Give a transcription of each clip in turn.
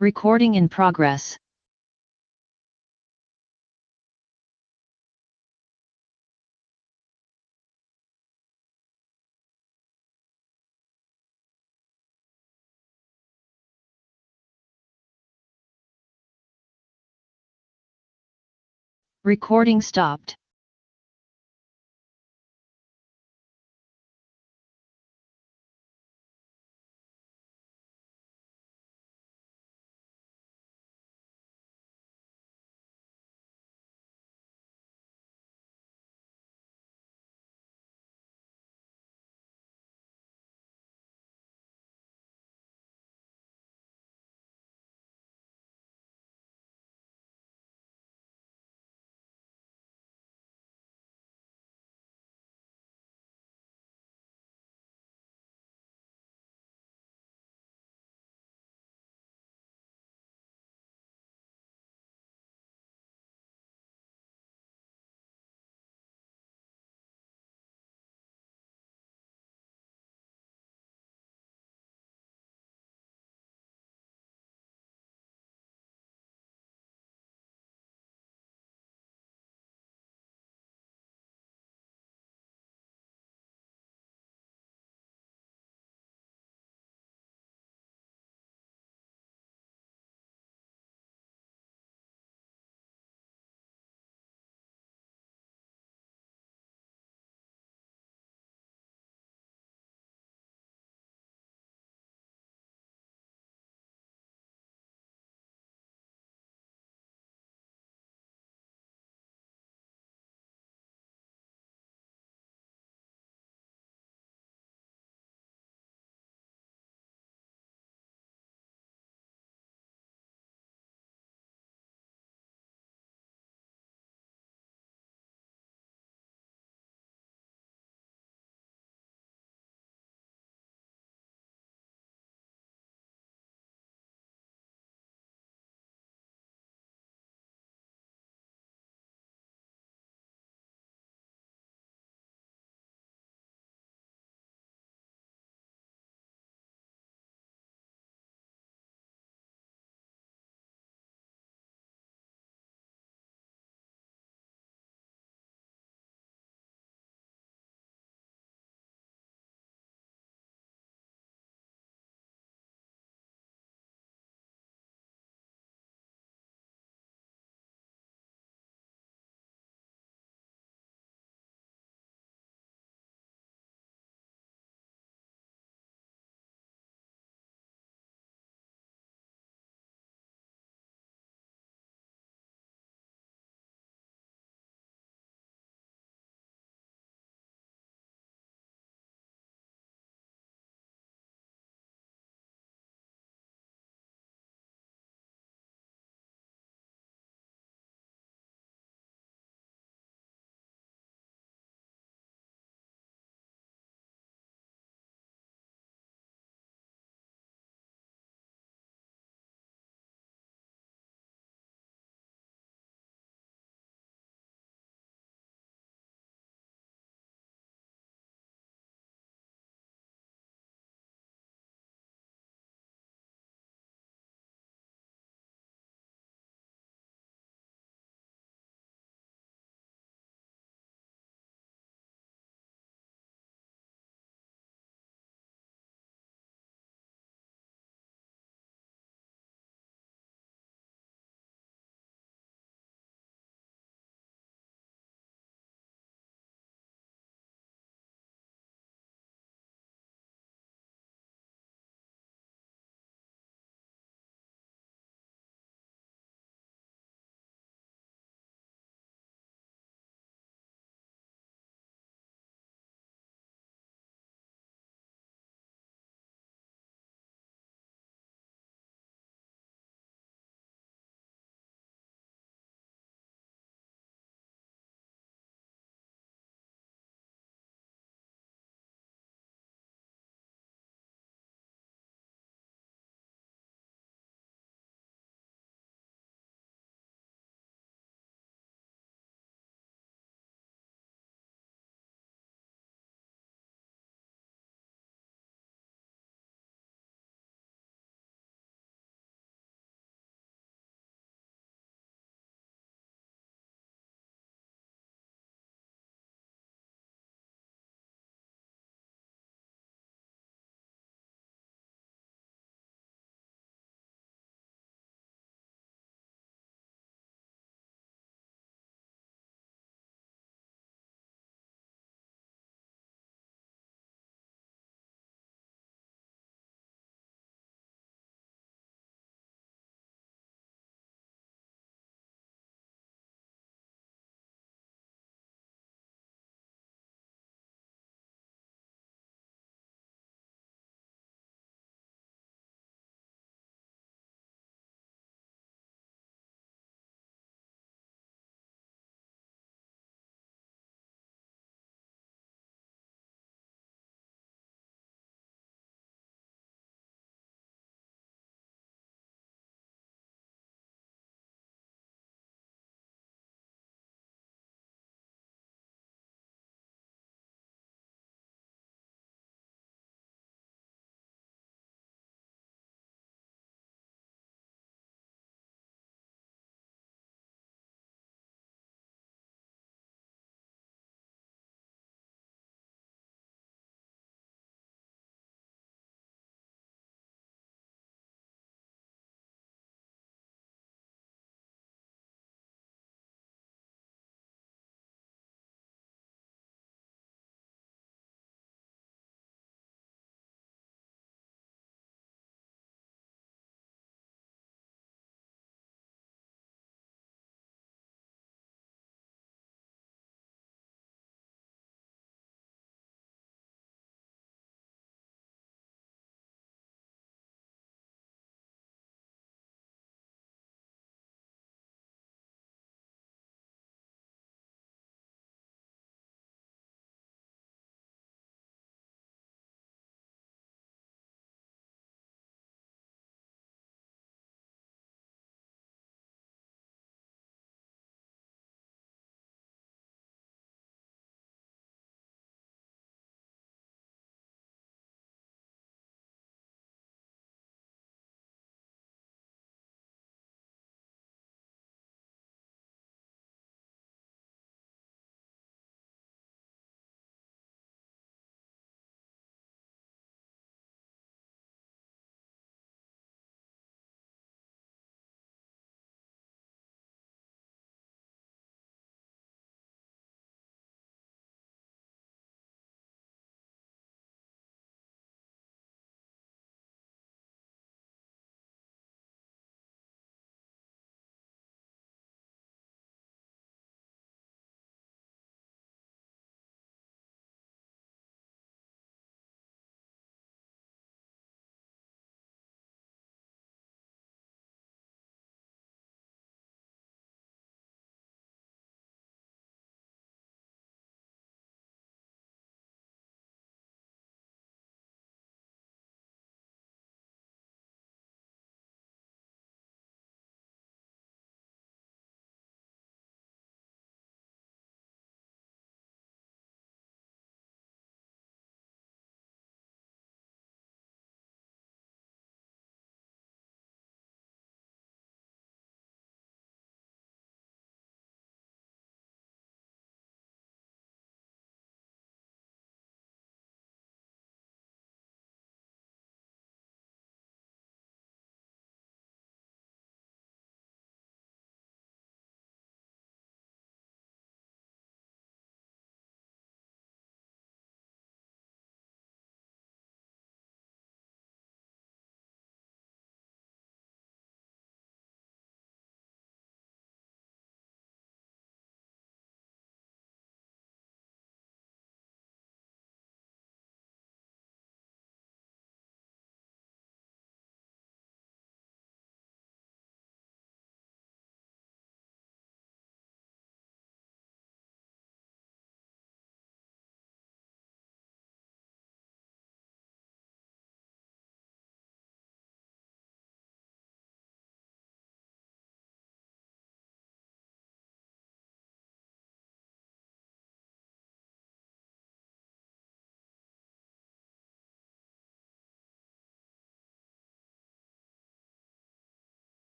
Recording in progress. Recording stopped.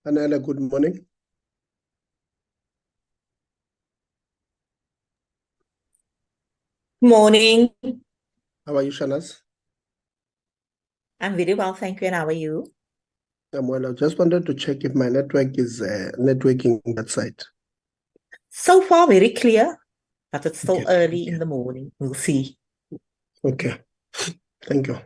Anela, good morning. Morning. How are you, Shanas? I'm very well, thank you. And how are you? I'm well. I just wanted to check if my network is networking that side. So far, very clear, but it's still Okay, early thank in you. the morning. We'll see. Okay, thank you.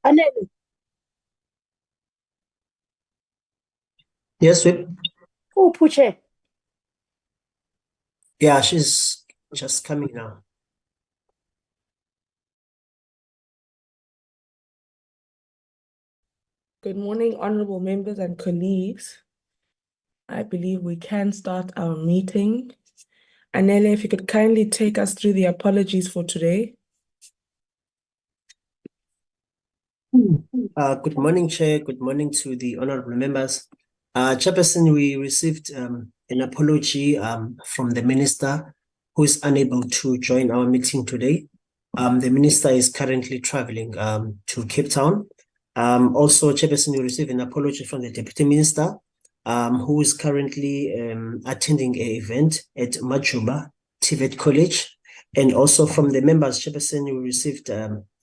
Anele, Yes, Whip. Puche. Yeah, she's just coming now. Good morning, honorable members and colleagues. I believe we can start our meeting. Anele, if you could kindly take us through the apologies for today. Good morning, Chair. Good morning to the honorable members. Chairperson, we received an apology from the minister who is unable to join our meeting today. The minister is currently traveling to Cape Town. Also, Chairperson, we received an apology from the deputy minister who is currently attending an event at Majuba TVET College. And also from the members, Chairperson, we received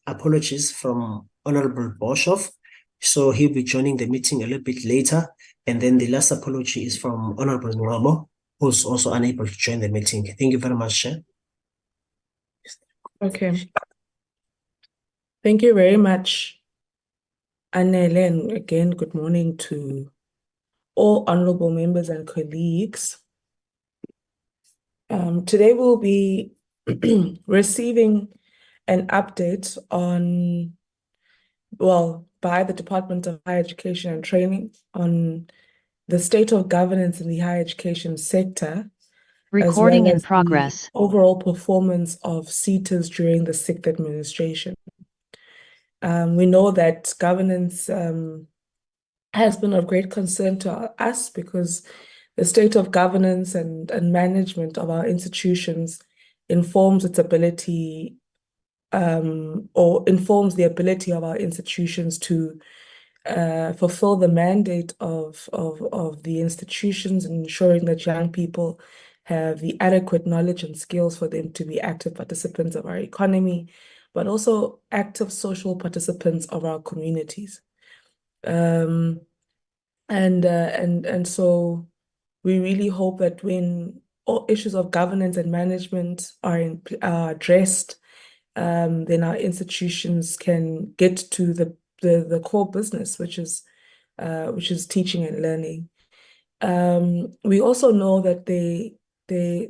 apologies from Honorable Boshoff. So he'll be joining the meeting a little bit later. And then the last apology is from Honorable Nwabo, who's also unable to join the meeting. Thank you very much, Chair. Okay. Thank you very much, Anele, and again, good morning to all honorable members and colleagues. Today we'll be receiving an update on, by the Department of Higher Education and Training on the state of governance in the higher education sector, Recording in as the progress. overall performance of SETAs during the sixth administration. We know that governance has been of great concern to us because the state of governance and management of our institutions informs its ability or informs the ability of our institutions to fulfill the mandate of the institutions, and ensuring that young people have the adequate knowledge and skills for them to be active participants of our economy, but also active social participants of our communities. And so we really hope that when all issues of governance and management are addressed, then our institutions can get to the core business, which is teaching and learning. We also know that there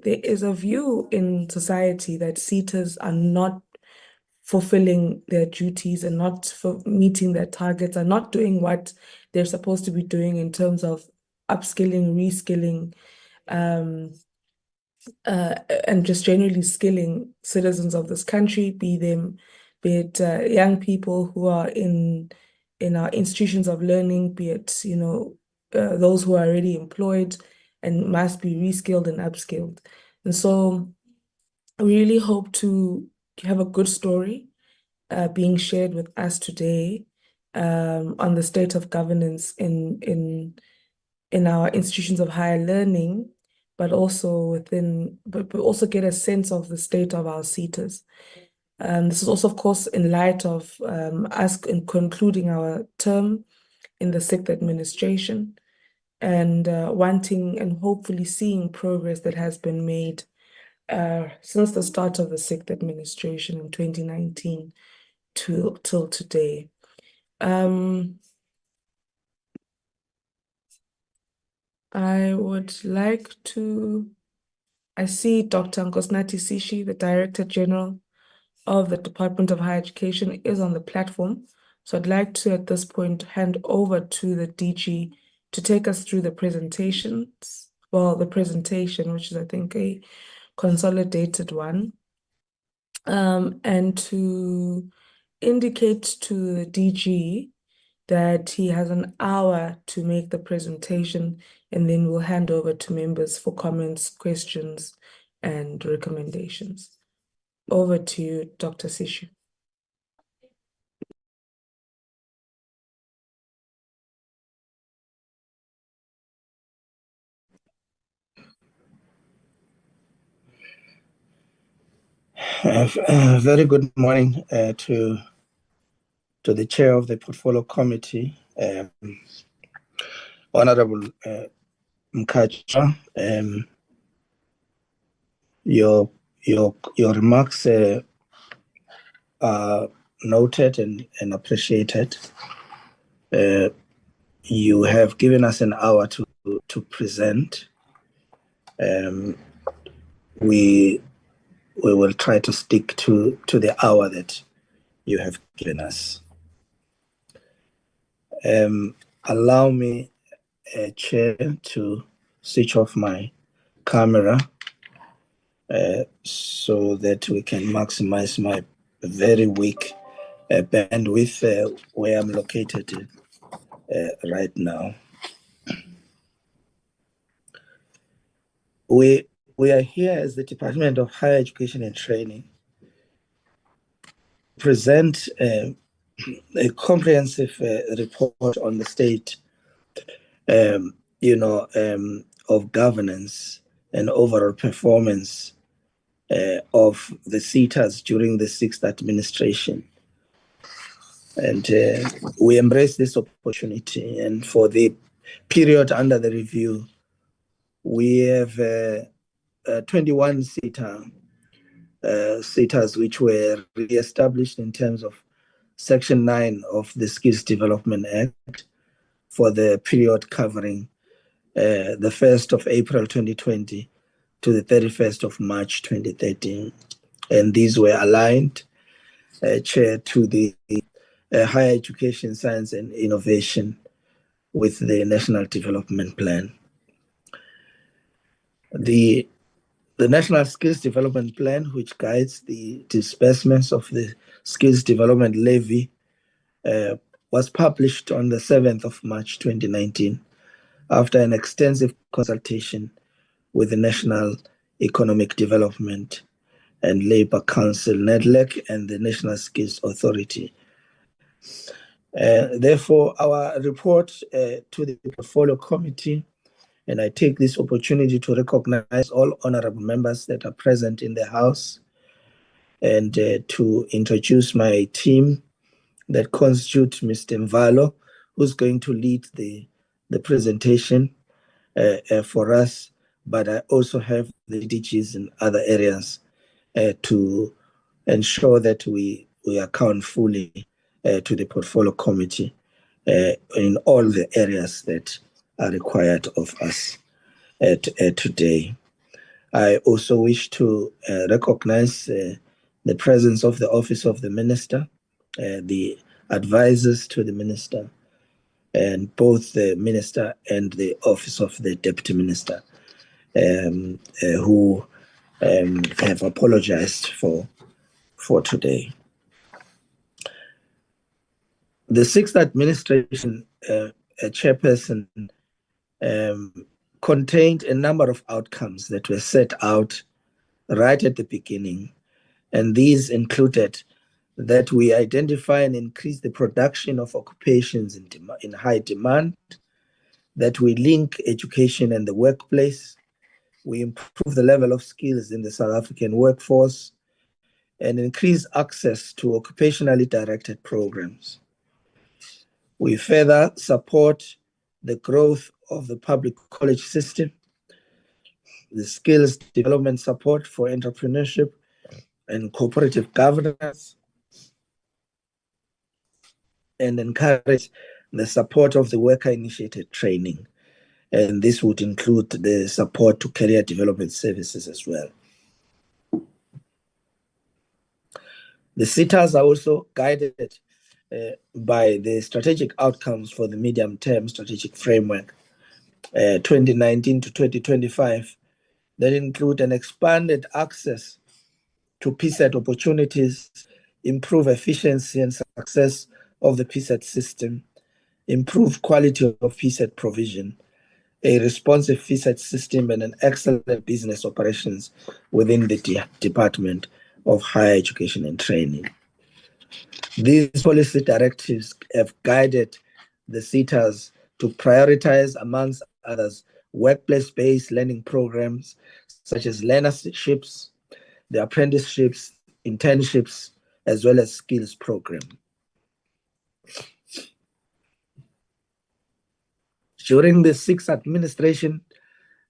is a view in society that SETAs are not fulfilling their duties and not meeting their targets, are not doing what they're supposed to be doing in terms of upskilling, reskilling, and just generally skilling citizens of this country, be it young people who are in our institutions of learning, be it those who are already employed and must be reskilled and upskilled. And so we really hope to have a good story being shared with us today on the state of governance in our institutions of higher learning, but also also get a sense of the state of our SETAs. This is also, of course, in light of us concluding our term in the sixth administration and wanting and hopefully seeing progress that has been made since the start of the sixth administration in 2019 till today. I see Dr. Nkosinathi Sishi, the Director General of the Department of Higher Education, is on the platform. So I'd like to, at this point, hand over to the DG to take us through the presentations. Well, the presentation, which is, I think, a consolidated one, and to indicate to the DG that he has an hour to make the presentation, and then we'll hand over to members for comments, questions, and recommendations. Over to you, Dr. Sishu. Very good morning to the chair of the portfolio committee, Honorable Mkacha. Your remarks are noted and appreciated. You have given us an hour to present. We will try to stick to the hour that you have given us. Allow me, Chair, to switch off my camera so that we can maximize my very weak bandwidth where I'm located right now. We are here as the Department of Higher Education and Training to present a comprehensive report on the state, of governance and overall performance of the SETAs during the 6th administration. And we embrace this opportunity. And for the period under the review, we have 21 SETAs which were re-established in terms of Section 9 of the Skills Development Act for the period covering the 1st of April 2020 to the 31st of March 2013. And these were aligned, Chair, to the Higher Education, Science and Innovation with the National Development Plan. The National Skills Development Plan, which guides the disbursements of the Skills Development Levy, was published on the 7th of March 2019 after an extensive consultation with the National Economic Development and Labour Council, NEDLEC, and the National Skills Authority. Therefore, our report to the Portfolio Committee, and I take this opportunity to recognize all honorable members that are present in the House and to introduce my team that constitute Mr. Mvalo, who's going to lead the presentation for us, but I also have the DGs in other areas to ensure that we account fully to the Portfolio Committee in all the areas that are required of us today. I also wish to recognize the presence of the Office of the Minister, the advisors to the Minister, and both the Minister and the Office of the Deputy Minister, who have apologized for today. The 6th administration chairperson contained a number of outcomes that were set out right at the beginning. And these included that we identify and increase the production of occupations in high demand, that we link education and the workplace, we improve the level of skills in the South African workforce, and increase access to occupationally directed programs. We further support the growth of the public college system, the skills development support for entrepreneurship and cooperative governance, and encourage the support of the worker-initiated training. And this would include the support to career development services as well. The SETAs are also guided by the strategic outcomes for the medium-term strategic framework 2019 to 2025 that include an expanded access to PSET opportunities, improve efficiency and success of the PSET system, improve quality of PSET provision, a responsive PSET system, and an excellent business operations within the Department of Higher Education and Training. These policy directives have guided the SETAs to prioritize, amongst others, workplace-based learning programs such as learnerships, the apprenticeships, internships, as well as skills program. During the 6th administration,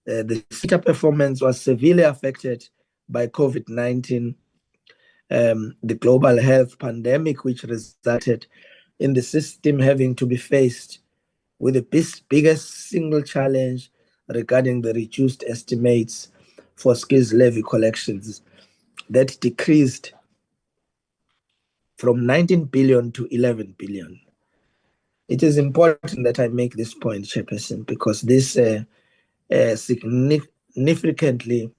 the SETA performance was severely affected by COVID-19 the global health pandemic, which resulted in the system having to be faced with the biggest single challenge regarding the reduced estimates for skills levy collections that decreased from 19 billion to 11 billion. It is important that I make this point, Chairperson, because this significantly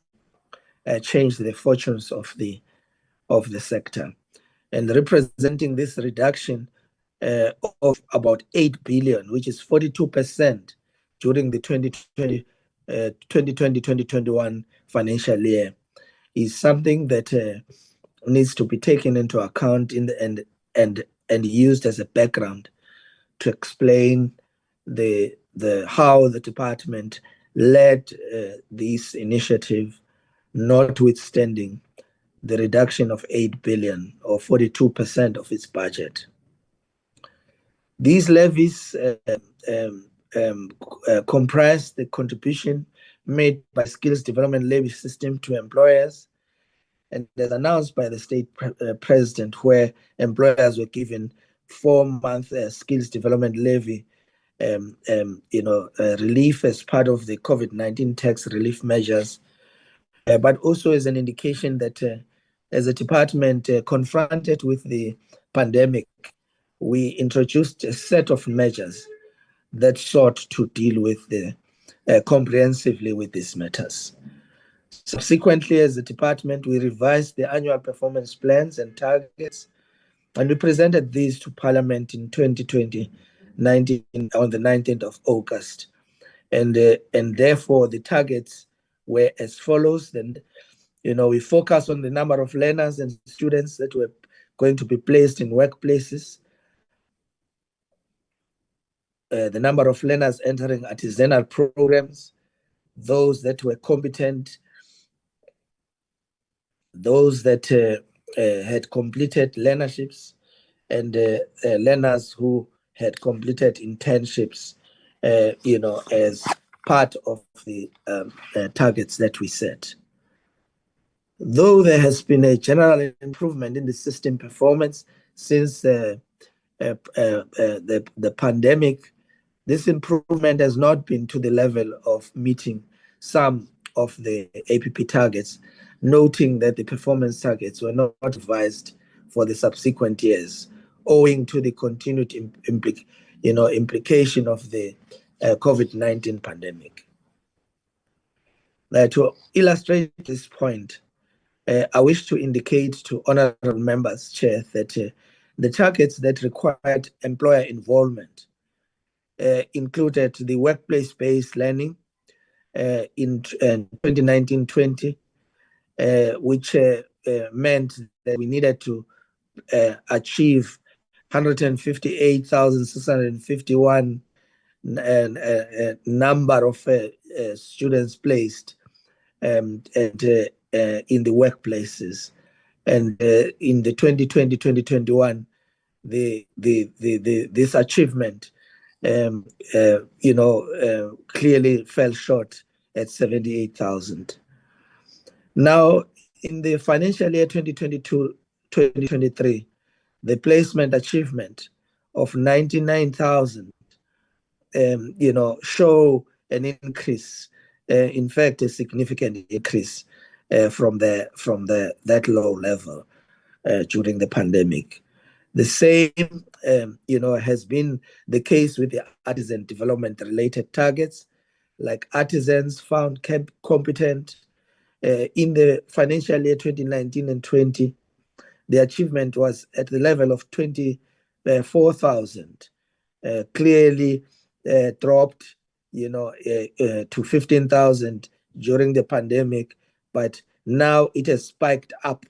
changed the fortunes of the sector, and representing this reduction of about 8 billion, which is 42% during the 2020-2021 financial year, is something that needs to be taken into account in the and used as a background to explain the how the department led this initiative, notwithstanding the reduction of 8 billion or 42% of its budget. These levies comprise the contribution made by skills development levy system to employers, and as announced by the state president, where employers were given 4-month skills development levy relief as part of the COVID-19 tax relief measures, but also as an indication that as a department confronted with the pandemic, we introduced a set of measures that sought to deal with comprehensively with these matters. Subsequently, as a department, we revised the annual performance plans and targets, and we presented these to Parliament in 2020 on the 19th of August. And therefore, the targets were as follows. Then, we focus on the number of learners and students that were going to be placed in workplaces, the number of learners entering artisanal programs, those that were competent, those that had completed learnerships, and learners who had completed internships, as part of the targets that we set. Though there has been a general improvement in the system performance since the pandemic, this improvement has not been to the level of meeting some of the APP targets, noting that the performance targets were not revised for the subsequent years, owing to the continued implication of the COVID-19 pandemic. To illustrate this point, I wish to indicate to honorable members, Chair, that the targets that required employer involvement included the workplace-based learning in 2019-20, which meant that we needed to achieve 158,651 number of students placed and in the workplaces. And in the 2020-2021, this achievement clearly fell short at 78,000. Now, in the financial year 2022-2023, the placement achievement of 99,000, show an increase. In fact, a significant increase from that low level during the pandemic. The same, has been the case with the artisan development related targets, like artisans found competent in the financial year 2019 and 20. The achievement was at the level of 24,000, clearly dropped, to 15,000 during the pandemic, but now it has spiked up,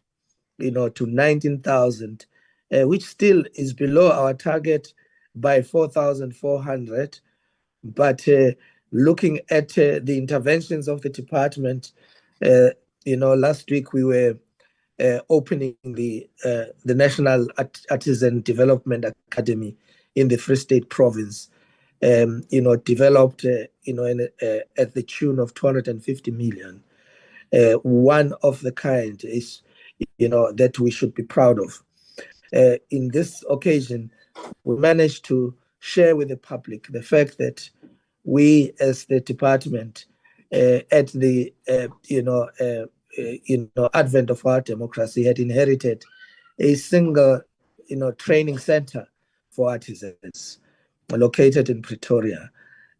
to 19,000, which still is below our target by 4,400. But looking at the interventions of the department, last week we were opening the National Artisan Development Academy in the Free State Province, developed, at the tune of 250 million. One of the kind is that we should be proud of. In this occasion, we managed to share with the public the fact that we, as the department, at the advent of our democracy, had inherited a single training center for artisans located in Pretoria,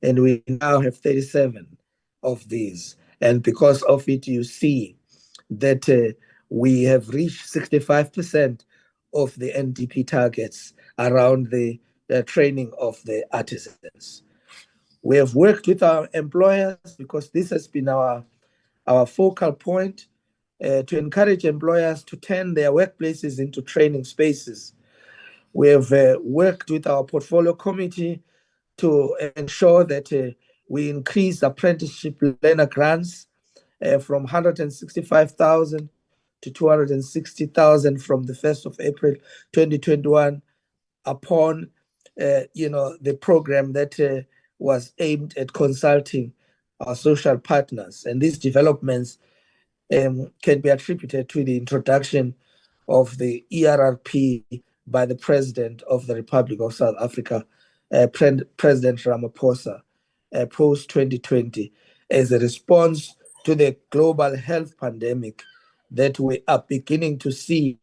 and we now have 37 of these. And because of it, you see that we have reached 65% of the NDP targets around the training of the artisans. We have worked with our employers, because this has been our focal point, to encourage employers to turn their workplaces into training spaces. We have worked with our portfolio committee to ensure that we increase apprenticeship learner grants from 165,000 to 260,000 from the 1st of April 2021 upon the program that was aimed at consulting our social partners. And these developments can be attributed to the introduction of the ERRP by the President of the Republic of South Africa, President Ramaphosa, post-2020, as a response to the global health pandemic that we are beginning to see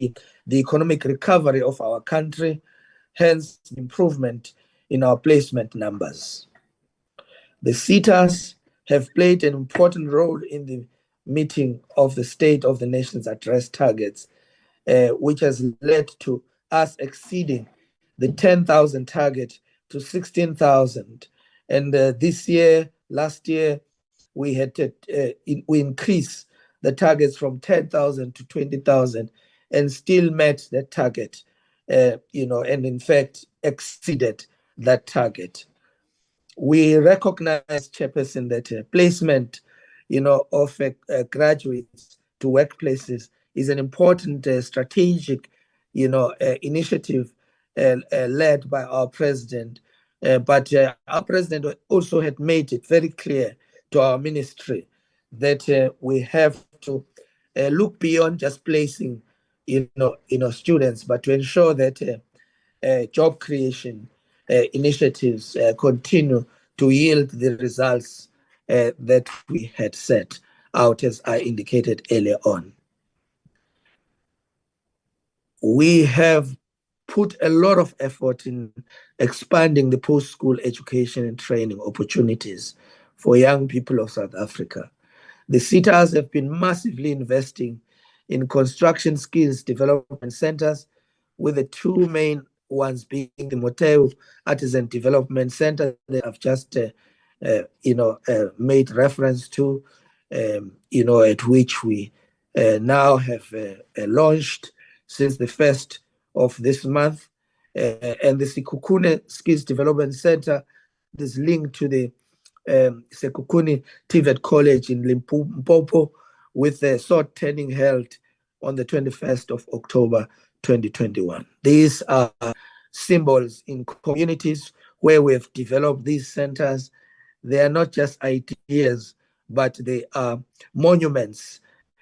the economic recovery of our country, hence improvement in our placement numbers. The SETAs have played an important role in the meeting of the State of the Nation's Address targets, which has led to us exceeding the 10,000 target to 16,000. And last year, we had we increased the targets from 10,000 to 20,000 and still met that target, and in fact exceeded that target. We recognize, Chairperson, that placement, of graduates to workplaces is an important strategic, initiative led by our president. But our president also had made it very clear to our ministry that we have to look beyond just placing, students, but to ensure that job creation initiatives continue to yield the results that we had set out, as I indicated earlier on. We have put a lot of effort in expanding the post-school education and training opportunities for young people of South Africa. The SETAs have been massively investing in construction skills development centers, with the two main ones being the Moteu Artisan Development Center that I've just made reference to, at which we now have launched since the 1st of this month, and the Sekhukhune Skills Development Center is linked to the Sekhukhune TVET College in Limpopo, with the sword turning held on the 21st of October 2021. These are symbols in communities where we have developed these centers. They are not just ideas, but they are monuments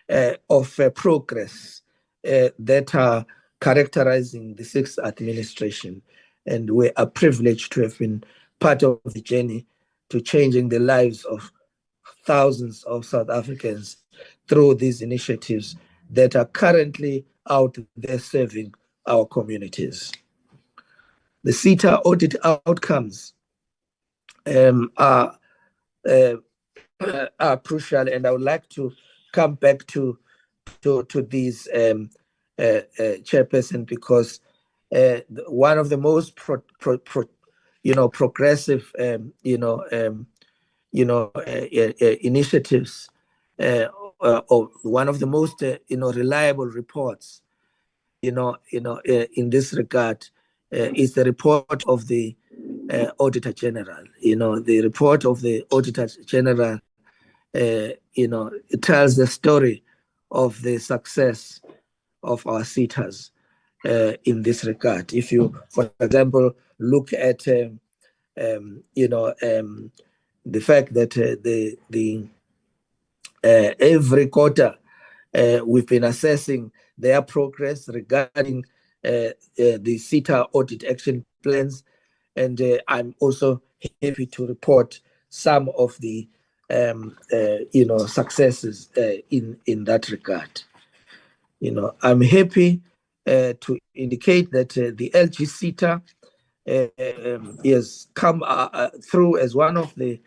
of progress that are characterizing the sixth administration. And we are privileged to have been part of the journey to changing the lives of thousands of South Africans through these initiatives that are currently out there serving our communities. The SETA audit outcomes are crucial, and I would like to come back to these, Chairperson, because one of the most progressive initiatives, or one of the most reliable reports in this regard is the report of the Auditor General. The report of the Auditor General it tells the story of the success of our SETAs in this regard. If you, for example, look at the fact that every quarter we've been assessing their progress regarding the SETA audit action plans. And I'm also happy to report some of the successes in that regard. I'm happy to indicate that the LG SETA has come through as one of the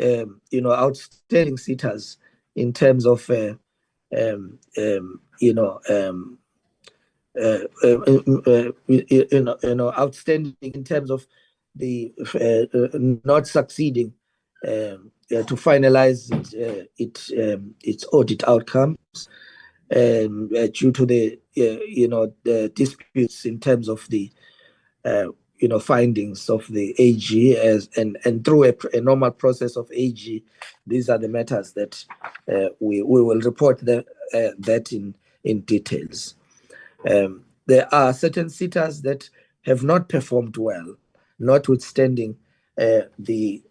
outstanding SETAs in terms of outstanding in terms of the not succeeding to finalize its audit outcomes due to the the disputes in terms of the findings of the AG and through a normal process of AG. These are the matters that we will report that in details. There are certain SETAs that have not performed well, notwithstanding the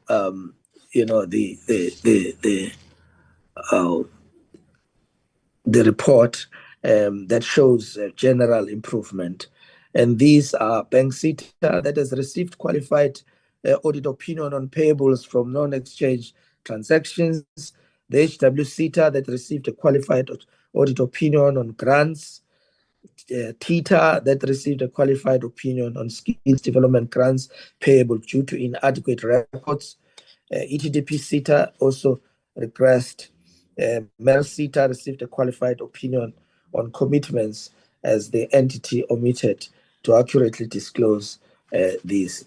report that shows general improvement. And these are Bank SETA that has received qualified audit opinion on payables from non-exchange transactions, the HW SETA that received a qualified audit opinion on grants, TETA that received a qualified opinion on skills development grants payable due to inadequate records, ETDP SETA also regressed. MEL SETA received a qualified opinion on commitments as the entity omitted to accurately disclose these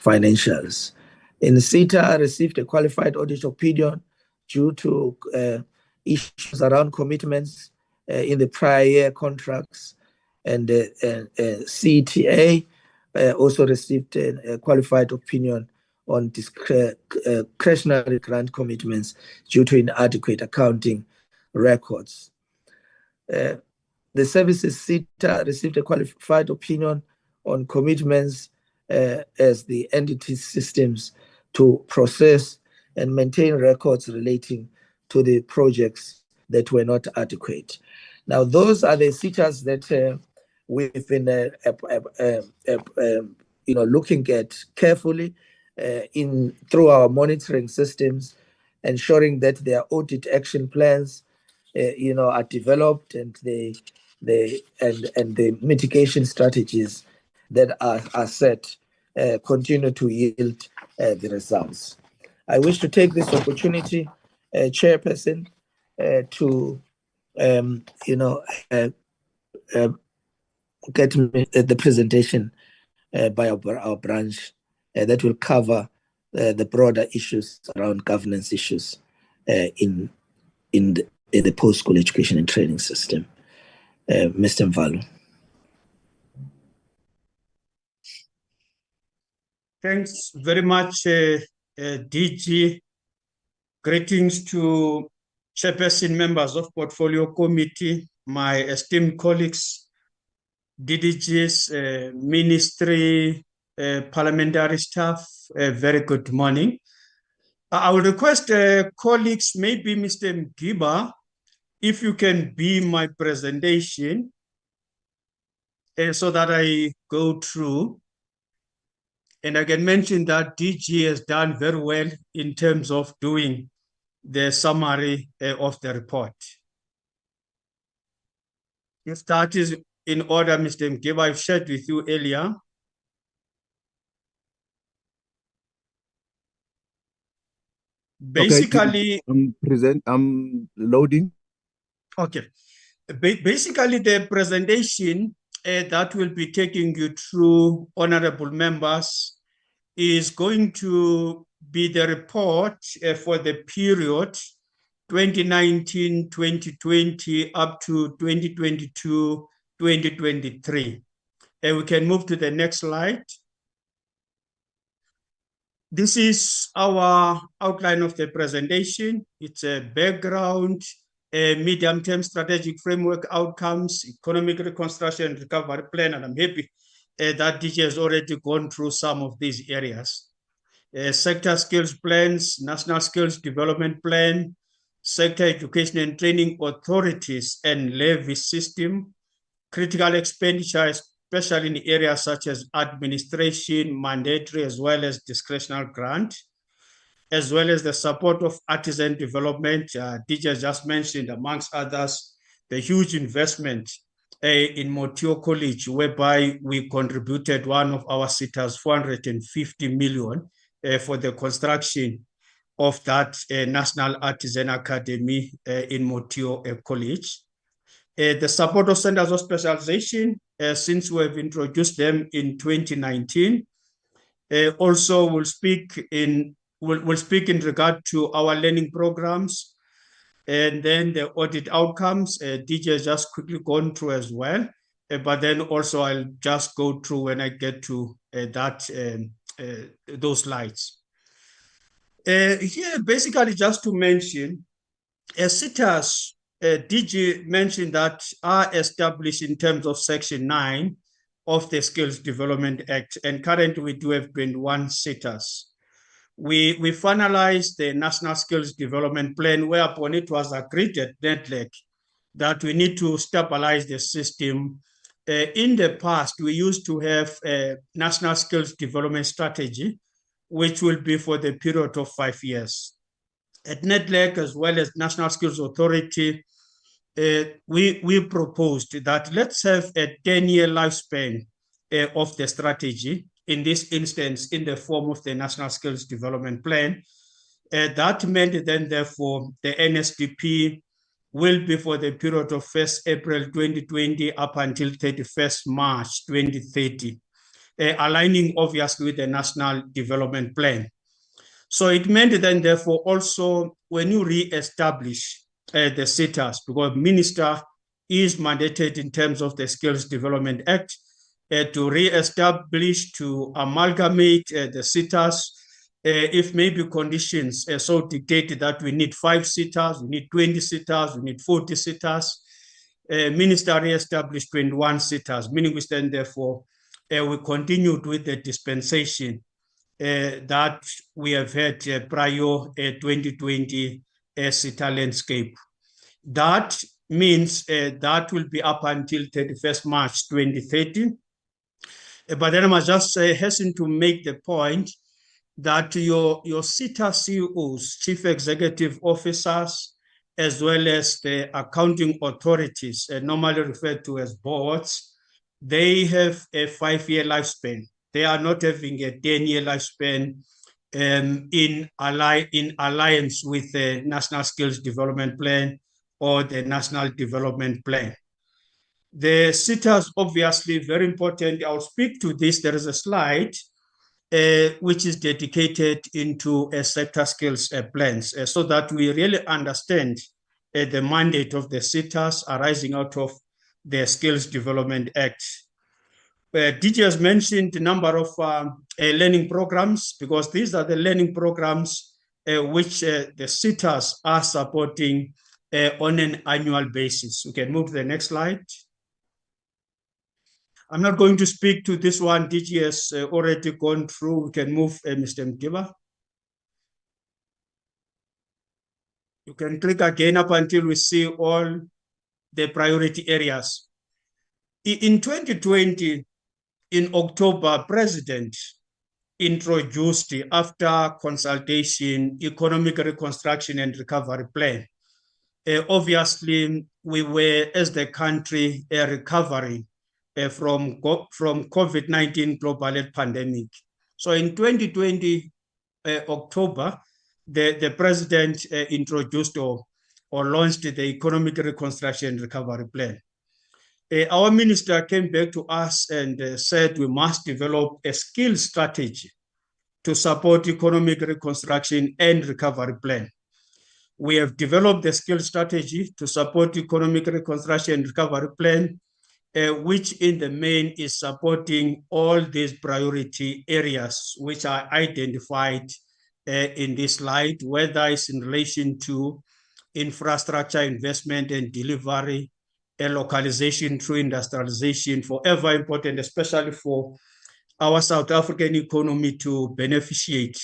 financials. In SETA, received a qualified audit opinion due to issues around commitments in the prior year contracts, and CETA also received a qualified opinion on discretionary grant commitments due to inadequate accounting records. The services SETA received a qualified opinion on commitments as the entity systems to process and maintain records relating to the projects that were not adequate. Now, those are the SETAs that we've been looking at carefully through our monitoring systems, ensuring that their audit action plans are developed and the mitigation strategies that are set continue to yield the results. I wish to take this opportunity, Chairperson, to get me the presentation by our branch that will cover the broader issues around governance issues in the post-school education and training system. Mr. Mvalu. Thanks very much, DG. Greetings to Chairperson, members of Portfolio Committee, my esteemed colleagues, DDGs, Ministry, parliamentary staff, very good morning. I will request colleagues, maybe Mr. Mgiba, if you can be my presentation so that I go through. And I can mention that DG has done very well in terms of doing the summary of the report. If that is in order, Mr. Mgiba, I've shared with you earlier. Basically, okay, I'm loading. Okay. Basically, the presentation that will be taking you through, honorable members, is going to be the report for the period 2019-2020 up to 2022-2023. And we can move to the next slide. This is our outline of the presentation. It's a background, a medium-term strategic framework outcomes, economic reconstruction and recovery plan, and I'm happy that DG has already gone through some of these areas. Sector skills plans, national skills development plan, sector education and training authorities and levy system, critical expenditure, especially in areas such as administration, mandatory, as well as discretionary grant, as well as the support of artisan development. DJ just mentioned, amongst others, the huge investment in Motio College, whereby we contributed one of our SETAs 450 million for the construction of that National Artisan Academy in Motio College. The support of centers of specialization, since we have introduced them in 2019, also will speak in regard to our learning programs, and then the audit outcomes. DJ has just quickly gone through as well, but then also I'll just go through when I get to those slides. Here, basically, just to mention, SETAs, DG mentioned that are established in terms of Section 9 of the Skills Development Act, and currently we do have 21 SETAs. We finalized the National Skills Development Plan, whereupon it was agreed at NETLEC that we need to stabilize the system. In the past, we used to have a National Skills Development Strategy, which will be for the period of 5 years. At NETLEC, as well as National Skills Authority, we proposed that let's have a 10-year lifespan of the strategy, in this instance, in the form of the National Skills Development Plan. That meant then, therefore, the NSDP will be for the period of 1st April 2020 up until 31st March 2030, aligning obviously with the National Development Plan. So it meant then, therefore, also when you re-establish the SETAs, because minister is mandated in terms of the Skills Development Act to re-establish, to amalgamate the SETAs, if maybe conditions so dictate that we need 5 SETAs, we need 20 SETAs, we need 40 SETAs. Minister re-established 21 SETAs, meaning we stand therefore, we continued with the dispensation that we have had prior 2020 SETA landscape. That means that will be up until 31st March 2030. But then I must just hasten to make the point that your SETA CEOs, Chief Executive Officers, as well as the accounting authorities, normally referred to as boards, they have a 5-year lifespan. They are not having a 10-year lifespan in alliance with the National Skills Development Plan or the National Development Plan. The SETAs, obviously, very important. I'll speak to this. There is a slide which is dedicated into sector skills plans so that we really understand the mandate of the SETAs arising out of the Skills Development Act. DJ has mentioned the number of learning programs, because these are the learning programs which the SETAs are supporting on an annual basis. We can move to the next slide. I'm not going to speak to this one. DG has already gone through. We can move, Mr. Mgiba. You can click again up until we see all the priority areas. In 2020, in October, President introduced, after consultation, Economic Reconstruction and Recovery Plan. Obviously, we were, as the country, recovering from COVID-19 global health pandemic. So in 2020, October, the president introduced or launched the Economic Reconstruction and Recovery Plan. Our minister came back to us and said we must develop a skills strategy to support economic reconstruction and recovery plan. We have developed the skills strategy to support economic reconstruction and recovery plan, which in the main is supporting all these priority areas which are identified in this slide, whether it's in relation to infrastructure investment and delivery, localization through industrialization, forever important, especially for our South African economy to beneficiate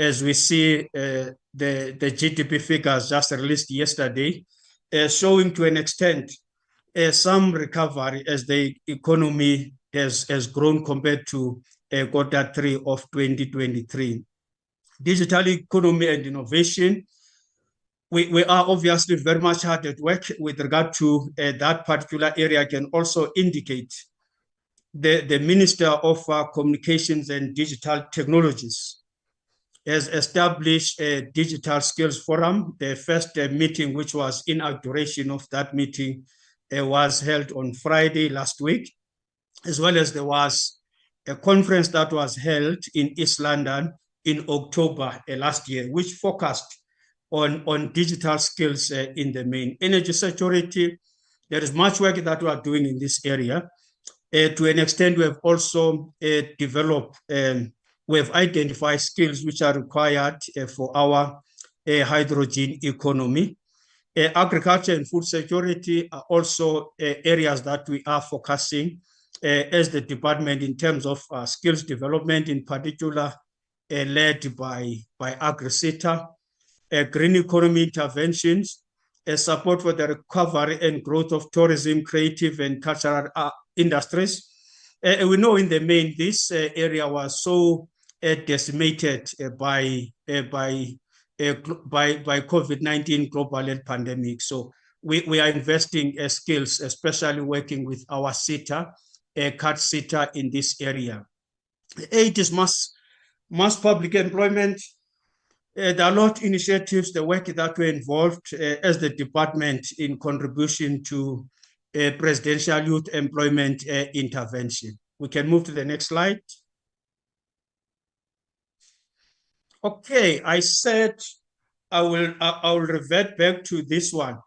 as we see the GDP figures just released yesterday, showing to an extent some recovery as the economy has grown compared to Q3 of 2023. Digital economy and innovation, we are obviously very much hard at work with regard to that particular area. I can also indicate the Minister of Communications and Digital Technologies has established a digital skills forum. The first meeting, which was inauguration of that meeting, was held on Friday last week, as well as there was a conference that was held in East London in October last year, which focused on digital skills in the main. Energy security, there is much work that we are doing in this area. To an extent, we have also developed we have identified skills which are required for our hydrogen economy. Agriculture and food security are also areas that we are focusing as the department in terms of skills development, in particular led by Agri-SETA, green economy interventions, support for the recovery and growth of tourism, creative and cultural industries. We know in the main this area was so decimated by COVID-19 global health pandemic. So we are investing skills, especially working with our SETA, SETA in this area. 8 is mass public employment. There are a lot of initiatives, the work that were involved as the department in contribution to presidential youth employment intervention. We can move to the next slide. Okay, I said I will revert back to this one.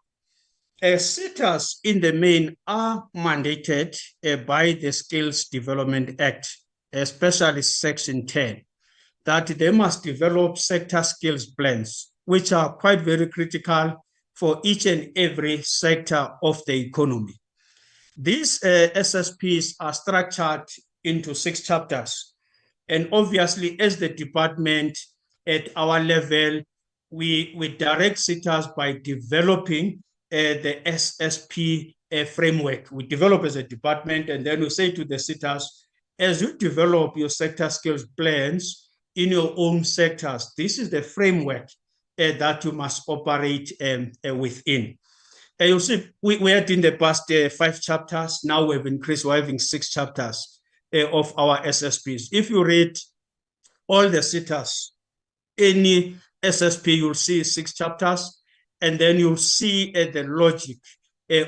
SETAs in the main are mandated by the Skills Development Act, especially Section 10, that they must develop sector skills plans, which are quite very critical for each and every sector of the economy. These SSPs are structured into 6 chapters. And obviously, as the department at our level, we direct SETAs by developing the SSP framework. We develop as a department, and then we say to the SETAs, as you develop your sector skills plans in your own sectors, this is the framework that you must operate within. You'll see, we had in the past 5 chapters. Now we've increased, we're having 6 chapters of our SSPs. If you read all the SETAs, any SSP, you'll see 6 chapters, and then you'll see the logic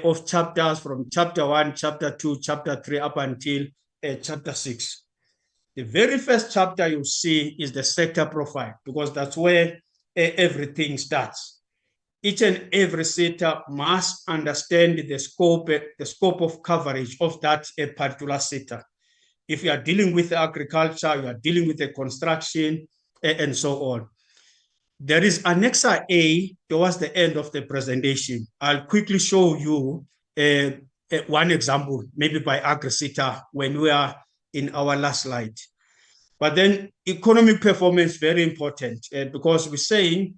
of chapters from chapter 1, chapter 2, chapter 3, up until chapter 6. The very first chapter you'll see is the sector profile, because that's where everything starts. Each and every SETA must understand the scope of coverage of that particular SETA. If you are dealing with agriculture, you are dealing with the construction, and so on. There is Annexa A towards the end of the presentation. I'll quickly show you one example, maybe by Agri-SETA, when we are in our last slide. But then economic performance, very important, because we're saying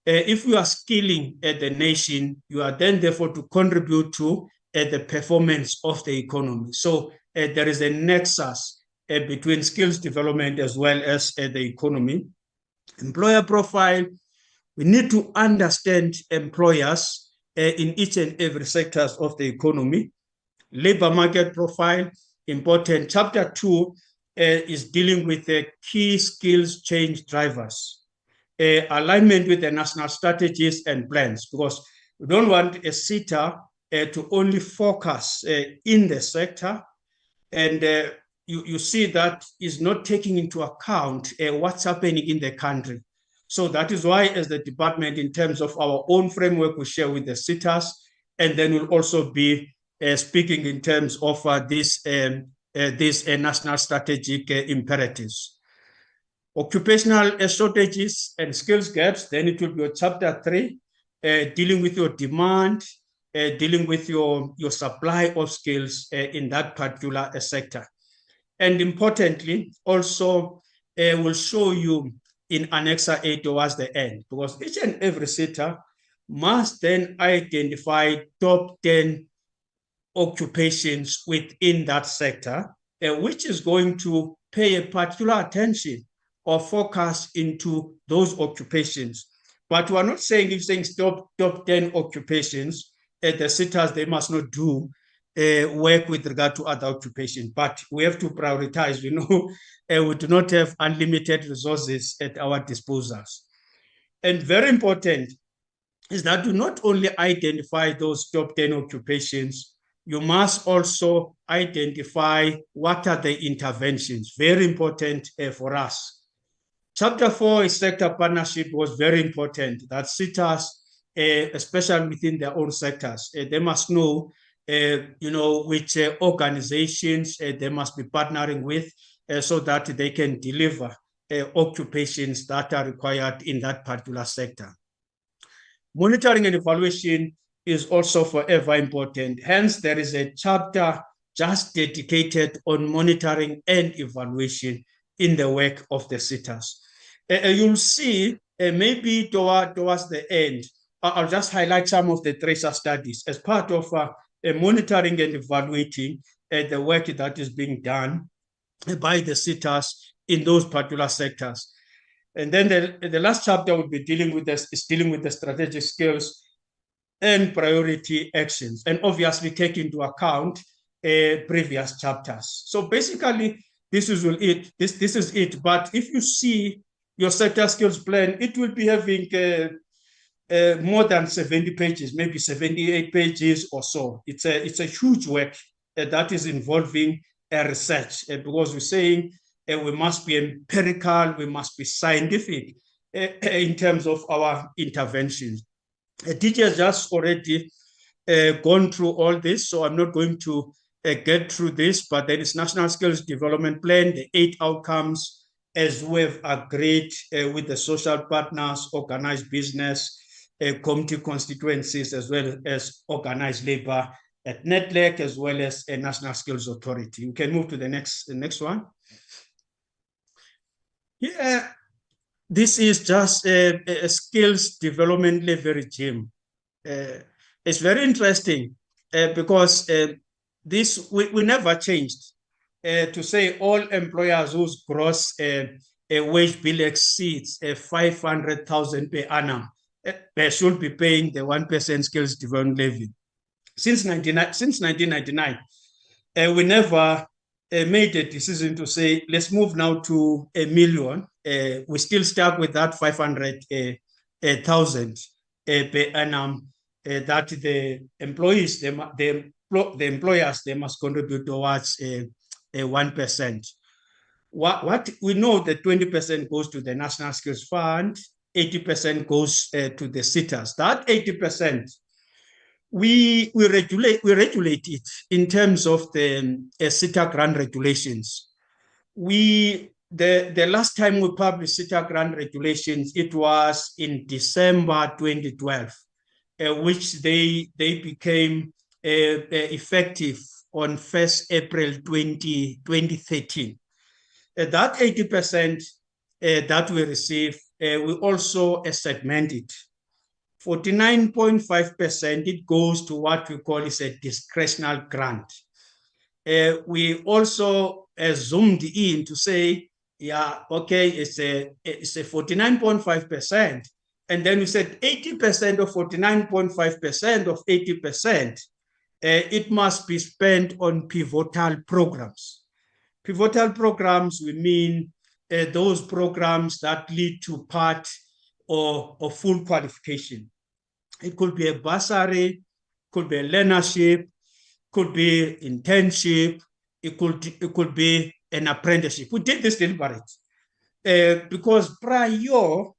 if you are skilling the nation, you are then therefore to contribute to the performance of the economy. So there is a nexus between skills development as well as the economy. Employer profile, we need to understand employers in each and every sectors of the economy. Labor market profile, important. Chapter 2 is dealing with the key skills change drivers. Alignment with the national strategies and plans, because we don't want a SETA to only focus in the sector, and you see that is not taking into account what's happening in the country. So that is why, as the department, in terms of our own framework, we share with the SETAs, and then we'll also be speaking in terms of these national strategic imperatives. Occupational shortages and skills gaps, then it will be your chapter 3, dealing with your demand, dealing with your supply of skills in that particular sector. And importantly, also will show you in Annexa A towards the end, because each and every SETA must then identify top 10 occupations within that sector, which is going to pay a particular attention or focus into those occupations. But we're not saying if saying top 10 occupations, the SETAs, they must not do work with regard to other occupations, but we have to prioritize. We do not have unlimited resources at our disposals. And very important is that you not only identify those top 10 occupations, you must also identify what are the interventions, very important for us. Chapter 4 is sector partnership, was very important, that SETAs, especially within their own sectors, they must know, which organizations they must be partnering with so that they can deliver occupations that are required in that particular sector. Monitoring and evaluation is also forever important. Hence, there is a chapter just dedicated on monitoring and evaluation in the work of the SETAs. You'll see maybe towards the end, I'll just highlight some of the tracer studies as part of monitoring and evaluating the work that is being done by the SETAs in those particular sectors. And then the last chapter will be dealing with the strategic skills and priority actions, and obviously take into account previous chapters. So basically, this is it. This is it. But if you see your sector skills plan, it will be having more than 70 pages, maybe 78 pages or so. It's a huge work that is involving research, because we're saying we must be empirical, we must be scientific in terms of our interventions. DHET has just already gone through all this, so I'm not going to get through this, but there is National Skills Development Plan, the 8 outcomes, as we have agreed with the social partners, organized business, committee constituencies, as well as organized labor at NETLEC, as well as a National Skills Authority. We can move to the next one. Yeah, this is just a skills development regime. It's very interesting because this we never changed to say all employers whose gross wage bill exceeds 500,000 per annum they should be paying the 1% skills development levy. Since 1999, we never made a decision to say, let's move now to 1 million. We still stuck with that 500,000 per annum that the employees, the employers, they must contribute towards 1%. What we know that 20% goes to the National Skills Fund, 80% goes to the SETAs. That 80%, we regulate it in terms of the SETA grant regulations. The last time we published SETA grant regulations, it was in December 2012, which they became effective on 1st April 2013. That 80% that we receive, we also segment it. 49.5%, it goes to what we call is a discretionary grant. We also zoomed in to say, yeah, okay, it's a 49.5%. And then we said 80% of 49.5% of 80%, it must be spent on pivotal programs. Pivotal programs, we mean those programs that lead to part or full qualification. It could be a bursary, could be a learnership, could be internship, it could be an apprenticeship. We did this deliberate because prior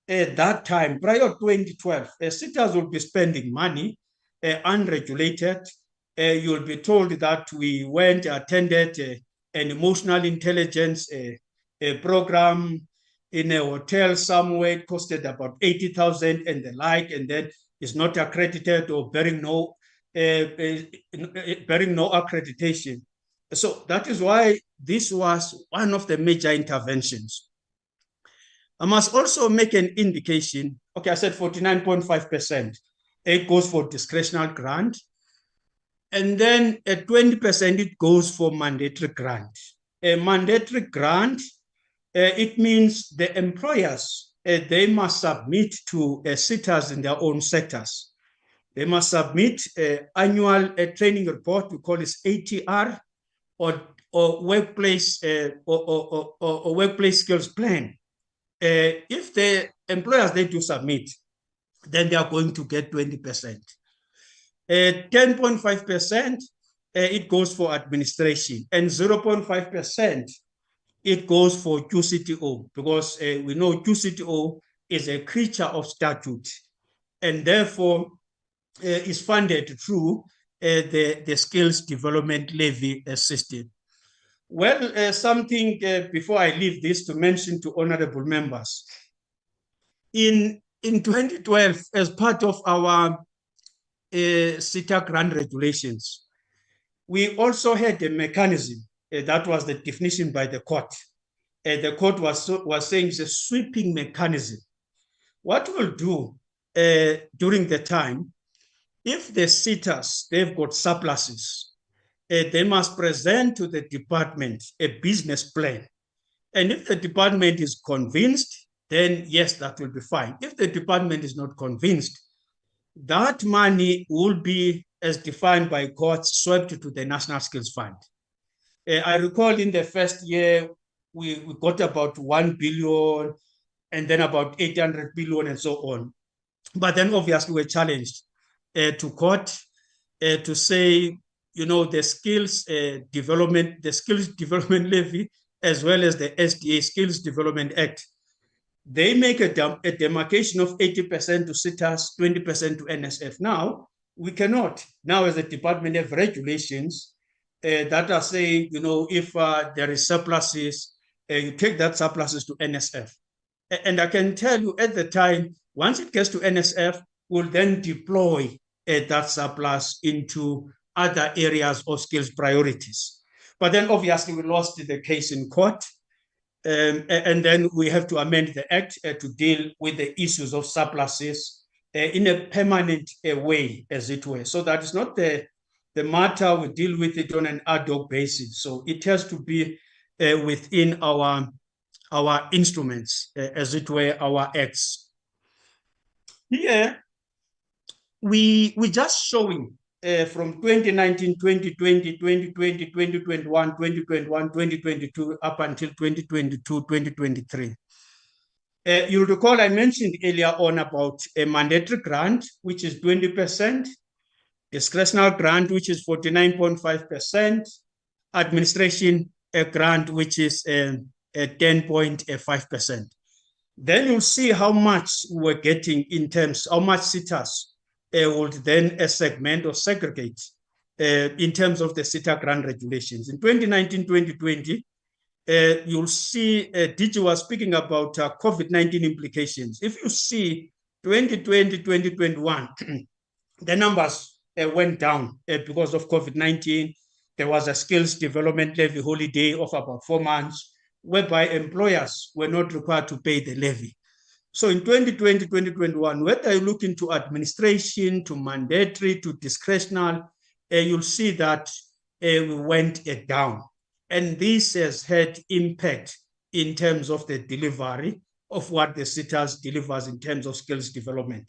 that time, prior 2012, SETAs will be spending money unregulated. You'll be told that we went, attended an emotional intelligence program in a hotel somewhere. It costed about 80,000 and the like, and then is not accredited or bearing no accreditation. So that is why this was one of the major interventions. I must also make an indication. Okay, I said 49.5%. It goes for discretionary grant. And then at 20%, it goes for mandatory grant. A mandatory grant, it means the employers, they must submit to SETAs in their own sectors. They must submit annual training report, we call it ATR, or workplace or workplace skills plan. If the employers, they do submit, then they are going to get 20%. 10.5%, it goes for administration, and 0.5%, it goes for QCTO, because we know QCTO is a creature of statute, and therefore is funded through the skills development levy system. Well, something before I leave this to mention to honorable members. In 2012, as part of our SETA grant regulations, we also had a mechanism that was the definition by the court. The court was saying it's a sweeping mechanism. What we'll do during the time, if the SETAs, they've got surpluses, they must present to the department a business plan. And if the department is convinced, then yes, that will be fine. If the department is not convinced, that money will be, as defined by courts, swept to the National Skills Fund. I recall in the first year, we got about 1 billion and then about 800 billion and so on. But then obviously we're challenged to court to say, you know, the skills development levy, as well as the SDA Skills Development Act, they make a demarcation of 80% to SETAs, 20% to NSF. Now, we cannot. Now, as a department, have regulations that are saying, you know, if there is surpluses, you take that surpluses to NSF. And I can tell you at the time, once it gets to NSF, we'll then deploy that surplus into other areas of skills priorities. But then obviously we lost the case in court. And then we have to amend the act to deal with the issues of surpluses in a permanent way, as it were. So that is not the matter. We deal with it on an ad hoc basis. So it has to be within our instruments, as it were, our acts. Here, we just showing from 2019, 2020, 2020, 2021, 2021, 2022, up until 2022, 2023. You'll recall I mentioned earlier on about a mandatory grant, which is 20%, discretionary grant, which is 49.5%, administration grant, which is 10.5%. Then you'll see how much we're getting in terms, how much SETAs would then segment or segregate in terms of the SETA grant regulations. In 2019, 2020, you'll see DG was speaking about COVID-19 implications. If you see 2020, 2021, the numbers went down because of COVID-19. There was a skills development levy holiday of about 4 months, whereby employers were not required to pay the levy. So in 2020, 2021, whether you look into administration, to mandatory, to discretional, you'll see that we went down. And this has had impact in terms of the delivery of what the SETAs delivers in terms of skills development.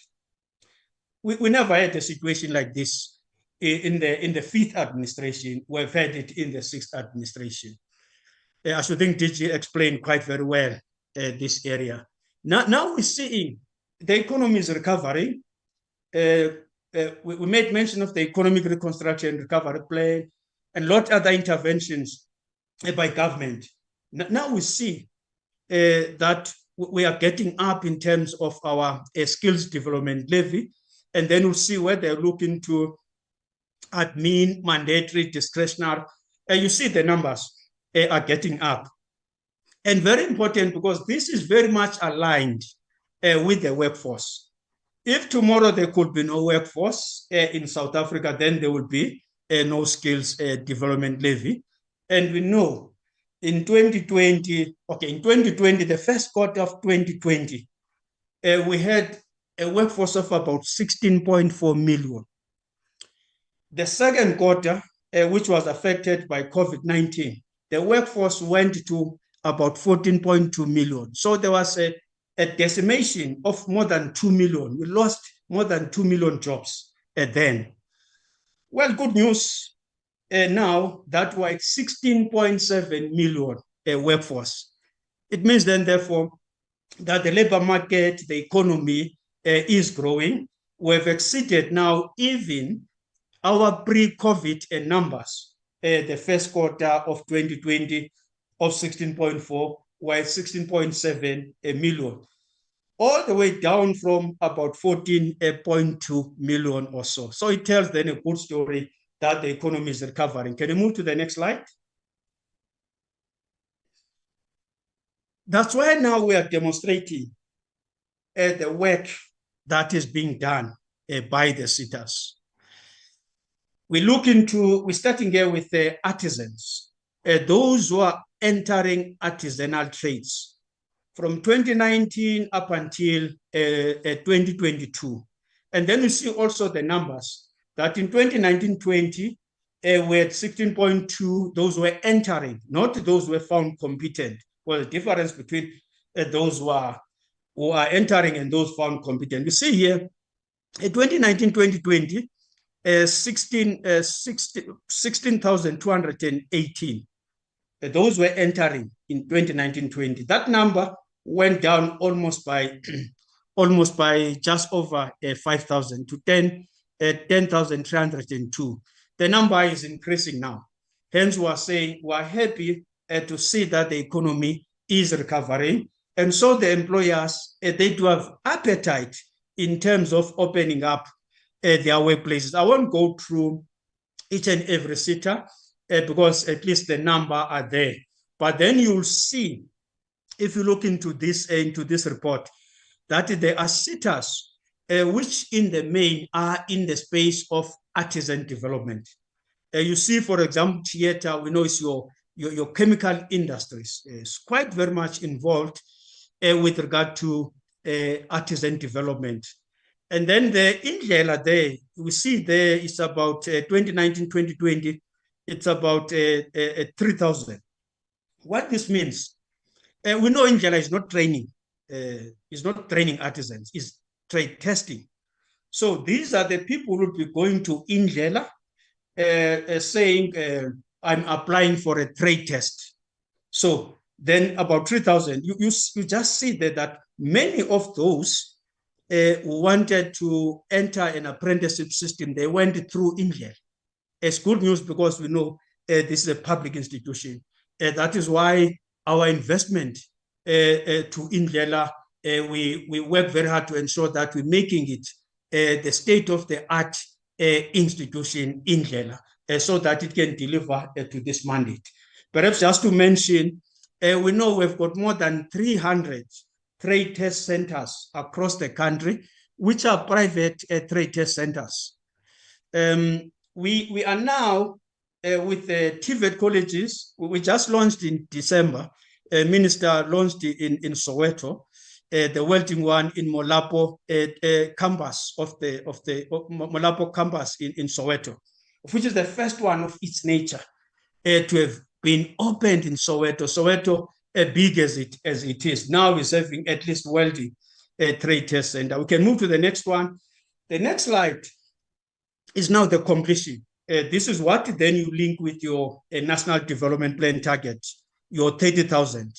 We never had a situation like this in the 5th administration. We've had it in the 6th administration. I should think DG explained quite very well this area. Now we're seeing the economy is recovering. We made mention of the economic reconstruction and recovery plan and a lot of other interventions by government. Now we see that we are getting up in terms of our skills development levy, and then we'll see where they're looking to admin, mandatory, discretionary. You see the numbers are getting up. And very important, because this is very much aligned with the workforce. If tomorrow there could be no workforce in South Africa, then there will be no skills development levy. And we know in 2020, the first quarter of 2020, we had a workforce of about 16.4 million. The second quarter, which was affected by COVID-19, the workforce went to about 14.2 million. So there was a decimation of more than 2 million. We lost more than 2 million jobs then. Well, good news now that we're at 16.7 million workforce. It means then, therefore, that the labor market, the economy is growing. We've exceeded now even our pre-COVID numbers. The first quarter of 2020 of 16.4, while 16.7 million, all the way down from about 14.2 million or so. So it tells then a good story that the economy is recovering. Can you move to the next slide? That's why now we are demonstrating the work that is being done by the SETAs. We're starting here with the artisans, those who are entering artisanal trades from 2019 up until 2022. And then you see also the numbers that in 2019-20, we had 16.2, those who were entering, not those who were found competent. Well, the difference between those who are entering and those found competent. You see here, 2019-2020, 16,218. Those were entering in 2019-20. That number went down almost by just over 5,000 to 10,302. The number is increasing now. Hence, we are saying we are happy to see that the economy is recovering. And so the employers, they do have appetite in terms of opening up their workplaces. I won't go through each and every SETA because at least the number are there. But then you'll see, if you look into this report, that there are SETAs which in the main are in the space of artisan development. You see, for example, theater, we know it's your chemical industries. It's quite very much involved with regard to artisan development. And then the Indlela there, we see there is about 2019-2020, it's about 3,000. What this means, we know Indlela is not training, artisans, it's trade testing. So these are the people who will be going to Indlela saying, I'm applying for a trade test. So then about 3,000, you just see that many of those who wanted to enter an apprenticeship system, they went through Indlela. It's good news because we know this is a public institution. That is why our investment to Indlela, we work very hard to ensure that we're making it the state-of-the-art institution in Indlela so that it can deliver to this mandate. Perhaps just to mention, we know we've got more than 300 trade test centers across the country, which are private trade test centers. We are now with the TVET colleges. We just launched in December. Minister launched in Soweto, the welding one in Molapo campus of Molapo campus in Soweto, which is the first one of its nature to have been opened in Soweto. Soweto, big as it is now, is having at least welding trade test center. We can move to the next one. The next slide is now the completion. This is what then you link with your National Development Plan target, your 30,000,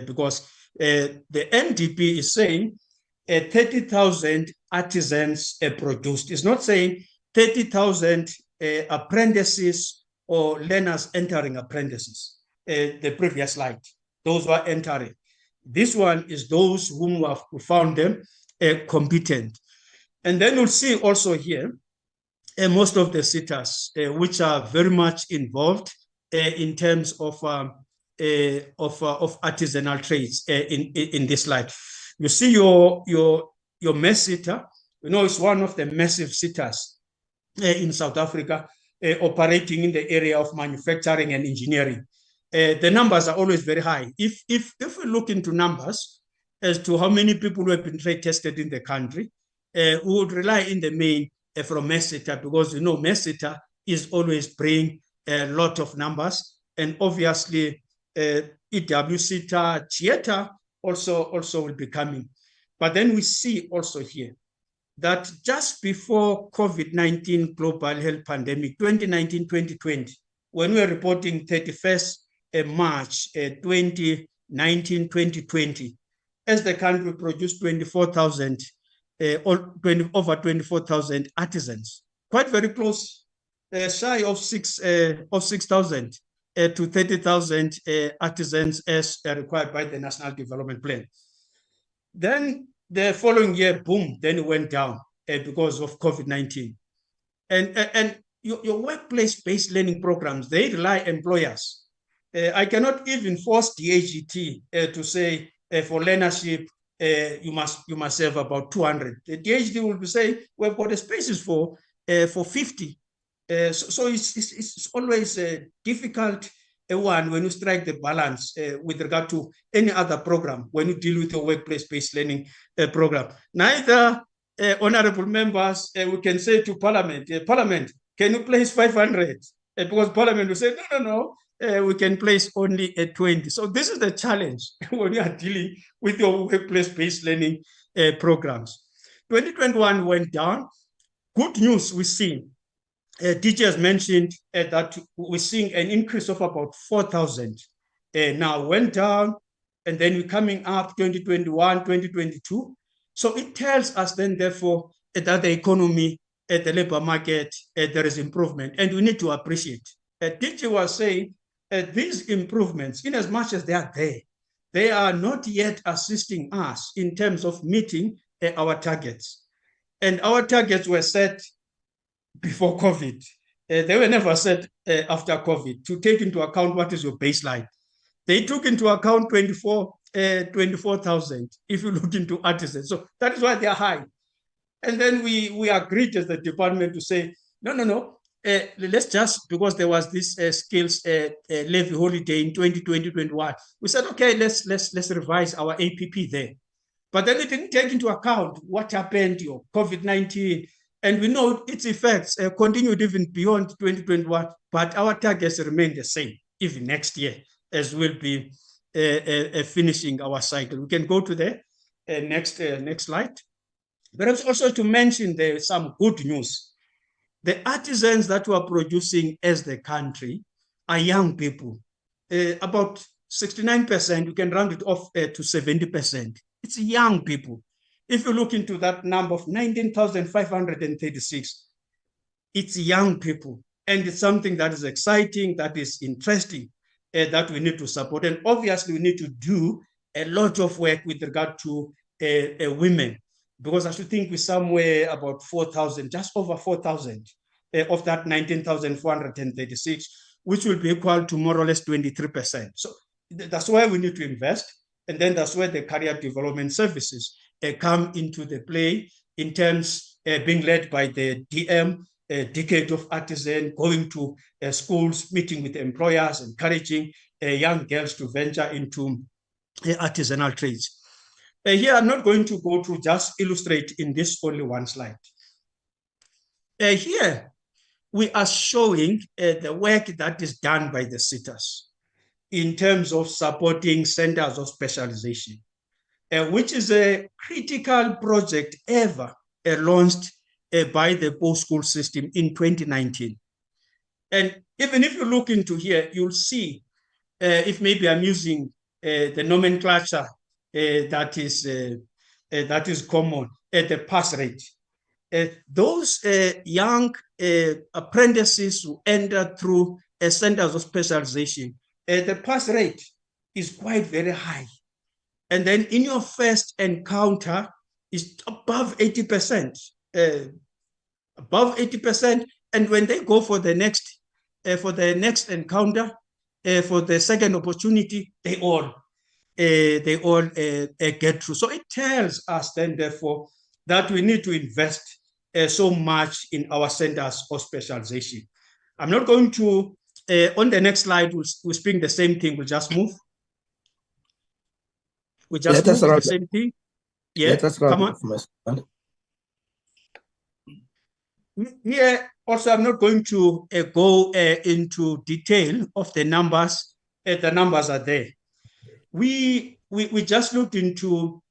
because the NDP is saying 30,000 artisans produced. It's not saying 30,000 apprentices or learners entering apprentices. The previous slide, those who are entering. This one is those whom we have found them competent. And then you'll see also here most of the SETAs, which are very much involved in terms of artisanal trades in this slide. You see your mess SETA, you know, it's one of the massive SETAs in South Africa, operating in the area of manufacturing and engineering. the numbers are always very high. If we look into numbers as to how many people who have been trade tested in the country, we would rely in the main from SETA, because SETA is always bringing a lot of numbers, and obviously EW, SETA, DHET also will be coming. But then we see also here that just before COVID-19 global health pandemic, 2019-2020, when we were reporting 31st March 2019-2020, as the country produced 24,000, over 24,000 artisans, quite very close, shy of 6,000 to 30,000 artisans as required by the National Development Plan. Then the following year, boom, then it went down because of COVID-19. And your workplace-based learning programs, they rely on employers. I cannot even force DHET to say for learnership, you must have about 200. The DHET will be saying, we've got the spaces for 50. So it's always a difficult one when you strike the balance with regard to any other program when you deal with your workplace-based learning program. Neither honorable members we can say to Parliament, Parliament, can you place 500? Because Parliament will say, no, we can place only 20. So this is the challenge when you are dealing with your workplace-based learning programs. 2021 went down. Good news we see. DJ has mentioned that we're seeing an increase of about 4,000. Now went down, and then we're coming up 2021, 2022. So it tells us then, therefore, that the economy, the labor market, there is improvement, and we need to appreciate. DJ was saying these improvements, in as much as they are there, they are not yet assisting us in terms of meeting our targets. And our targets were set before COVID. They were never set after COVID to take into account what is your baseline. They took into account 24,000 if you look into artisans. So that is why they are high. And then we agreed as the department to say, no, let's just, because there was this skills levy holiday in 2020-21, we said, okay, let's revise our APP there. But then it didn't take into account what happened, COVID-19, and we know its effects continued even beyond 2021, but our targets remain the same even next year, as we'll be finishing our cycle. We can go to the next slide. Perhaps also to mention there's some good news. The artisans that we are producing as the country are young people. About 69%, you can round it off to 70%. It's young people. If you look into that number of 19,536, it's young people. And it's something that is exciting, that is interesting, that we need to support. And obviously, we need to do a lot of work with regard to women, because I should think we're somewhere about 4,000, just over 4,000 of that 19,436, which will be equal to more or less 23%. So that's why we need to invest. And then that's where the career development services come into the play in terms being led by the DM, Decade of Artisan, going to schools, meeting with employers, encouraging young girls to venture into artisanal trades. Here, I'm not going to go to just illustrate in this only one slide. Here, we are showing the work that is done by the SETAs in terms of supporting centers of specialization, which is a critical project ever launched by the post-school system in 2019. And even if you look into here, you'll see, if maybe I'm using the nomenclature that is common, the pass rate. Those young apprentices who enter through centers of specialization, the pass rate is quite very high. And then in your first encounter is above 80%, above 80%. And when they go for the next encounter, for the second opportunity, they all get through. So it tells us then, therefore, that we need to invest so much in our centers of specialization. I'm not going to On the next slide, we'll speak the same thing. We'll just move. We just Let us move the round same thing. Yeah, Let us come round on. off, Mr. Here, also, I'm not going to go into detail of the numbers. The numbers are there. We just looked into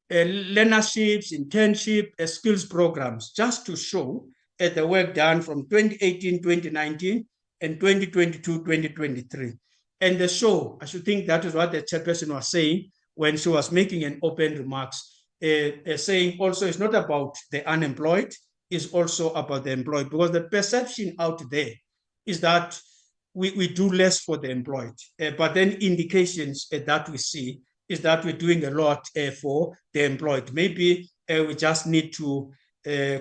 learnerships, internship, skills programs, just to show the work done from 2018, 2019, and 2022, 2023. And the show, I should think that is what the chairperson was saying when she was making an open remarks, saying also it's not about the unemployed, it's also about the employed, because the perception out there is that we do less for the employed, but then indications that we see is that we're doing a lot for the employed. Maybe we just need to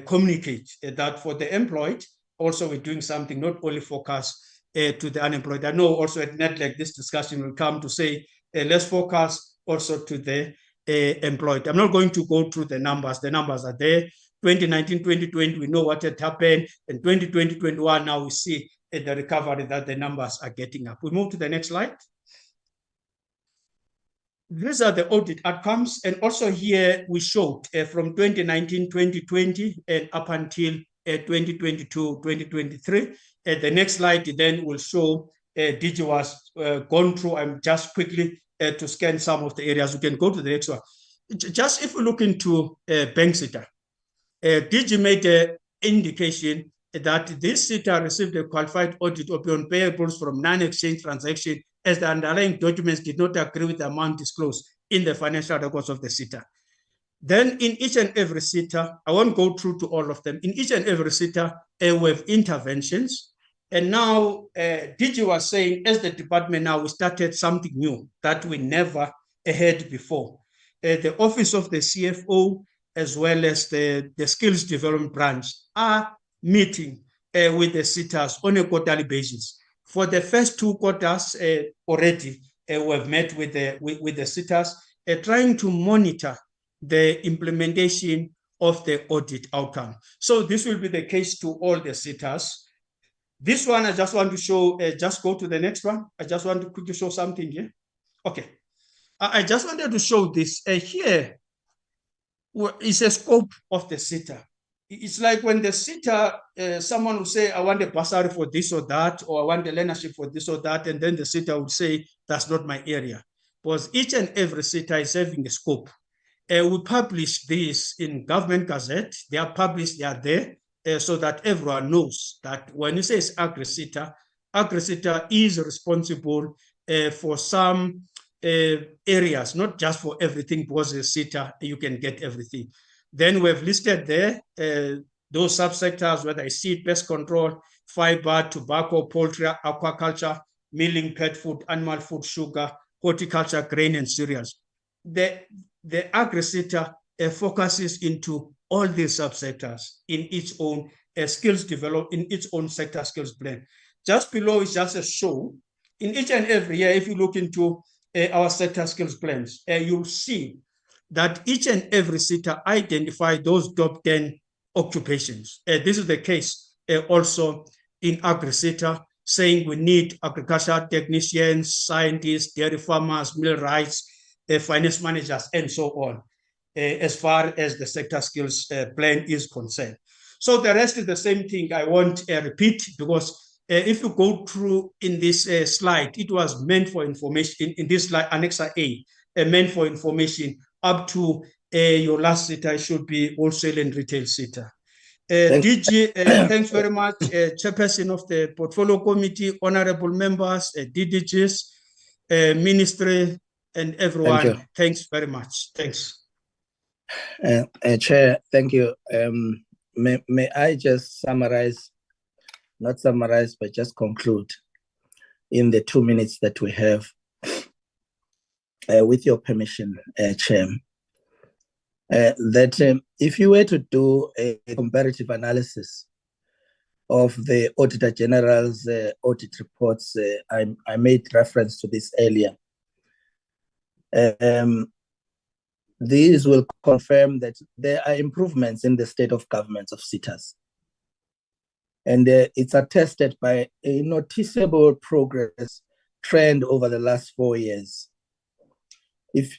communicate that for the employed, also we're doing something, not only focus to the unemployed. I know also at NETLEC, this discussion will come to say, let's focus also to the employed. I'm not going to go through the numbers. The numbers are there. 2019, 2020, we know what had happened. And 2020, 2021, now we see the recovery that the numbers are getting up. We move to the next slide. These are the audit outcomes. And also here we showed from 2019, 2020, and up until 2022, 2023. The next slide then will show DG was gone through. I'm just quickly to scan some of the areas. We can go to the next one. Just if we look into bank SETA, DG made an indication that this SETA received a qualified audit upon payables from non-exchange transaction as the underlying documents did not agree with the amount disclosed in the financial records of the SETA. Then in each and every SETA, I won't go through to all of them, in each and every SETA, we have interventions. And now DG was saying, as the department now, we started something new that we never had before. The Office of the CFO, as well as the Skills Development Branch, are meeting with the SETAs on a quarterly basis. For the first 2 quarters already, we have met with the SETAs, trying to monitor the implementation of the audit outcome. So this will be the case to all the SETAs. This one, I just want to show, just go to the next one. I just want to quickly show something here. Okay. I just wanted to show this. Here is a scope of the SETA. It's like when the SETA, someone will say, I want a bursary for this or that, or I want a learnership for this or that, and then the SETA would say, that's not my area. Because each and every SETA is having a scope. We publish this in Government Gazette. They are published, they are there, so that everyone knows that when you say it's Agri-SETA is responsible for some areas, not just for everything, because the SETA, you can get everything. Then we have listed there those subsectors, whether it's seed, pest control, fiber, tobacco, poultry, aquaculture, milling, pet food, animal food, sugar, horticulture, grain, and cereals. The Agri-SETA focuses into all these subsectors in its own skills developed, in its own sector skills plan. Just below is just a show. In each and every year, if you look into our sector skills plans, you'll see that each and every SETA identify those top 10 occupations. This is the case also in Agri-SETA, saying we need agricultural technicians, scientists, dairy farmers, millwrights, finance managers, and so on, as far as the sector skills plan is concerned. So the rest is the same thing. I won't repeat, because if you go through in this slide, it was meant for information, in this slide, Annexa A, meant for information up to your last SETA should be wholesale and retail SETA. DG, thanks very much, Chairperson of the Portfolio Committee, honorable members, DDGs, Ministry, and everyone. Thanks very much. Thanks. Chair, thank you. May I just summarize, not summarize, but just conclude in the 2 minutes that we have, with your permission, Chair, that if you were to do a comparative analysis of the Auditor General's audit reports, I made reference to this earlier. These will confirm that there are improvements in the state of governments of SETAs. And it's attested by a noticeable progress trend over the last 4 years. If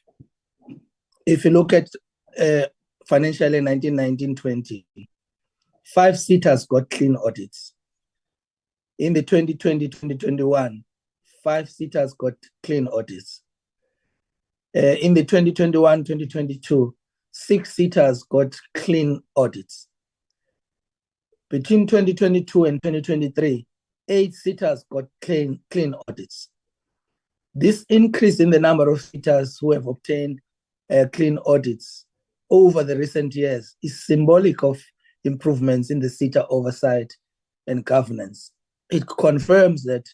you look at financial year 19-20, 5 SETAs got clean audits. In the 2020-2021, 5 SETAs got clean audits. In the 2021-2022, 6 SETAs got clean audits. Between 2022 and 2023, 8 SETAs got clean audits. This increase in the number of SETAs who have obtained clean audits over the recent years is symbolic of improvements in the SETA oversight and governance. It confirms that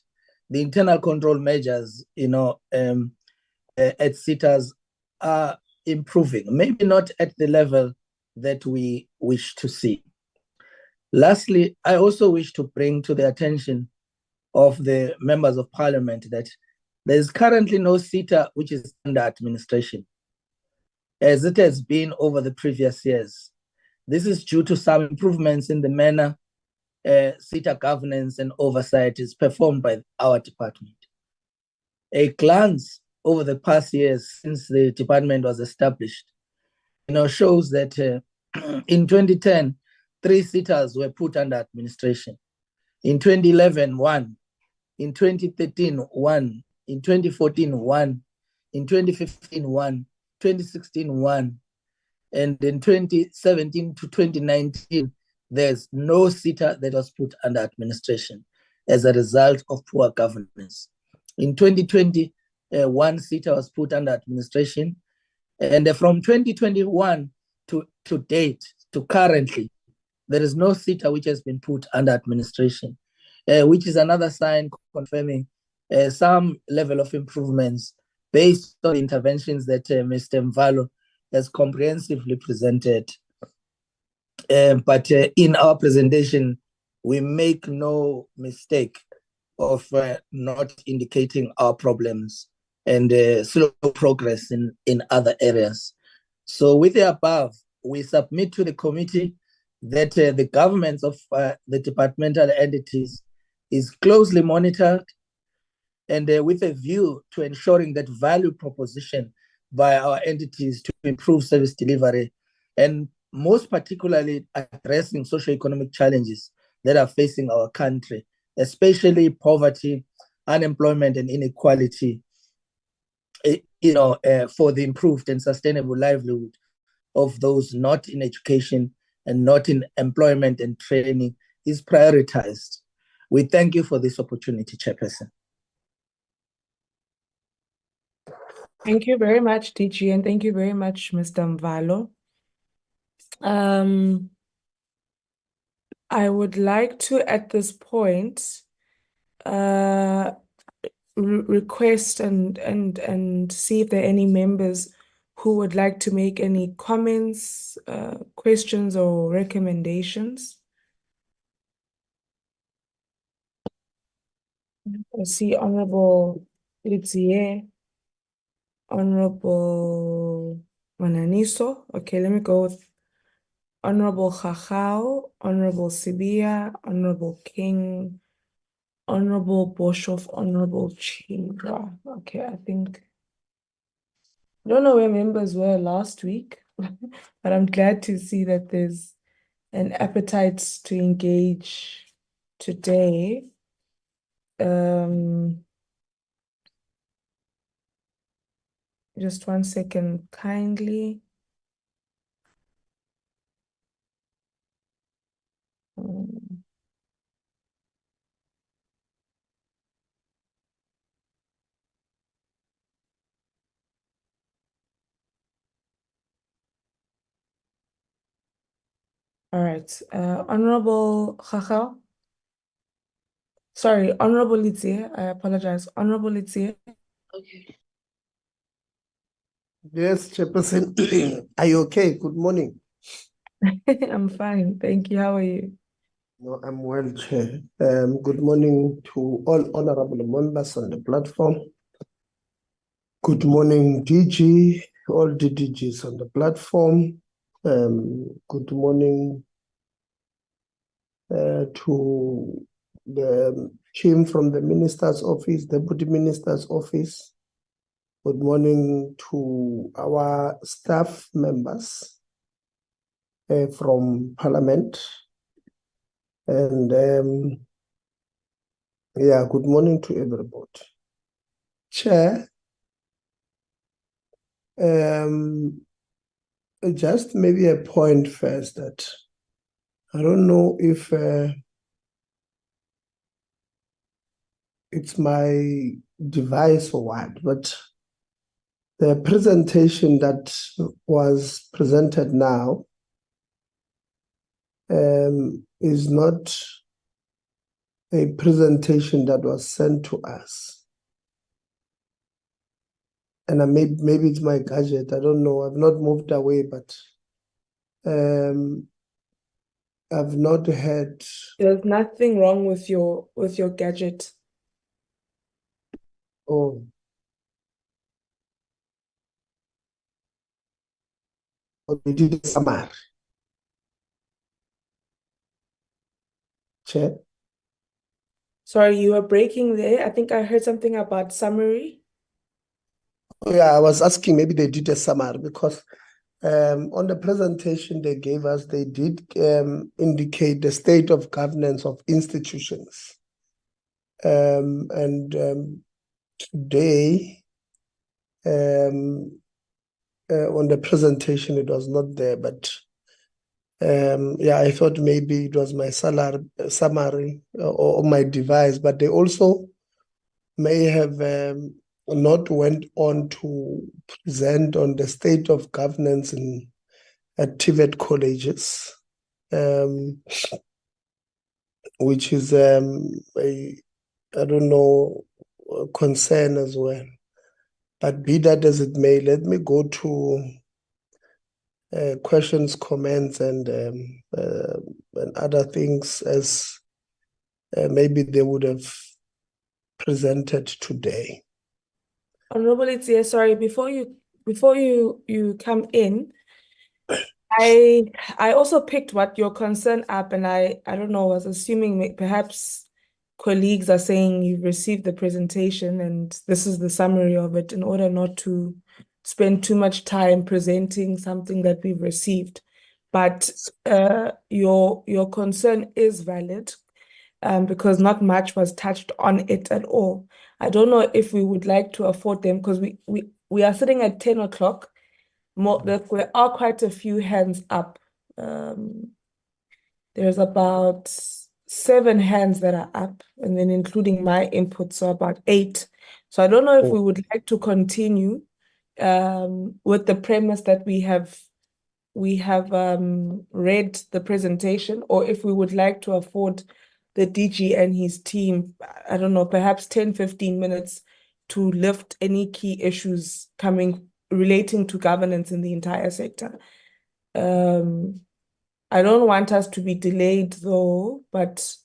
the internal control measures, at SETAs are improving, maybe not at the level that we wish to see. Lastly, I also wish to bring to the attention of the members of parliament that there is currently no SETA which is under administration, as it has been over the previous years. This is due to some improvements in the manner SETA governance and oversight is performed by our department. A glance over the past years since the department was established, shows that in 2010, 3 SETAs were put under administration. In 2011, 1. In 2013, 1. In 2014, 1. In 2015, 1. 2016, 1. And in 2017 to 2019, there's no SETA that was put under administration as a result of poor governance. In 2020, 1 SETA was put under administration. And from 2021 to date, to currently, there is no SETA which has been put under administration, which is another sign confirming some level of improvements based on interventions that Mr. Mvalo has comprehensively presented. But in our presentation, we make no mistake of not indicating our problems and slow progress in other areas. So with the above, we submit to the committee that the governments of the departmental entities is closely monitored and with a view to ensuring that value proposition by our entities to improve service delivery and most particularly addressing socioeconomic challenges that are facing our country, especially poverty, unemployment, and inequality, for the improved and sustainable livelihood of those not in education and not in employment and training is prioritized. We thank you for this opportunity, Chairperson. Thank you very much, DG, and thank you very much, Mr. Mvalo. I would like to, at this point, request and see if there are any members who would like to make any comments, questions, or recommendations. I see Honorable Lidzier, Honorable Mananiso. Okay, let me go with Honorable Chachao, Honorable Sibia, Honorable King, Honorable Boshoff, Honorable Chinga. Okay, I don't know where members were last week, but I'm glad to see that there's an appetite to engage today. Just 1 second, kindly. All right, Honorable Chachao. Sorry, Honorable Lidzier, I apologize. Honorable Lidzier. Okay. Yes, Chairperson. Are you okay? Good morning. I'm fine, thank you. How are you? No, I'm well, Chair. Good morning to all honorable members on the platform. Good morning, DG, all DGs on the platform. Good morning, to the team from the Minister's Office, Deputy Minister's Office. Good morning to our staff members from Parliament. And yeah, good morning to everybody. Chair, just maybe a point first that I don't know if it's my device or what, but the presentation that was presented now is not a presentation that was sent to us. And maybe it's my gadget, I don't know, I've not moved away, but I've not had. There's nothing wrong with your gadget. Oh. We did a summary. Chair. Sorry, you were breaking there. I think I heard something about summary. Oh, yeah, I was asking maybe they did a summary because on the presentation they gave us, they did indicate the state of governance of institutions. Today, on the presentation, it was not there, but yeah, I thought maybe it was my summary or my device, but they also may have not went on to present on the state of governance at TVET colleges, which is I don't know, a concern as well. But be that as it may, let me go to questions, comments, and other things as maybe they would have presented today. Honorable Itzia, sorry, before you come in, I also picked what your concern up, and I don't know, was assuming perhaps colleagues are saying you've received the presentation and this is the summary of it in order not to spend too much time presenting something that we've received. But your concern is valid because not much was touched on it at all. I don't know if we would like to afford them because we are sitting at 10 o'clock. There are quite a few hands up. There's about 7 hands that are up, and then including my input, so about 8. So I don't know if we would like to continue with the premise that we have read the presentation, or if we would like to afford the DG and his team, I don't know, perhaps 10-15 minutes to lift any key issues relating to governance in the entire sector. I don't want us to be delayed though, but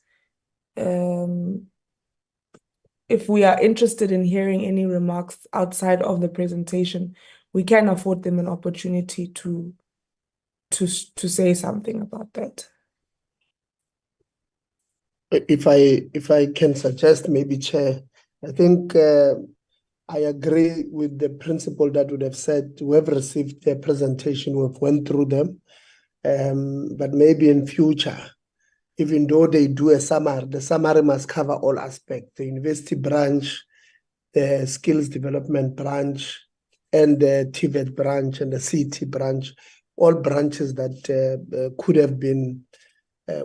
if we are interested in hearing any remarks outside of the presentation, we can afford them an opportunity to say something about that. If I can suggest, maybe Chair, I think I agree with the principle that would have said we have received their presentation, we've went through them, but maybe in future, even though they do a summary, the summary must cover all aspects: the university branch, the skills development branch, and the TVET branch and the CT branch, all branches that could have been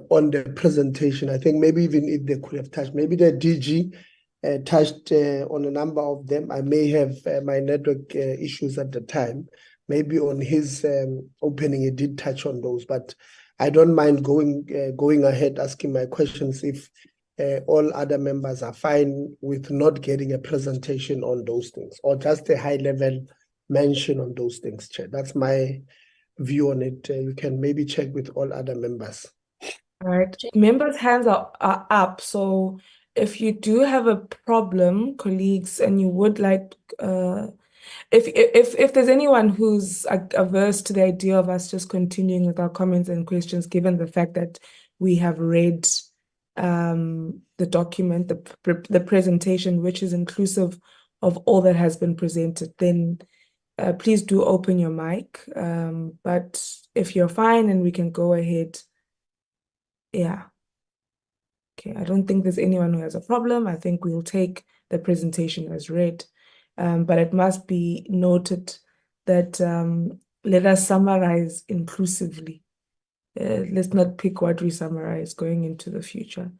on the presentation. I think maybe even if they could have touched, maybe the DG touched on a number of them. I may have my network issues at the time. Maybe on his opening, he did touch on those, but I don't mind going ahead asking my questions if all other members are fine with not getting a presentation on those things, or just a high-level mention on those things, Chair. That's my view on it. You can maybe check with all other members. All right, members' hands are up. So if you do have a problem, colleagues, and you would like, if there's anyone who's averse to the idea of us just continuing with our comments and questions, given the fact that we have read the document, the presentation, which is inclusive of all that has been presented, then please do open your mic. But if you're fine and we can go ahead, yeah. Okay, I don't think there's anyone who has a problem. I think we'll take the presentation as read. But it must be noted that let us summarize inclusively. Let's not pick what we summarize going into the future.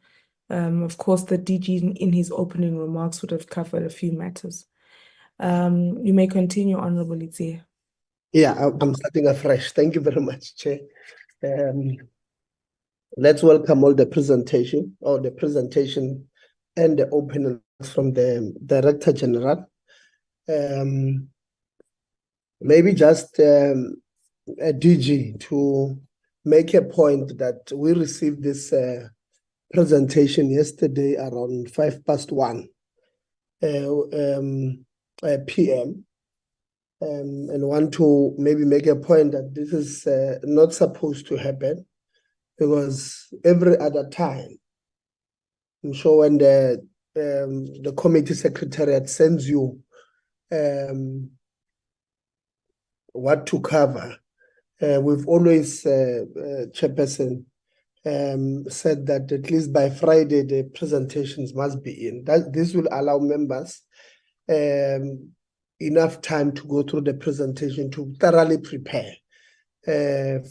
Of course, the DG in his opening remarks would have covered a few matters. You may continue, Honorable Itziya. Yeah, I'm starting afresh. Thank you very much, Chair. Let's welcome all the presentation and the opening from the Director General. Maybe just a DG to make a point that we received this presentation yesterday around 1:05 p.m. And want to maybe make a point that this is not supposed to happen, because every other time, I'm sure when the committee secretariat sends you what to cover, we've always, Chairperson, said that at least by Friday the presentations must be in. This will allow members enough time to go through the presentation to thoroughly prepare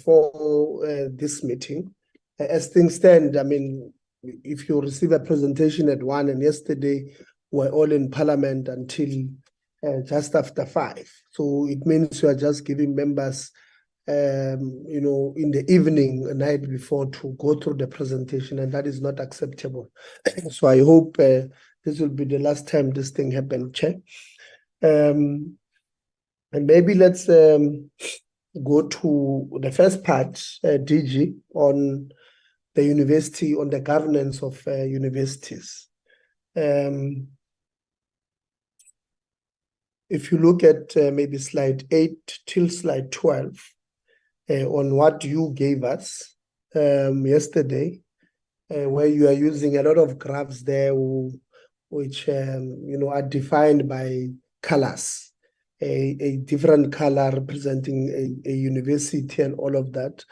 for this meeting. As things stand, I mean, if you receive a presentation at 1, and yesterday we're all in Parliament until just after 5, so it means you are just giving members, you know, in the evening, a night before, to go through the presentation, and that is not acceptable. So I hope this will be the last time this thing happens, Chair. And maybe let's go to the first part, DG, on the university, on the governance of universities. If you look at maybe slide 8 till slide 12, on what you gave us yesterday, where you are using a lot of graphs there, which you know, are defined by colors, a different color representing a university and all of that.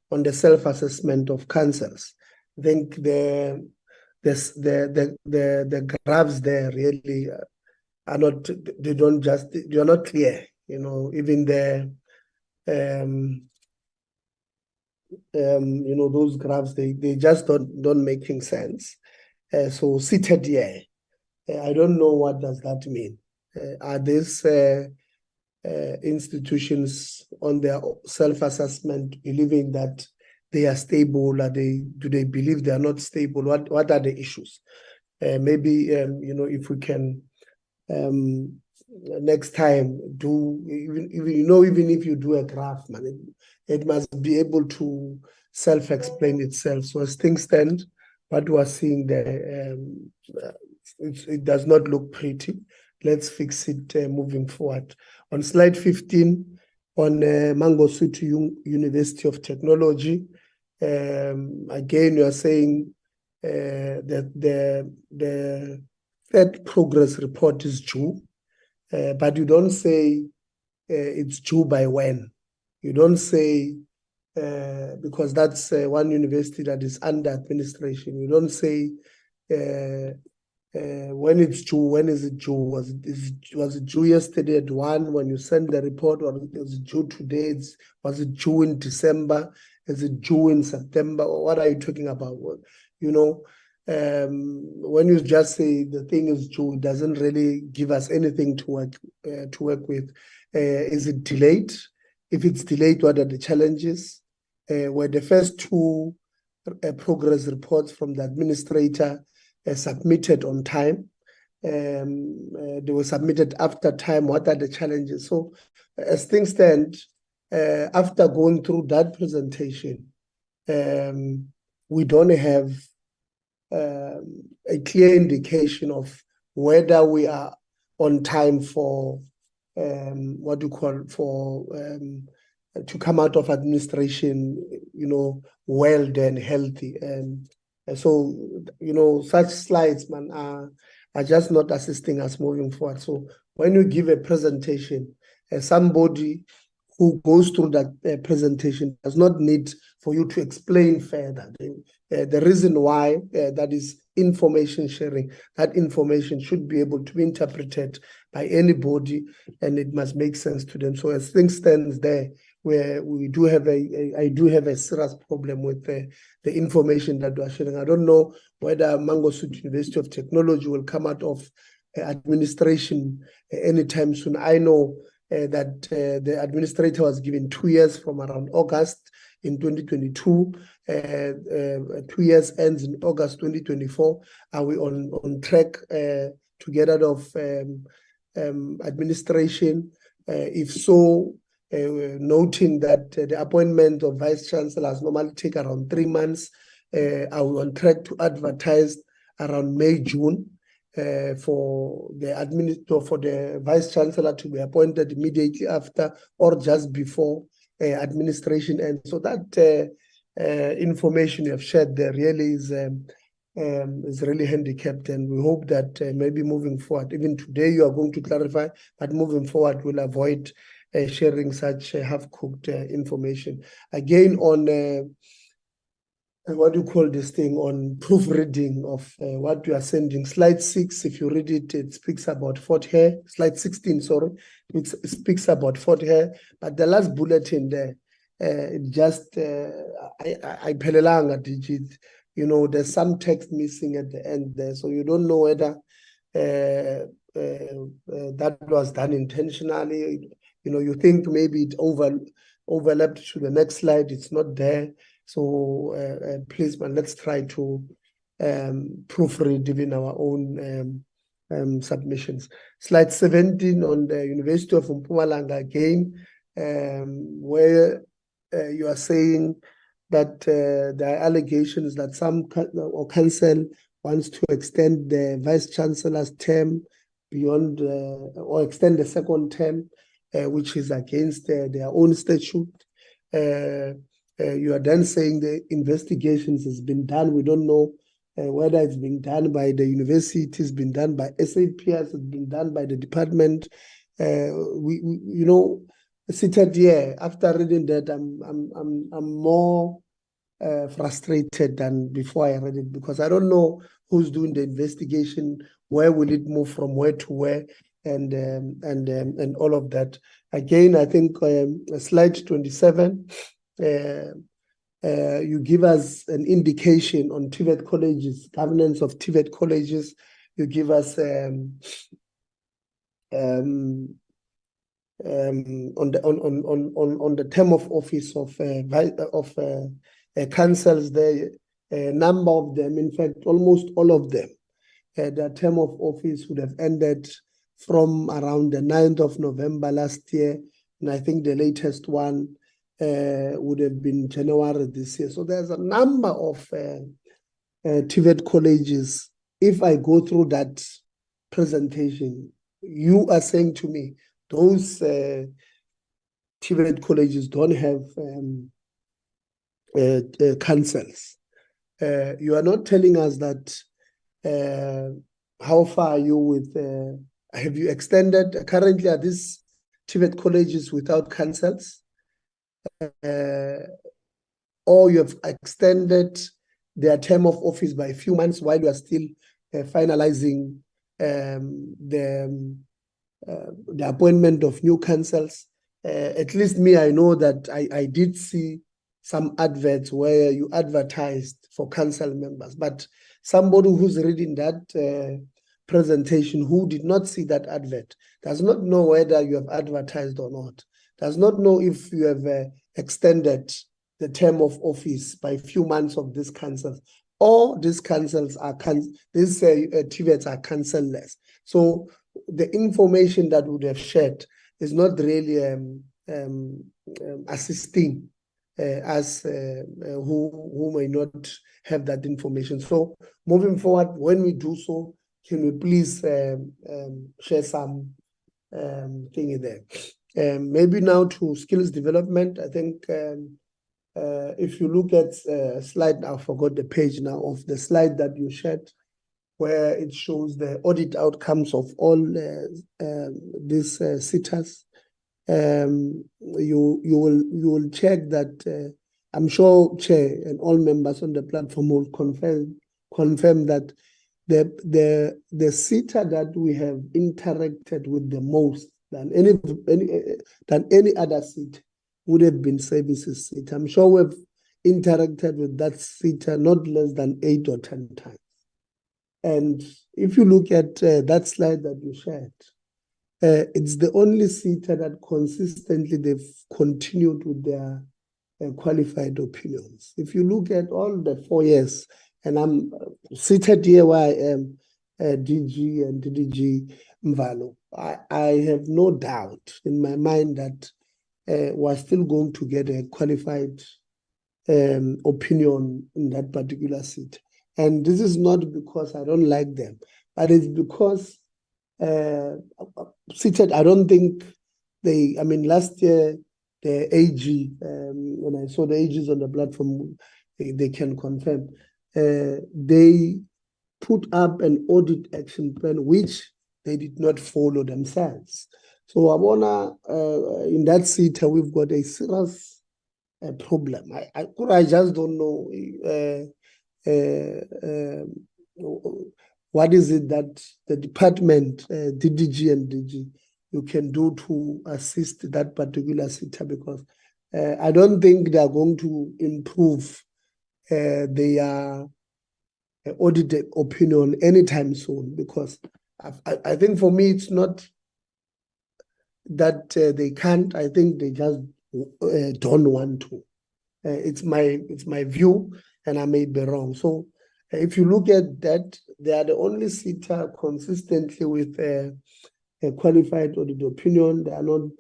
On the self-assessment of councils, I think the graphs there really are not, you're not clear, you know, even the you know, those graphs, they just don't making sense. So SETAs, yeah, I don't know what does that mean. Are these institutions on their self-assessment believing that they are stable? Do they believe they are not stable? What are the issues? Maybe you know, if we can next time do, even if you do a graph, man, it must be able to self-explain itself. So as things stand, what we are seeing there, it does not look pretty. Let's fix it moving forward. On slide 15, on Mangosuthu University of Technology, again, you are saying that the third progress report is due, but you don't say it's due by when. You don't say, because that's one university that is under administration. You don't say when it's due. When is it due? Was it due yesterday at 1 when you sent the report, or is it due today? Was it due in December? Is it due in September? Or what are you talking about? You know, when you just say the thing is due, it doesn't really give us anything to work with. Is it delayed? If it's delayed, what are the challenges? Were the first 2 progress reports from the administrator submitted on time? They were submitted after time. What are the challenges? So as things stand, after going through that presentation, we don't have a clear indication of whether we are on time for to come out of administration well and healthy. And so, such slides, man, are just not assisting us moving forward. So when you give a presentation, somebody who goes through that presentation does not need for you to explain further. The reason why that is information sharing, that information should be able to be interpreted by anybody, and it must make sense to them. So as things stand there, where I do have a serious problem with the information that we are sharing. I don't know whether Mangosuthu University of Technology will come out of administration anytime soon. I know that the administrator was given 2 years from around August in 2022. 2 years ends in August 2024. Are we on track to get out of administration? If so, noting that the appointment of vice chancellors normally take around 3 months, are we on track to advertise around May, June? For the vice chancellor to be appointed immediately after or just before administration ends. So that information you have shared there really is really handicapped, and we hope that maybe moving forward, even today you are going to clarify, but moving forward we'll avoid sharing such half-cooked information. Again, on what do you call this thing, on proofreading of what you are sending. Slide 6, if you read it, it speaks about Fort Hare. Slide 16, sorry, it speaks about Fort Hare. But the last bulletin there, it just, I pelelanga digit, there's some text missing at the end there. So you don't know whether that was done intentionally. You think maybe it overlapped to the next slide. It's not there. So please, man, let's try to proofread even our own submissions. Slide 17 on the University of Mpumalanga again, where you are saying that there are allegations that some council wants to extend the vice chancellor's term beyond or extend the second term, which is against their own statute. You are then saying the investigations has been done. We don't know whether it's been done by the university, it's been done by SETAs, it's been done by the department. Seated here, after reading that, I'm more frustrated than before I read it, because I don't know who's doing the investigation, where will it move from where to where, and all of that. Again, I think slide 27. You give us an indication on TVET colleges, governance of TVET colleges. You give us on the term of office of councils there, a number of them, in fact, almost all of them, their term of office would have ended from around the 9th of November last year, and I think the latest one would have been January this year. So there's a number of TVET colleges. If I go through that presentation, you are saying to me, those TVET colleges don't have councils. You are not telling us that how far are you with, have you extended, currently are these TVET colleges without councils? Or you have extended their term of office by a few months while you are still finalizing the appointment of new councils. At least me, I know that I did see some adverts where you advertised for council members, but somebody who's reading that presentation who did not see that advert does not know whether you have advertised or not, does not know if you have extended the term of office by a few months of these councils, or these councils are these TVETs are councilless. So the information that would have shared is not really assisting us who may not have that information. So moving forward, when we do so, can we please share some thing in there? Maybe now to skills development. I think if you look at slide, I forgot the page now of the slide that you shared, where it shows the audit outcomes of all these SETAs. You will check that. I'm sure Chair and all members on the platform will confirm that the SETA that we have interacted with the most than any other SETA would have been services SETA. I'm sure we've interacted with that SETA not less than 8 or 10 times. And if you look at that slide that you shared, it's the only SETA that consistently they've continued with their qualified opinions. If you look at all the 4 years, and I'm seated here where I am, DG and DDG Mvalo, I have no doubt in my mind that we're still going to get a qualified opinion in that particular seat. And this is not because I don't like them, but it's because seated, I don't think last year, the AG, when I saw the AGs on the platform, they can confirm, they put up an audit action plan, which they did not follow themselves. So I wanna, in that seat, we've got a serious problem. I just don't know what is it that the department, DDG and DG, you can do to assist that particular SETA, because I don't think they are going to improve their audited opinion anytime soon, because I think for me it's not that they can't. I think they just don't want to. It's my view, and I may be wrong. So if you look at that, they are the only SETA consistently with a qualified audit opinion. They are not,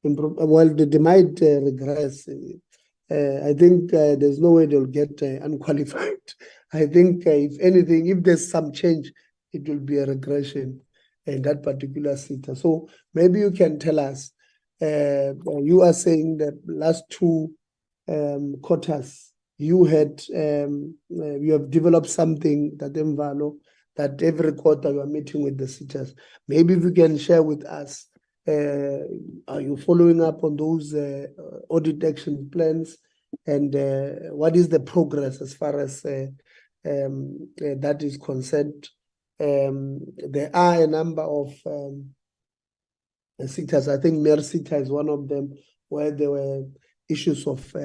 well, they might regress. I think there's no way they'll get unqualified. I think if anything, if there's some change, it will be a regression in that particular SETA. So maybe you can tell us, you are saying that last 2 quarters, you have developed something that Mvalo, that every quarter you are meeting with the SETAs. Maybe if you can share with us, are you following up on those audit action plans, and what is the progress as far as that is concerned? There are a number of SETAs. I think Mer SETA is one of them, where there were issues of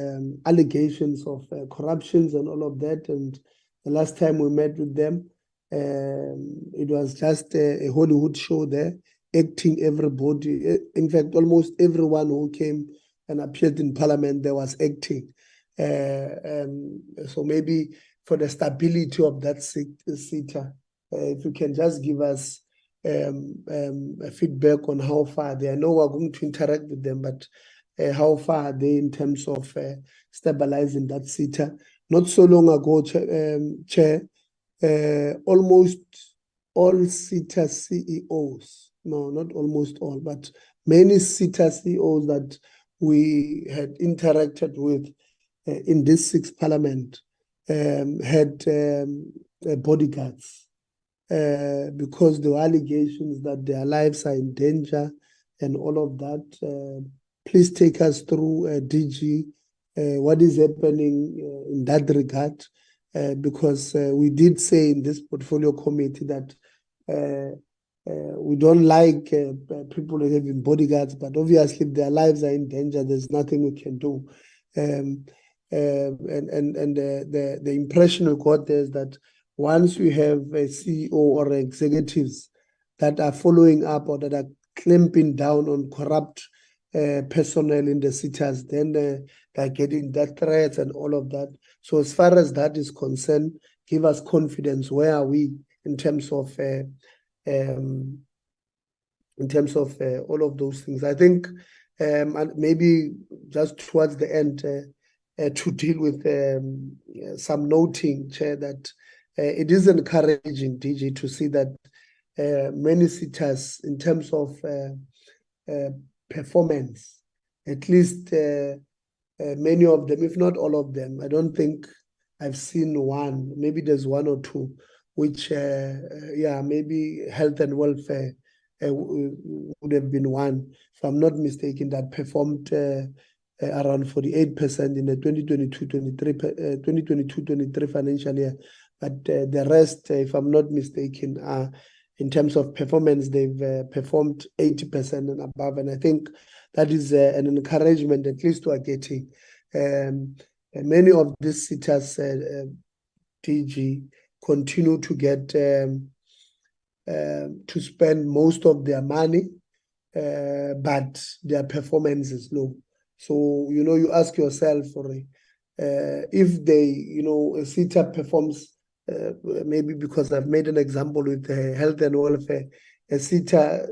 allegations of corruptions and all of that. And the last time we met with them, it was just a Hollywood show there, acting everybody. In fact, almost everyone who came and appeared in Parliament, there was acting. So maybe for the stability of that SETA, if you can just give us a feedback on how far they are. I know we're going to interact with them, but how far are they in terms of stabilizing that SETA? Not so long ago, Chair, almost all SETA CEOs, no, not almost all, but many SETA CEOs that we had interacted with in this 6th Parliament had bodyguards because there were allegations that their lives are in danger and all of that. Please take us through, DG, what is happening in that regard, because we did say in this portfolio committee that we don't like people having bodyguards, but obviously if their lives are in danger, there's nothing we can do. And the impression we got there is that once you have a CEO or executives that are following up or that are clamping down on corrupt personnel in the SETAs, then they're getting death threats and all of that. So as far as that is concerned, give us confidence. Where are we in terms of all of those things? I think and maybe just towards the end to deal with some noting, Chair, that it is encouraging, DG, to see that many SETAs in terms of performance, at least many of them, if not all of them, I don't think I've seen one, maybe there's one or two, which, maybe health and welfare would have been one, if I'm not mistaken, that performed around 48% in the 2022-23 financial year. But the rest, if I'm not mistaken, in terms of performance, they've performed 80% and above. And I think that is an encouragement, at least to our getting. Many of these SETAs, DG, continue to get to spend most of their money, but their performance is low. So, you ask yourself, if they, a SETA performs, maybe because I've made an example with health and welfare, a SETA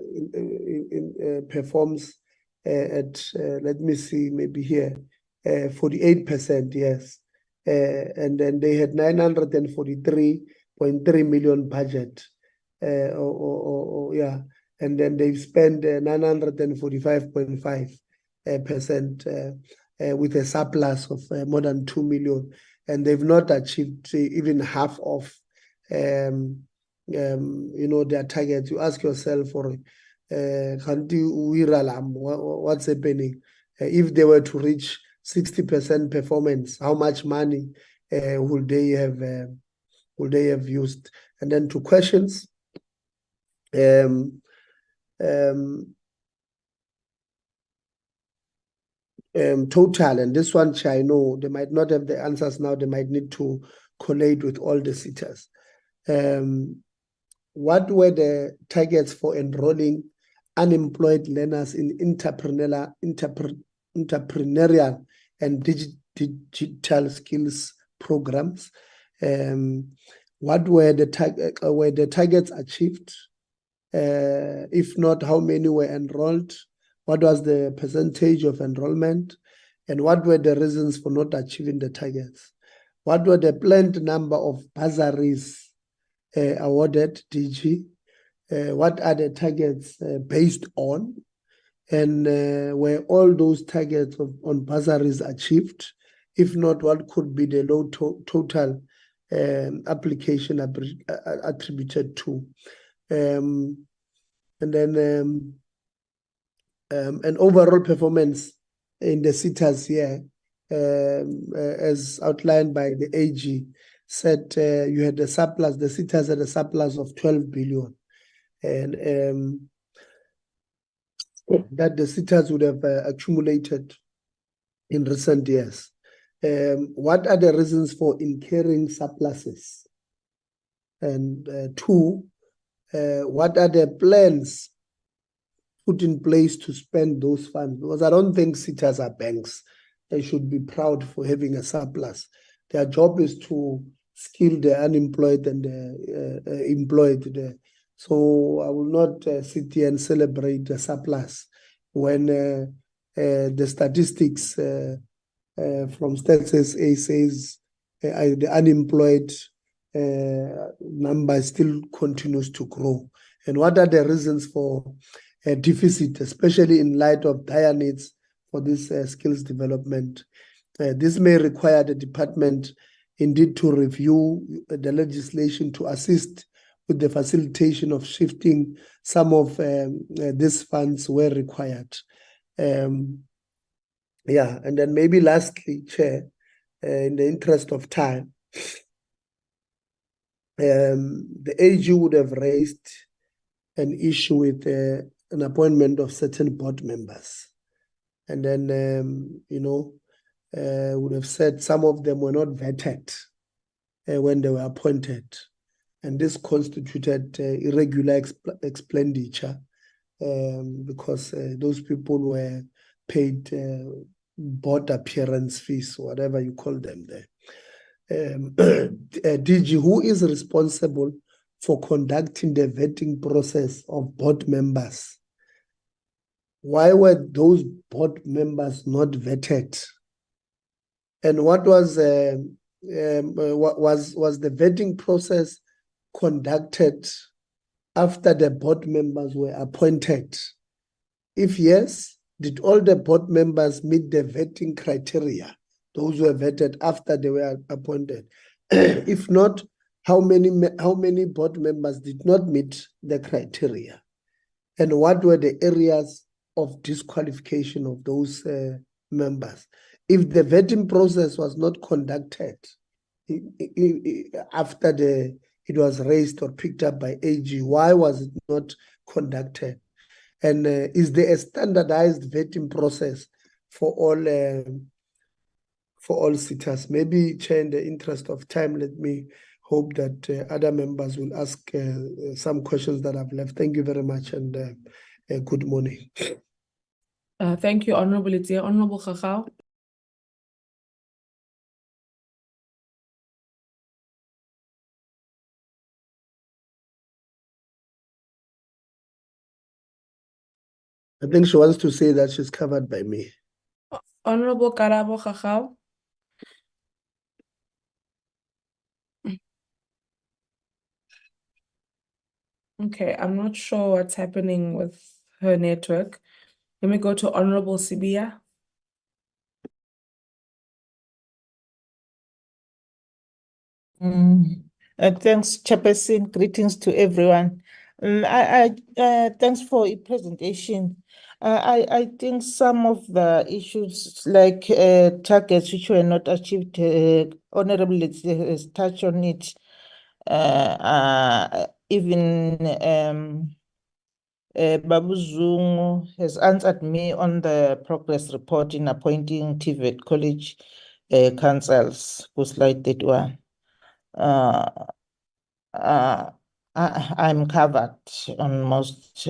performs at, let me see, maybe here, 48%, yes. And then they had 943.3 million budget, and then they've spent 945.5% with a surplus of more than 2 million, and they've not achieved even half of their targets. You ask yourself, what's happening? If they were to reach 60% performance, how much money would they have used? And then 2 questions. Total, and this one, I know they might not have the answers now. They might need to collate with all the SETAs. What were the targets for enrolling unemployed learners in entrepreneurial and digital skills programs? What were the targets achieved? If not, how many were enrolled? What was the percentage of enrollment? And what were the reasons for not achieving the targets? What were the planned number of bursaries awarded, DG? What are the targets based on? And were all those targets on bursaries achieved? If not, what could be the low total application attributed to? And then an overall performance in the SETAs here, as outlined by the AG, said you had a surplus, the SETAs had a surplus of 12 billion. And that the SETAs would have accumulated in recent years. What are the reasons for incurring surpluses? And 2, what are the plans put in place to spend those funds? Because I don't think SETAs are banks. They should be proud for having a surplus. Their job is to skill the unemployed and the employed. So I will not sit here and celebrate the surplus when the statistics from Stats SA says the unemployed number still continues to grow. And what are the reasons for a deficit, especially in light of dire needs for this skills development? This may require the department indeed to review the legislation to assist with the facilitation of shifting some of these funds where required. And then maybe lastly, Chair, in the interest of time, the AG would have raised an issue with an appointment of certain board members. And then, would have said some of them were not vetted when they were appointed. And this constituted irregular expenditure because those people were paid board appearance fees, whatever you call them there. DG, who is responsible for conducting the vetting process of board members? Why were those board members not vetted? And what was the vetting process conducted after the board members were appointed? If yes, did all the board members meet the vetting criteria? Those who were vetted after they were appointed. If not, how many board members did not meet the criteria? And what were the areas of disqualification of those members? If the vetting process was not conducted after it was raised or picked up by AG, why was it not conducted? And is there a standardized vetting process for all SETAs? Maybe, Chair, in the interest of time, let me hope that other members will ask some questions that I've left. Thank you very much, and good morning. Thank you, Honorable Itia. Honorable Gagau. I think she wants to say that she's covered by me. Honorable Karabo Gagau. Okay, I'm not sure what's happening with her network. Let me go to Honorable Sibia. Thanks, Chairperson. Greetings to everyone. Thanks for your presentation. I think some of the issues like targets which were not achieved, Honorable has touched on it. Even Babu Zungu has answered me on the progress report in appointing TVET college councils for slide 31. I'm covered on most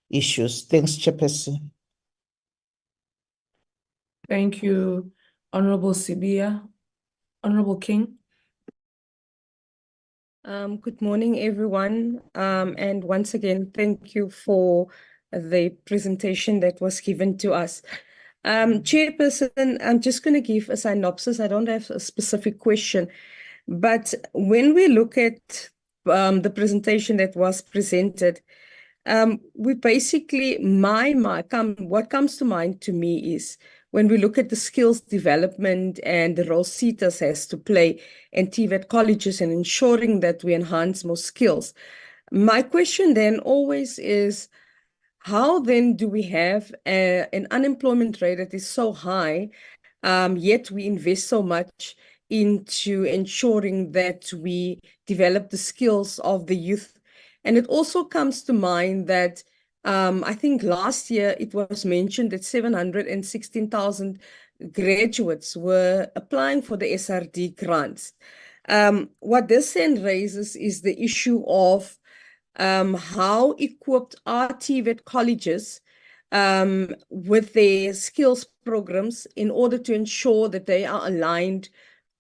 issues. Thanks, Chairperson. Thank you, Honorable Sibia. Honorable King. Good morning, everyone. And once again, thank you for the presentation that was given to us. Chairperson, I'm just going to give a synopsis. I don't have a specific question, but when we look at the presentation that was presented, we basically, what comes to mind to me is when we look at the skills development and the role SETAs has to play and TVET colleges and ensuring that we enhance more skills. My question then always is, how then do we have an unemployment rate that is so high, yet we invest so much into ensuring that we develop the skills of the youth? And it also comes to mind that I think last year it was mentioned that 716,000 graduates were applying for the SRD grants. What this then raises is the issue of how equipped are TVET colleges with their skills programs in order to ensure that they are aligned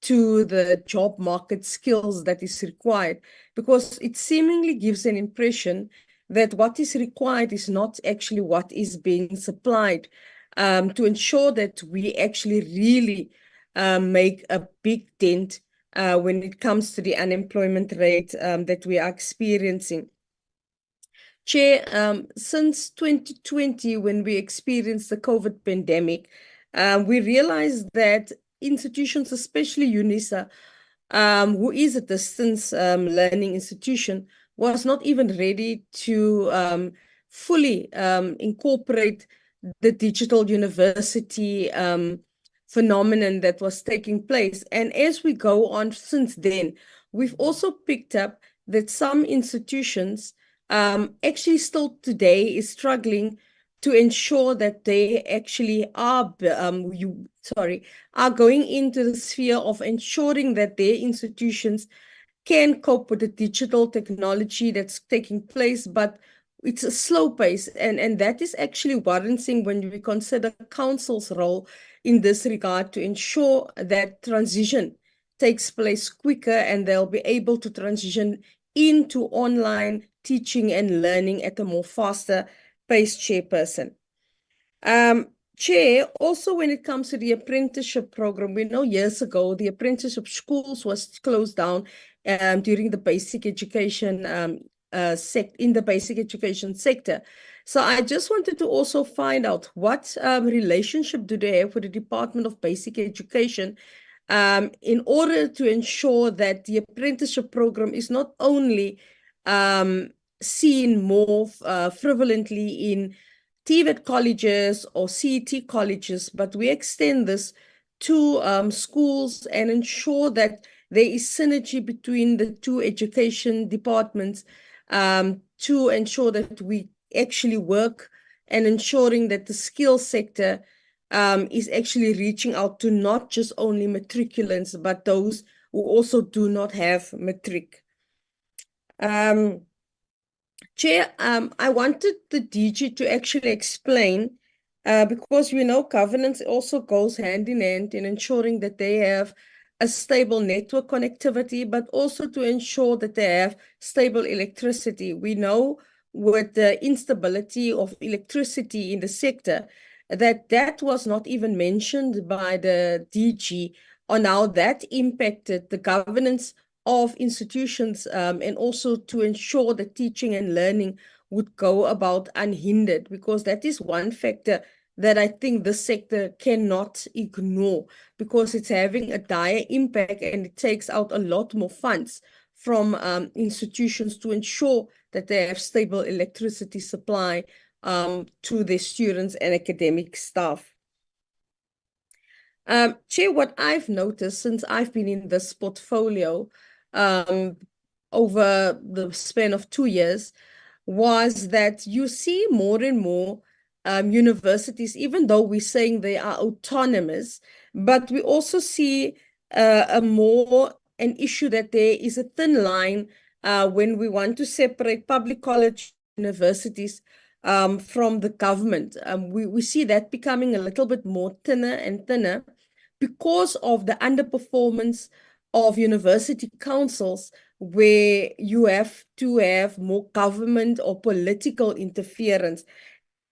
to the job market skills that is required, because it seemingly gives an impression that what is required is not actually what is being supplied, to ensure that we actually really make a big dent when it comes to the unemployment rate that we are experiencing. Chair, since 2020, when we experienced the COVID pandemic, we realized that institutions, especially UNISA, who is a distance learning institution, was not even ready to fully incorporate the digital university phenomenon that was taking place. And as we go on since then, we've also picked up that some institutions actually still today is struggling to ensure that they actually are going into the sphere of ensuring that their institutions can cope with the digital technology that's taking place, but it's a slow pace, and that is actually warranting when we consider council's role in this regard to ensure that transition takes place quicker and they'll be able to transition into online teaching and learning at a more faster pace, Chairperson. Chair, also when it comes to the apprenticeship program, we know years ago the apprenticeship schools was closed down during the basic education in the basic education sector. So I just wanted to also find out what relationship do they have with the Department of Basic Education in order to ensure that the apprenticeship program is not only seen more frivolently in TVET colleges or CET colleges, but we extend this to schools and ensure that there is synergy between the two education departments to ensure that we actually work and ensuring that the skill sector is actually reaching out to not just only matriculants, but those who also do not have matric. Chair, I wanted the DG to actually explain, because we know governance also goes hand in hand in ensuring that they have a stable network connectivity, but also to ensure that they have stable electricity. We know with the instability of electricity in the sector, that was not even mentioned by the DG on how that impacted the governance of institutions and also to ensure that teaching and learning would go about unhindered, because that is one factor that I think the sector cannot ignore, because it's having a dire impact and it takes out a lot more funds from institutions to ensure that they have stable electricity supply to their students and academic staff. Chair, what I've noticed since I've been in this portfolio over the span of 2 years was that you see more and more universities, even though we're saying they are autonomous, but we also see an issue that there is a thin line when we want to separate public college universities from the government. We see that becoming a little bit more thinner and thinner because of the underperformance of university councils, where you have to have more government or political interference.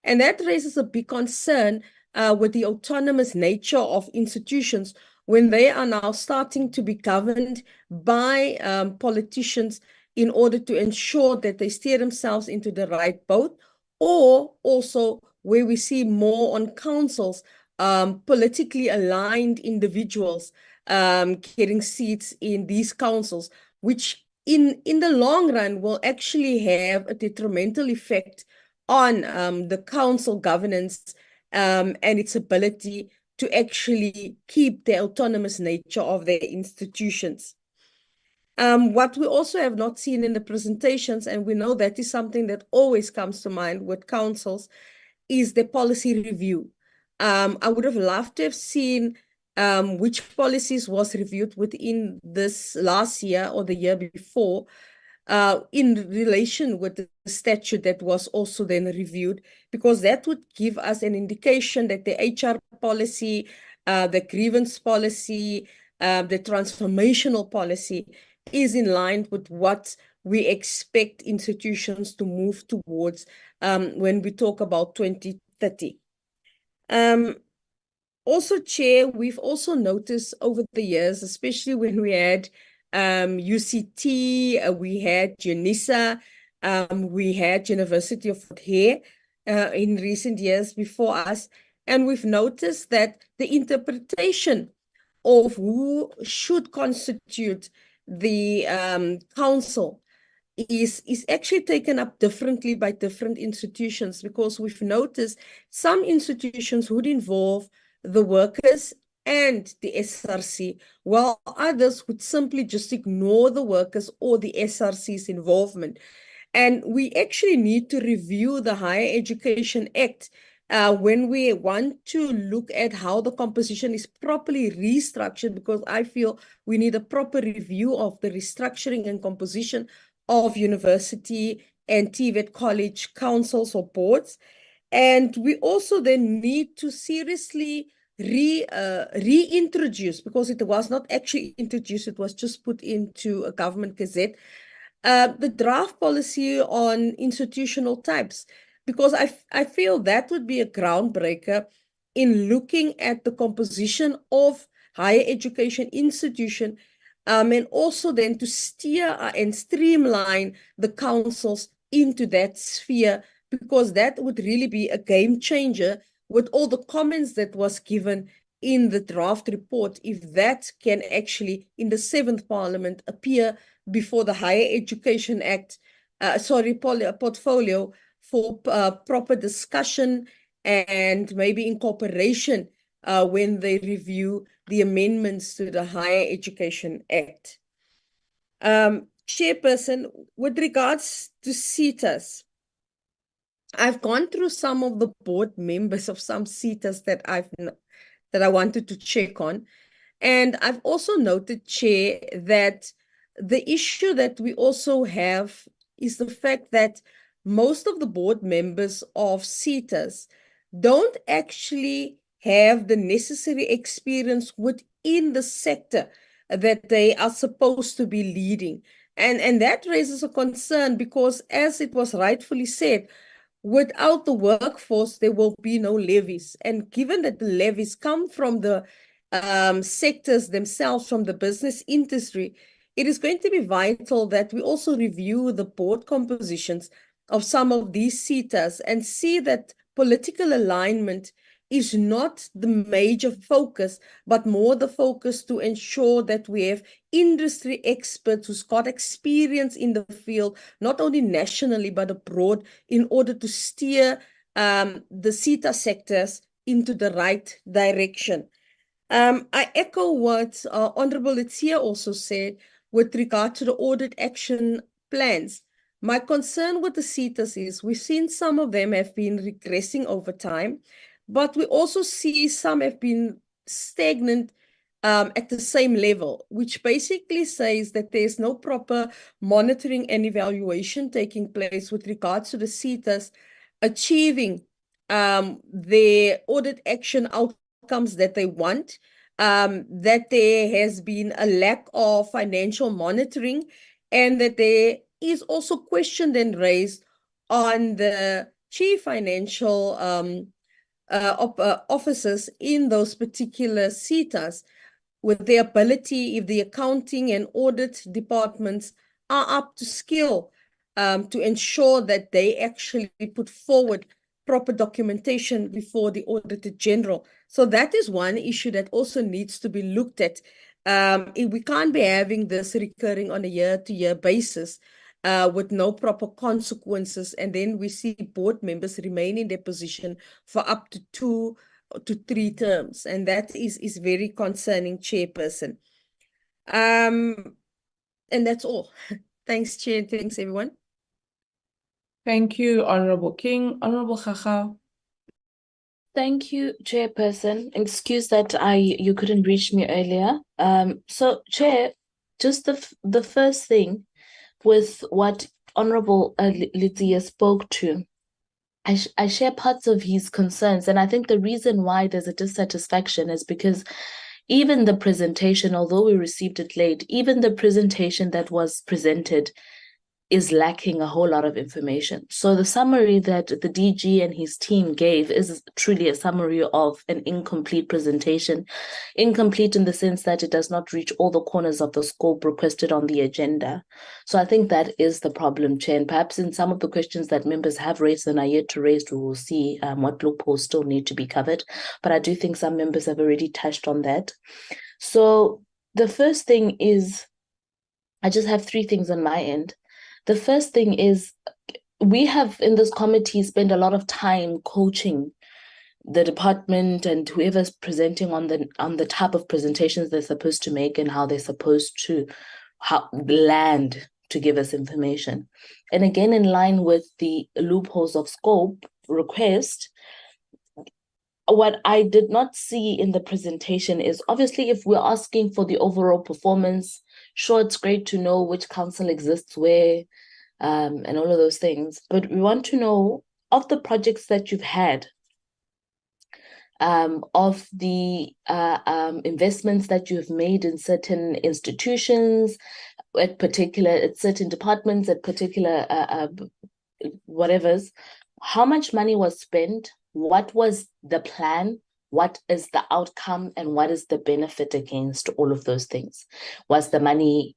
And that raises a big concern with the autonomous nature of institutions when they are now starting to be governed by politicians in order to ensure that they steer themselves into the right boat, or also where we see more on councils, politically aligned individuals getting seats in these councils, which in the long run will actually have a detrimental effect on the council governance and its ability to actually keep the autonomous nature of their institutions. What we also have not seen in the presentations, and we know that is something that always comes to mind with councils, is the policy review. I would have loved to have seen which policies was reviewed within this last year or the year before, in relation with the statute that was also then reviewed, because that would give us an indication that the HR policy, the grievance policy, the transformational policy is in line with what we expect institutions to move towards when we talk about 2030. Also, Chair, we've also noticed over the years, especially when we had UCT, we had UNISA, we had University of Fort-Hare in recent years before us, and we've noticed that the interpretation of who should constitute the council is actually taken up differently by different institutions, because we've noticed some institutions would involve the workers and the SRC, while others would simply just ignore the workers or the SRC's involvement. And we actually need to review the Higher Education Act when we want to look at how the composition is properly restructured, because I feel we need a proper review of the restructuring and composition of university and TVET college councils or boards. And we also then need to seriously reintroduce, because it was not actually introduced, it was just put into a government gazette, the draft policy on institutional types, because I feel that would be a groundbreaker in looking at the composition of higher education institution, and also then to steer and streamline the councils into that sphere because that would really be a game changer with all the comments that was given in the draft report, if that can actually, in the 7th Parliament, appear before the Higher Education Act, portfolio for proper discussion and maybe incorporation when they review the amendments to the Higher Education Act. Chairperson, with regards to SETAs, I've gone through some of the board members of some SETAs that I wanted to check on. And I've also noted, Chair, that the issue that we also have is the fact that most of the board members of SETAs don't actually have the necessary experience within the sector that they are supposed to be leading. And that raises a concern because, as it was rightfully said, without the workforce, there will be no levies. And given that the levies come from the sectors themselves, from the business industry, it is going to be vital that we also review the board compositions of some of these SETAs and see that political alignment is not the major focus, but more the focus to ensure that we have industry experts who's got experience in the field, not only nationally, but abroad, in order to steer the SETA sectors into the right direction. I echo what Honorable Letia also said with regard to the audit action plans. My concern with the SETAs is we've seen some of them have been regressing over time, but we also see some have been stagnant at the same level, which basically says that there's no proper monitoring and evaluation taking place with regards to the SETAs achieving their audit action outcomes that they want, that there has been a lack of financial monitoring, and that there is also questioned and raised on the chief financial officers in those particular SETAs, with the ability, if the accounting and audit departments are up to skill, to ensure that they actually put forward proper documentation before the Auditor General. So that is one issue that also needs to be looked at. We can't be having this recurring on a year-to-year basis with no proper consequences, and then we see board members remain in their position for up to 2 to 3 terms, and that is very concerning, Chairperson. And that's all. Thanks, Chair. Thanks, everyone. Thank you, Honorable King. Honorable Chachao. Thank you, Chairperson. Excuse that you couldn't reach me earlier. So, Chair, just the first thing with what Honorable Letia spoke to, I share parts of his concerns, and I think the reason why there's a dissatisfaction is because even the presentation, although we received it late, even the presentation that was presented is lacking a whole lot of information. So the summary that the DG and his team gave is truly a summary of an incomplete presentation. Incomplete in the sense that it does not reach all the corners of the scope requested on the agenda. So I think that is the problem, Chair. And perhaps in some of the questions that members have raised and are yet to raise, we will see what loopholes still need to be covered. But I do think some members have already touched on that. So the first thing is, I just have 3 things on my end. The first thing is, we have in this committee spent a lot of time coaching the department and whoever's presenting on the type of presentations they're supposed to make and how they're supposed to land to give us information. And again, in line with the loopholes of scope request, what I did not see in the presentation is, obviously, if we're asking for the overall performance, sure, it's great to know which council exists where, and all of those things. But we want to know, of the projects that you've had, of the investments that you've made in certain institutions, at certain departments, at particular whatevers, how much money was spent? What was the plan? What is the outcome? And what is the benefit against all of those things? Was the money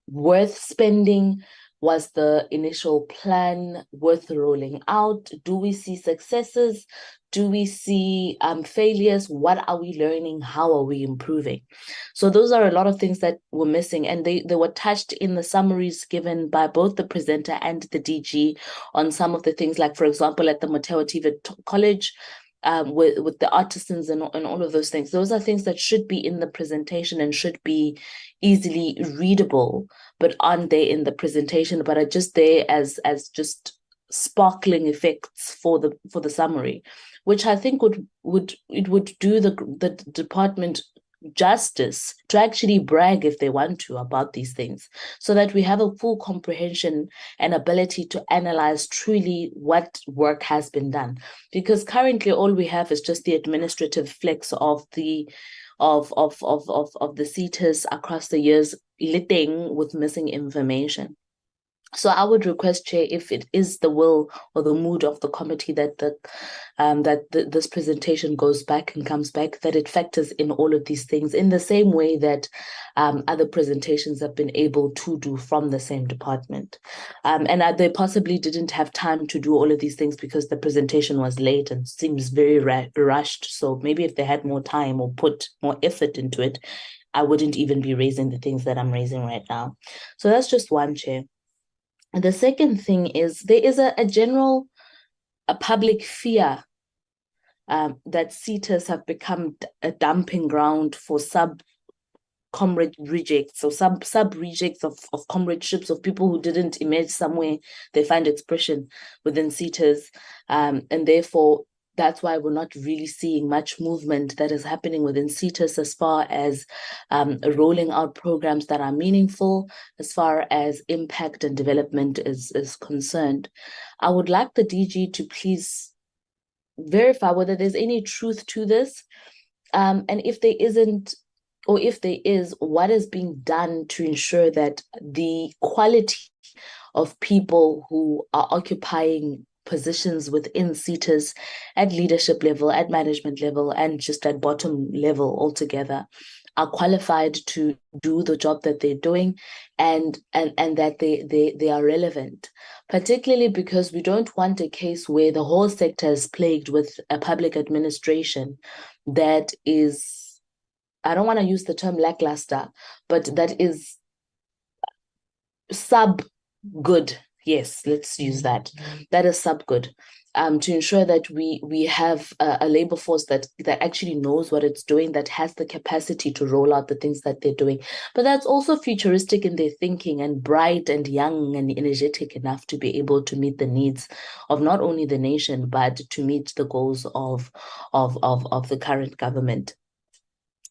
worth spending? Was the initial plan worth rolling out? Do we see successes? Do we see failures? What are we learning? How are we improving? So those are a lot of things that were missing, and they were touched in the summaries given by both the presenter and the DG on some of the things, like, for example, at the Mateo TVET College, with the artisans and all of those things. Those are things that should be in the presentation and should be easily readable, but aren't there in the presentation, but are just there as just sparkling effects for the summary, which I think would do the department justice to actually brag, if they want to, about these things, so that we have a full comprehension and ability to analyze truly what work has been done. Because currently all we have is just the administrative flex of the SETAs across the years, litting with missing information. So I would request, Chair, if it is the will or the mood of the committee that this presentation goes back and comes back, that it factors in all of these things in the same way that other presentations have been able to do from the same department. And they possibly didn't have time to do all of these things because the presentation was late and seems very rushed. So maybe if they had more time or put more effort into it, I wouldn't even be raising the things that I'm raising right now. So that's just one, Chair. And the second thing is there is a general public fear that SETAs have become a dumping ground for comrade rejects, or sub rejects of comradeships, of people who didn't emerge somewhere they find expression within SETAs, and therefore that's why we're not really seeing much movement that is happening within SETAs as far as rolling out programs that are meaningful, as far as impact and development is concerned. I would like the DG to please verify whether there's any truth to this, and if there isn't, or if there is, what is being done to ensure that the quality of people who are occupying positions within SETAs at leadership level, at management level, and just at bottom level altogether are qualified to do the job that they're doing, and that they are relevant, particularly because we don't want a case where the whole sector is plagued with a public administration that is, I don't want to use the term lackluster, but that is sub-good. Yes, let's use that. That is sub-good. To ensure that we have a labor force that actually knows what it's doing, that has the capacity to roll out the things that they're doing, but that's also futuristic in their thinking and bright and young and energetic enough to be able to meet the needs of not only the nation, but to meet the goals of the current government.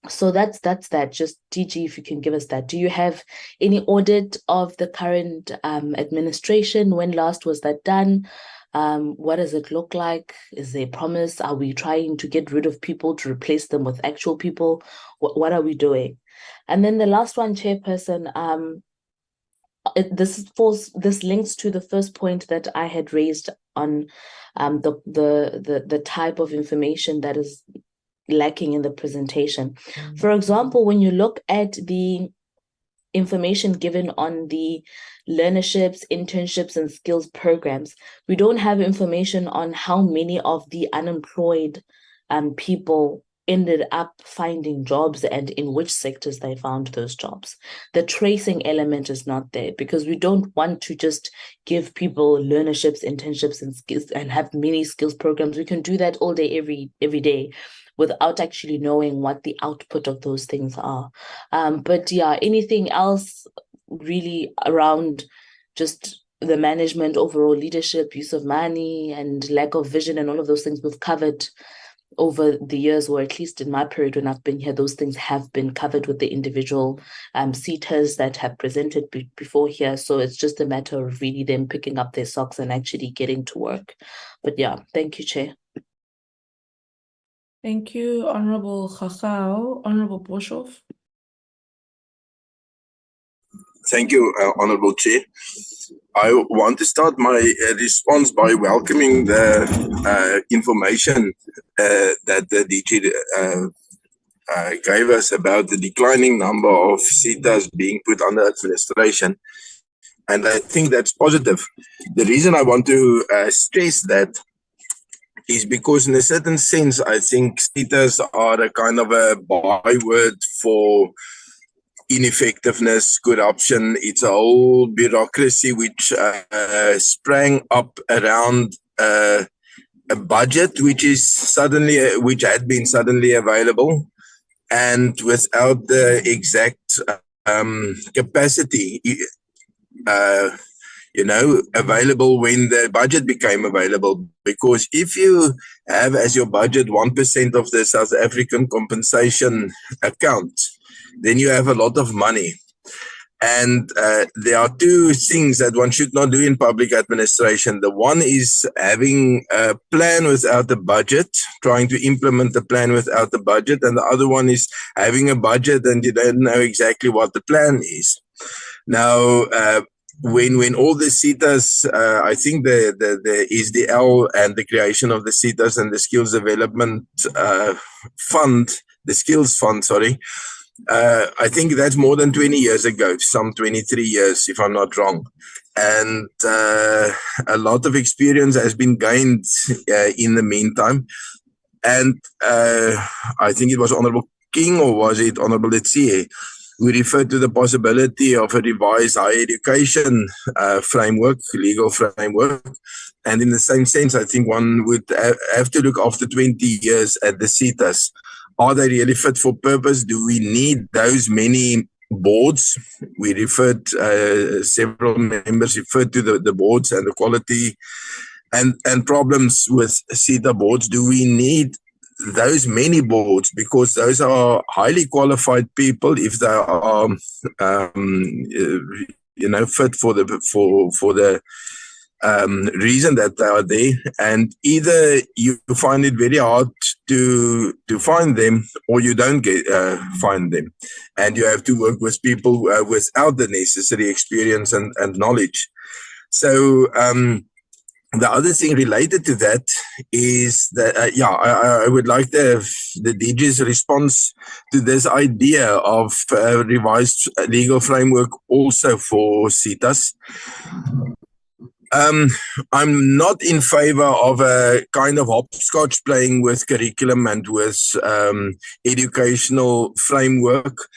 So that's that. Just DG, if you can give us that. Do you have any audit of the current administration? When last was that done? What does it look like? Is there a promise? Are we trying to get rid of people to replace them with actual people? What are we doing? And then the last one, Chairperson, this links to the first point that I had raised on the type of information that is lacking in the presentation. For example, when you look at the information given on the learnerships, internships, and skills programs, we don't have information on how many of the unemployed people ended up finding jobs and in which sectors they found those jobs. The tracing element is not there because we don't want to just give people learnerships, internships, and skills and have many skills programs. We can do that all day, every day, without actually knowing what the output of those things are. But yeah, anything else really around just the management, overall leadership, use of money, and lack of vision, and all of those things we've covered over the years, or at least in my period when I've been here, those things have been covered with the individual SETAs that have presented before here. So it's just a matter of really them picking up their socks and actually getting to work. But yeah, thank you, Chair. Thank you, Honorable Chachao. Honorable Boshoff. Thank you, Honorable Chair. I want to start my response by welcoming the information that the DG gave us about the declining number of SETAs being put under administration. And I think that's positive. The reason I want to stress that is because in a certain sense, I think SETAs are a kind of a byword for ineffectiveness, corruption. It's a whole bureaucracy which sprang up around a budget which had been suddenly available, and without the exact capacity available when the budget became available. Because if you have as your budget 1% of the South African compensation account, then you have a lot of money. And there are two things that one should not do in public administration. The one is having a plan without a budget, trying to implement the plan without the budget. And the other one is having a budget and you don't know exactly what the plan is. Now, when all the SETAs, I think the SDL and the creation of the SETAs and the skills development fund, the skills fund, sorry, I think that's more than 20 years ago, some 23 years, if I'm not wrong. And a lot of experience has been gained in the meantime. And I think it was Honorable King, or was it Honorable DHET, who referred to the possibility of a revised higher education framework, legal framework. And in the same sense, I think one would have to look after 20 years at the SETAs. Are they really fit for purpose? Do we need those many boards? We referred, several members referred to the boards and the quality and problems with SETA boards. Do we need those many boards? Because those are highly qualified people if they are, fit for the reason that they are there, and either you find it very hard to find them, or you don't find them, and you have to work with people without the necessary experience and knowledge. So the other thing related to that is that I would like the DG's response to this idea of revised legal framework also for SETAs. I'm not in favor of a kind of hopscotch playing with curriculum and with educational framework.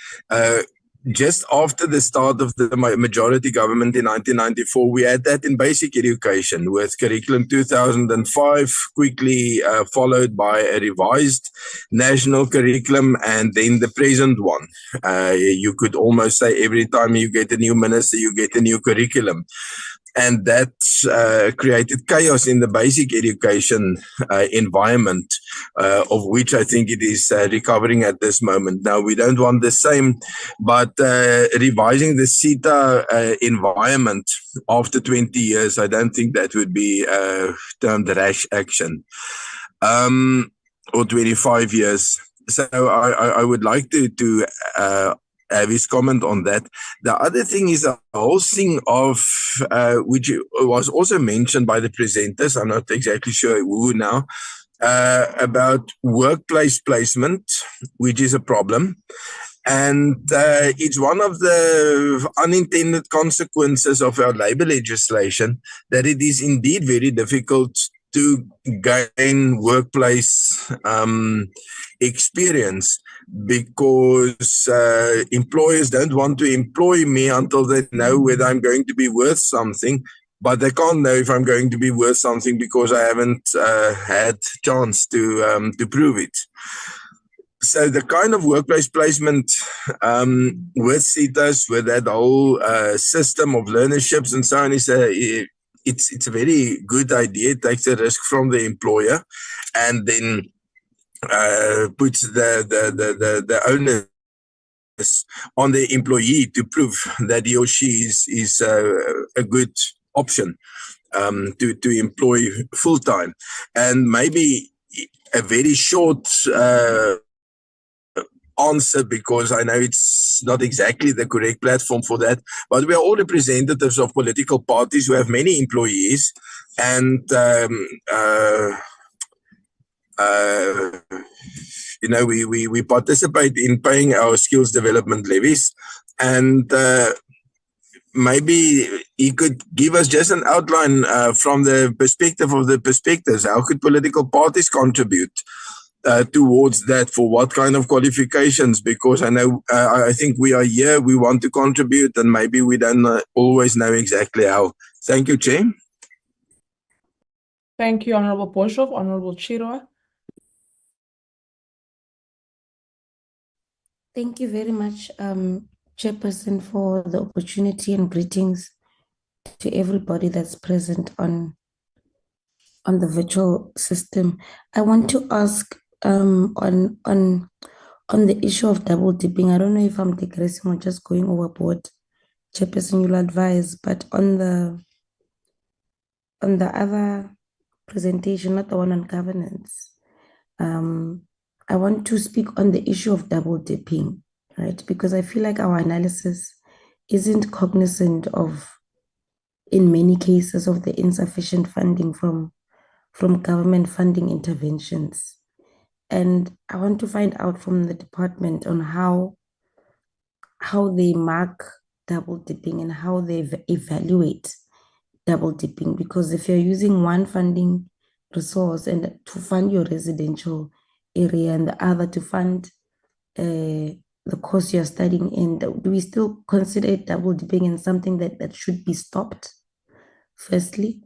Just after the start of the majority government in 1994, we had that in basic education with Curriculum 2005, quickly followed by a revised national curriculum, and then the present one. You could almost say every time you get a new minister, you get a new curriculum. And that created chaos in the basic education environment, of which I think it is recovering at this moment. Now, we don't want the same, but revising the SETA environment after 20 years, I don't think that would be termed rash action, or 25 years. So I would like to have his comment on that. The other thing is the whole thing of, which was also mentioned by the presenters, I'm not exactly sure who now, about workplace placement, which is a problem. And it's one of the unintended consequences of our labor legislation that it is indeed very difficult to gain workplace experience, because employers don't want to employ me until they know whether I'm going to be worth something, but they can't know if I'm going to be worth something because I haven't had chance to prove it. So the kind of workplace placement with SETAs, with that whole system of learnerships and so on, is it's a very good idea. It takes the risk from the employer, and then puts the onus on the employee to prove that he or she is a good option to employ full time. And maybe a very short answer, because I know it's not exactly the correct platform for that, but we are all representatives of political parties who have many employees, and we participate in paying our skills development levies, and maybe he could give us just an outline from the perspective of the perspectives. How could political parties contribute towards that? For what kind of qualifications? Because I know, I think we are here, we want to contribute, and maybe we don't always know exactly how. Thank you, Chair. Thank you, Honorable Boshoff. Honorable Chirwa. Thank you very much, Chairperson, for the opportunity, and greetings to everybody that's present on the virtual system. I want to ask on the issue of double dipping. I don't know if I'm digressing or just going overboard. Chairperson, you'll advise, but on the other presentation, not the one on governance, I want to speak on the issue of double dipping, right? Because I feel like our analysis isn't cognizant of, in many cases, of the insufficient funding from government funding interventions. And I want to find out from the department on how they mark double dipping and how they evaluate double dipping. Because if you're using one funding resource and to fund your residential area and the other to fund the course you're studying in, do we still consider it double dipping and something that should be stopped, firstly?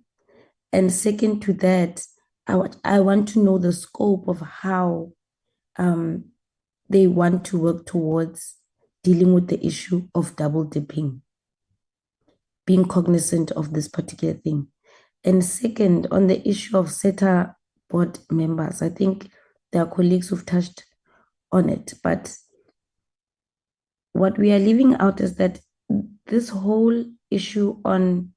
And second to that, I want to know the scope of how they want to work towards dealing with the issue of double dipping, being cognizant of this particular thing. And second, on the issue of SETA board members, I think there are colleagues who've touched on it, but what we are leaving out is that this whole issue on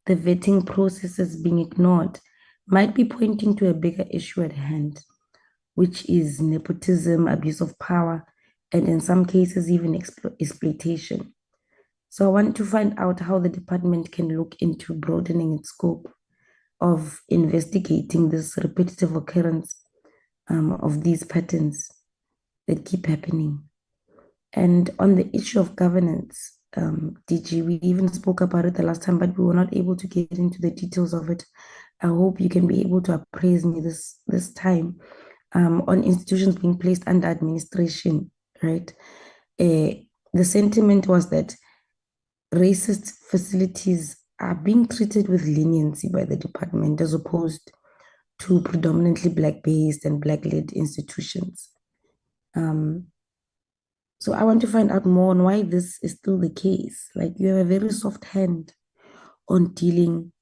the vetting processes being ignored might be pointing to a bigger issue at hand, which is nepotism, abuse of power, and in some cases, even exploitation. So I want to find out how the department can look into broadening its scope of investigating this repetitive occurrence of these patterns that keep happening. And on the issue of governance, DG, we even spoke about it the last time, but we were not able to get into the details of it. I hope you can be able to appraise me this time on institutions being placed under administration, right? The sentiment was that racist facilities are being treated with leniency by the department as opposed to predominantly Black-based and Black-led institutions. So I want to find out more on why this is still the case. Like, you have a very soft hand on dealing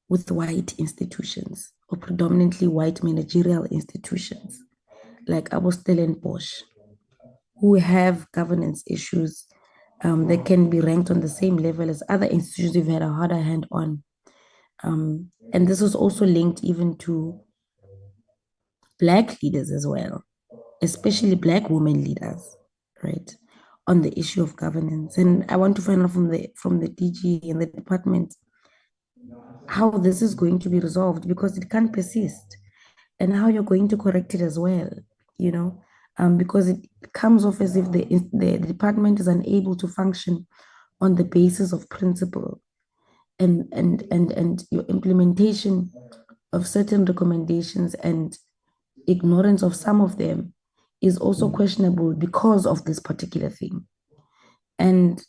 with white institutions or predominantly white managerial institutions like Abostel and Bosch, who have governance issues that can be ranked on the same level as other institutions we've had a harder hand on. And this is also linked even to Black leaders as well, especially Black women leaders, right, on the issue of governance. And I want to find out from the DG and the department how this is going to be resolved, because it can't persist, and how you're going to correct it as well, you know, because it comes off as if the department is unable to function on the basis of principle, and your implementation of certain recommendations and ignorance of some of them is also questionable because of this particular thing. And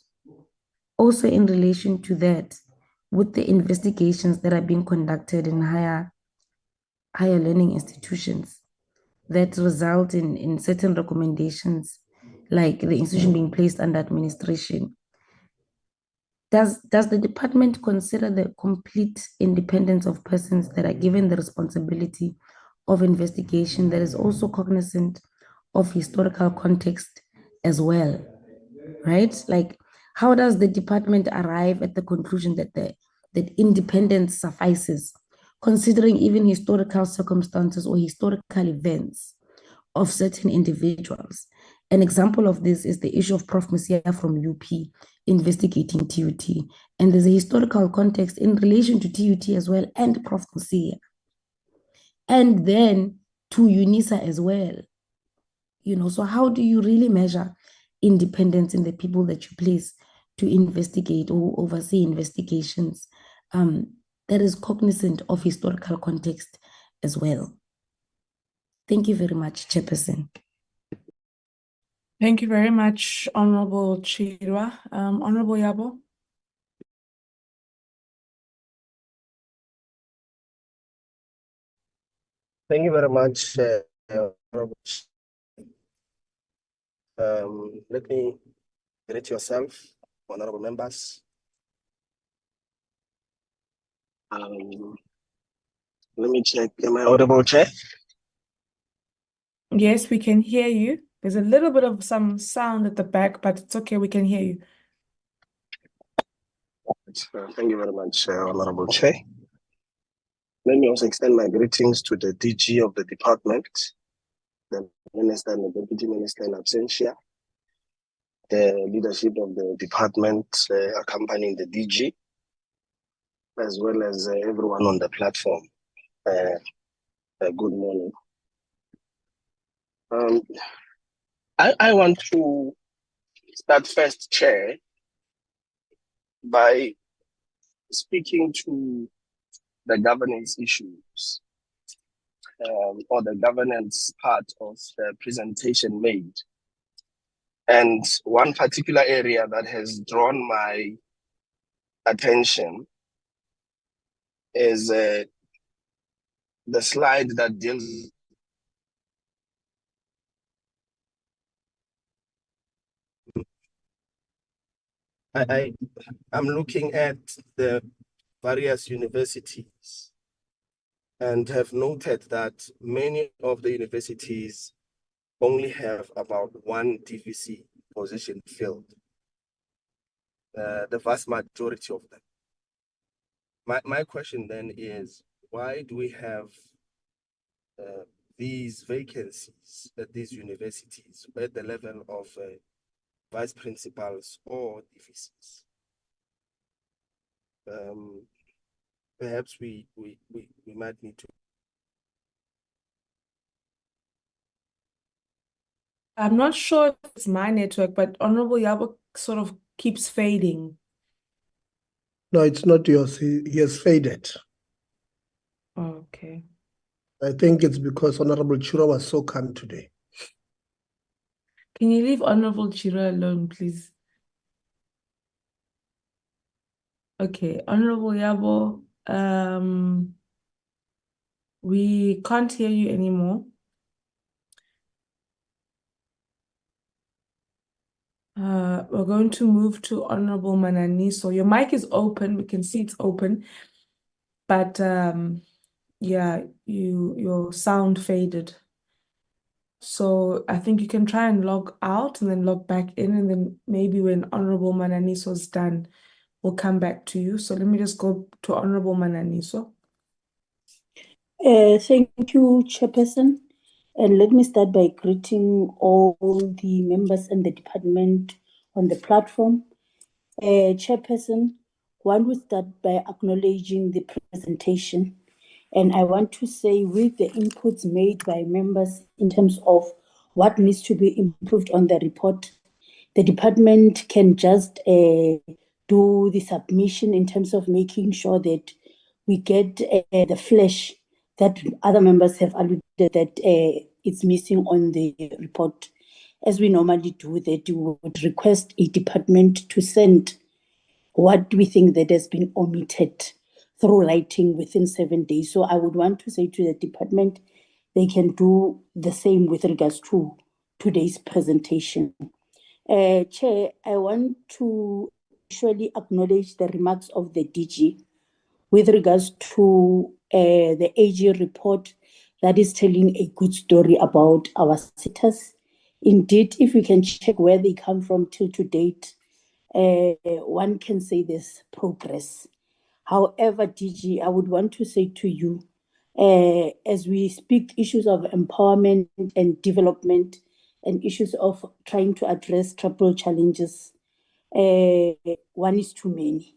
also in relation to that, with the investigations that are being conducted in higher learning institutions that result in certain recommendations, like the institution being placed under administration, does the department consider the complete independence of persons that are given the responsibility of investigation that is also cognizant of historical context as well, right? Like, how does the department arrive at the conclusion that independence suffices, considering even historical circumstances or historical events of certain individuals? An example of this is the issue of Prof. Musia from UP investigating TUT. And there's a historical context in relation to TUT as well, and Prof. Musia. And then to UNISA as well. You know, so how do you really measure independence in the people that you place to investigate or oversee investigations that is cognizant of historical context as well. Thank you very much, Chairperson. Thank you very much, Honorable Chirwa. Honorable Yabo. Thank you very much, Honorable. Let me greet yourself, honorable members. Let me check. Am I audible, Chair? Yes, we can hear you. There's a little bit of some sound at the back, but it's okay. We can hear you. Thank you very much, Honorable Chair. Let me also extend my greetings to the DG of the department, the Minister and the Deputy Minister in absentia, the leadership of the department accompanying the DG, as well as everyone on the platform. Good morning. I want to start first, Chair, by speaking to the governance issues or the governance part of the presentation made. And one particular area that has drawn my attention is the slide that deals I'm looking at the various universities and have noted that many of the universities only have about one DVC position filled. The vast majority of them. My question then is, why do we have these vacancies at these universities at the level of vice principals or DVCs? Perhaps we might need to. I'm not sure if it's my network, but Honorable Yabo sort of keeps fading. No, it's not yours. He has faded. Okay. I think it's because Honorable Chirwa was so calm today. Can you leave Honorable Chirwa alone, please? Okay, Honorable Yabo, we can't hear you anymore. We're going to move to Honorable Manani. So your mic is open. We can see it's open. But yeah, your sound faded. So I think you can try and log out and then log back in, and then maybe when Honorable Mananiso is done, we'll come back to you. So let me just go to Honorable Mananiso. Thank you, Chairperson. And let me start by greeting all the members and the department on the platform. Chairperson, one will start by acknowledging the presentation. And I want to say, with the inputs made by members in terms of what needs to be improved on the report, the department can just do the submission in terms of making sure that we get the flesh that other members have alluded that it's missing on the report. As we normally do, that we would request a department to send what we think that has been omitted through writing within 7 days. So I would want to say to the department, they can do the same with regards to today's presentation. Chair, I want to actually acknowledge the remarks of the DG with regards to the AG report that is telling a good story about our SETAs. Indeed, if we can check where they come from till to date, one can say there's progress. However, DG, I would want to say to you, as we speak issues of empowerment and development and issues of trying to address triple challenges, one is too many.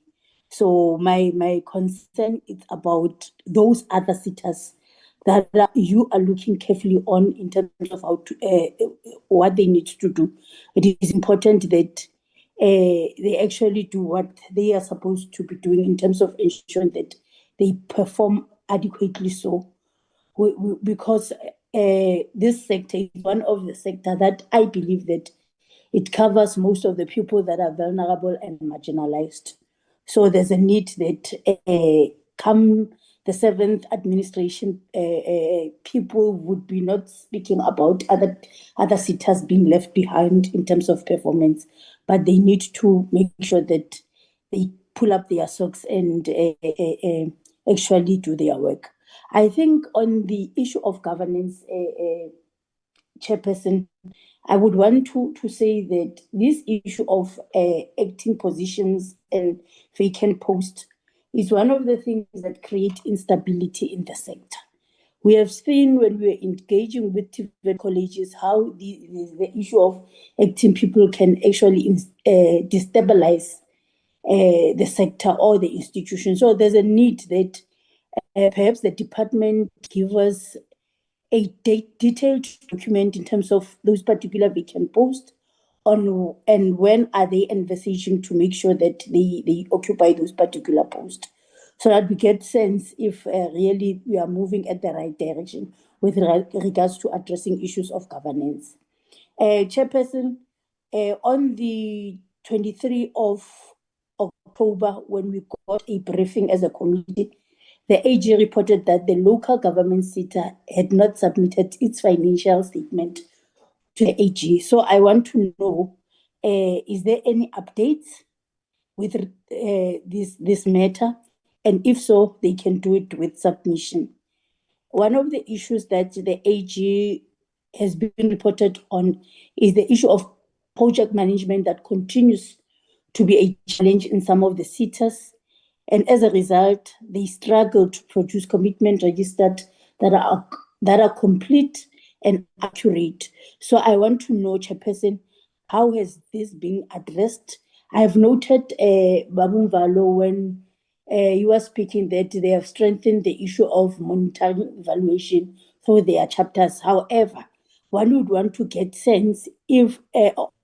So my concern is about those other SETAs that you are looking carefully on in terms of how to what they need to do. It is important that they actually do what they are supposed to be doing in terms of ensuring that they perform adequately so. Because this sector is one of the sector that I believe that it covers most of the people that are vulnerable and marginalized. So there's a need that come the 7th administration, people would be not speaking about other SETAs being left behind in terms of performance, but they need to make sure that they pull up their socks and actually do their work. I think on the issue of governance, Chairperson, I would want to say that this issue of acting positions and vacant posts is one of the things that create instability in the sector. We have seen when we are engaging with TVET colleges how the issue of acting people can actually destabilize the sector or the institution. So there's a need that perhaps the department give us a detailed document in terms of those particular vacant posts on and when are they envisaging to make sure that they occupy those particular posts, so that we get sense if really we are moving at the right direction with regards to addressing issues of governance. Chairperson, on the 23rd of October, when we got a briefing as a committee, the AG reported that the local government SETA had not submitted its financial statement to the AG. So I want to know, is there any updates with this matter? And if so, they can do it with submission. One of the issues that the AG has been reported on is the issue of project management that continues to be a challenge in some of the SETAs. And as a result, they struggle to produce commitment registers that are complete and accurate. So I want to know, Chairperson, how has this been addressed? I have noted, Babu Mvalo, when you were speaking, that they have strengthened the issue of monitoring evaluation for their chapters. However, one would want to get sense if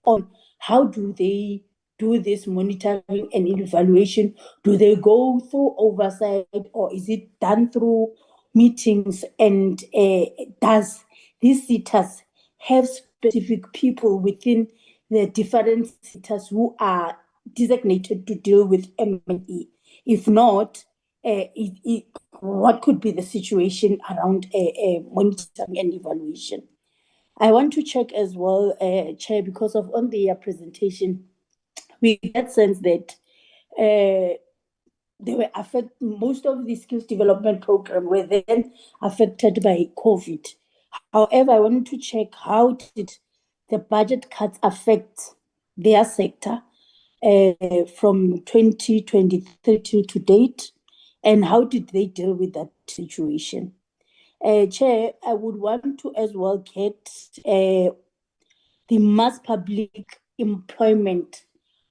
on how do they do this monitoring and evaluation? Do they go through oversight, or is it done through meetings? And does these SETAs have specific people within the different SETAs who are designated to deal with M&E? If not, what could be the situation around monitoring and evaluation? I want to check as well, Chair, because of on their presentation, we get sense that they were affected. Most of the skills development program were then affected by COVID. However, I wanted to check, how did the budget cuts affect their sector from 2023 to date, and how did they deal with that situation? Chair, I would want to as well get the mass public employment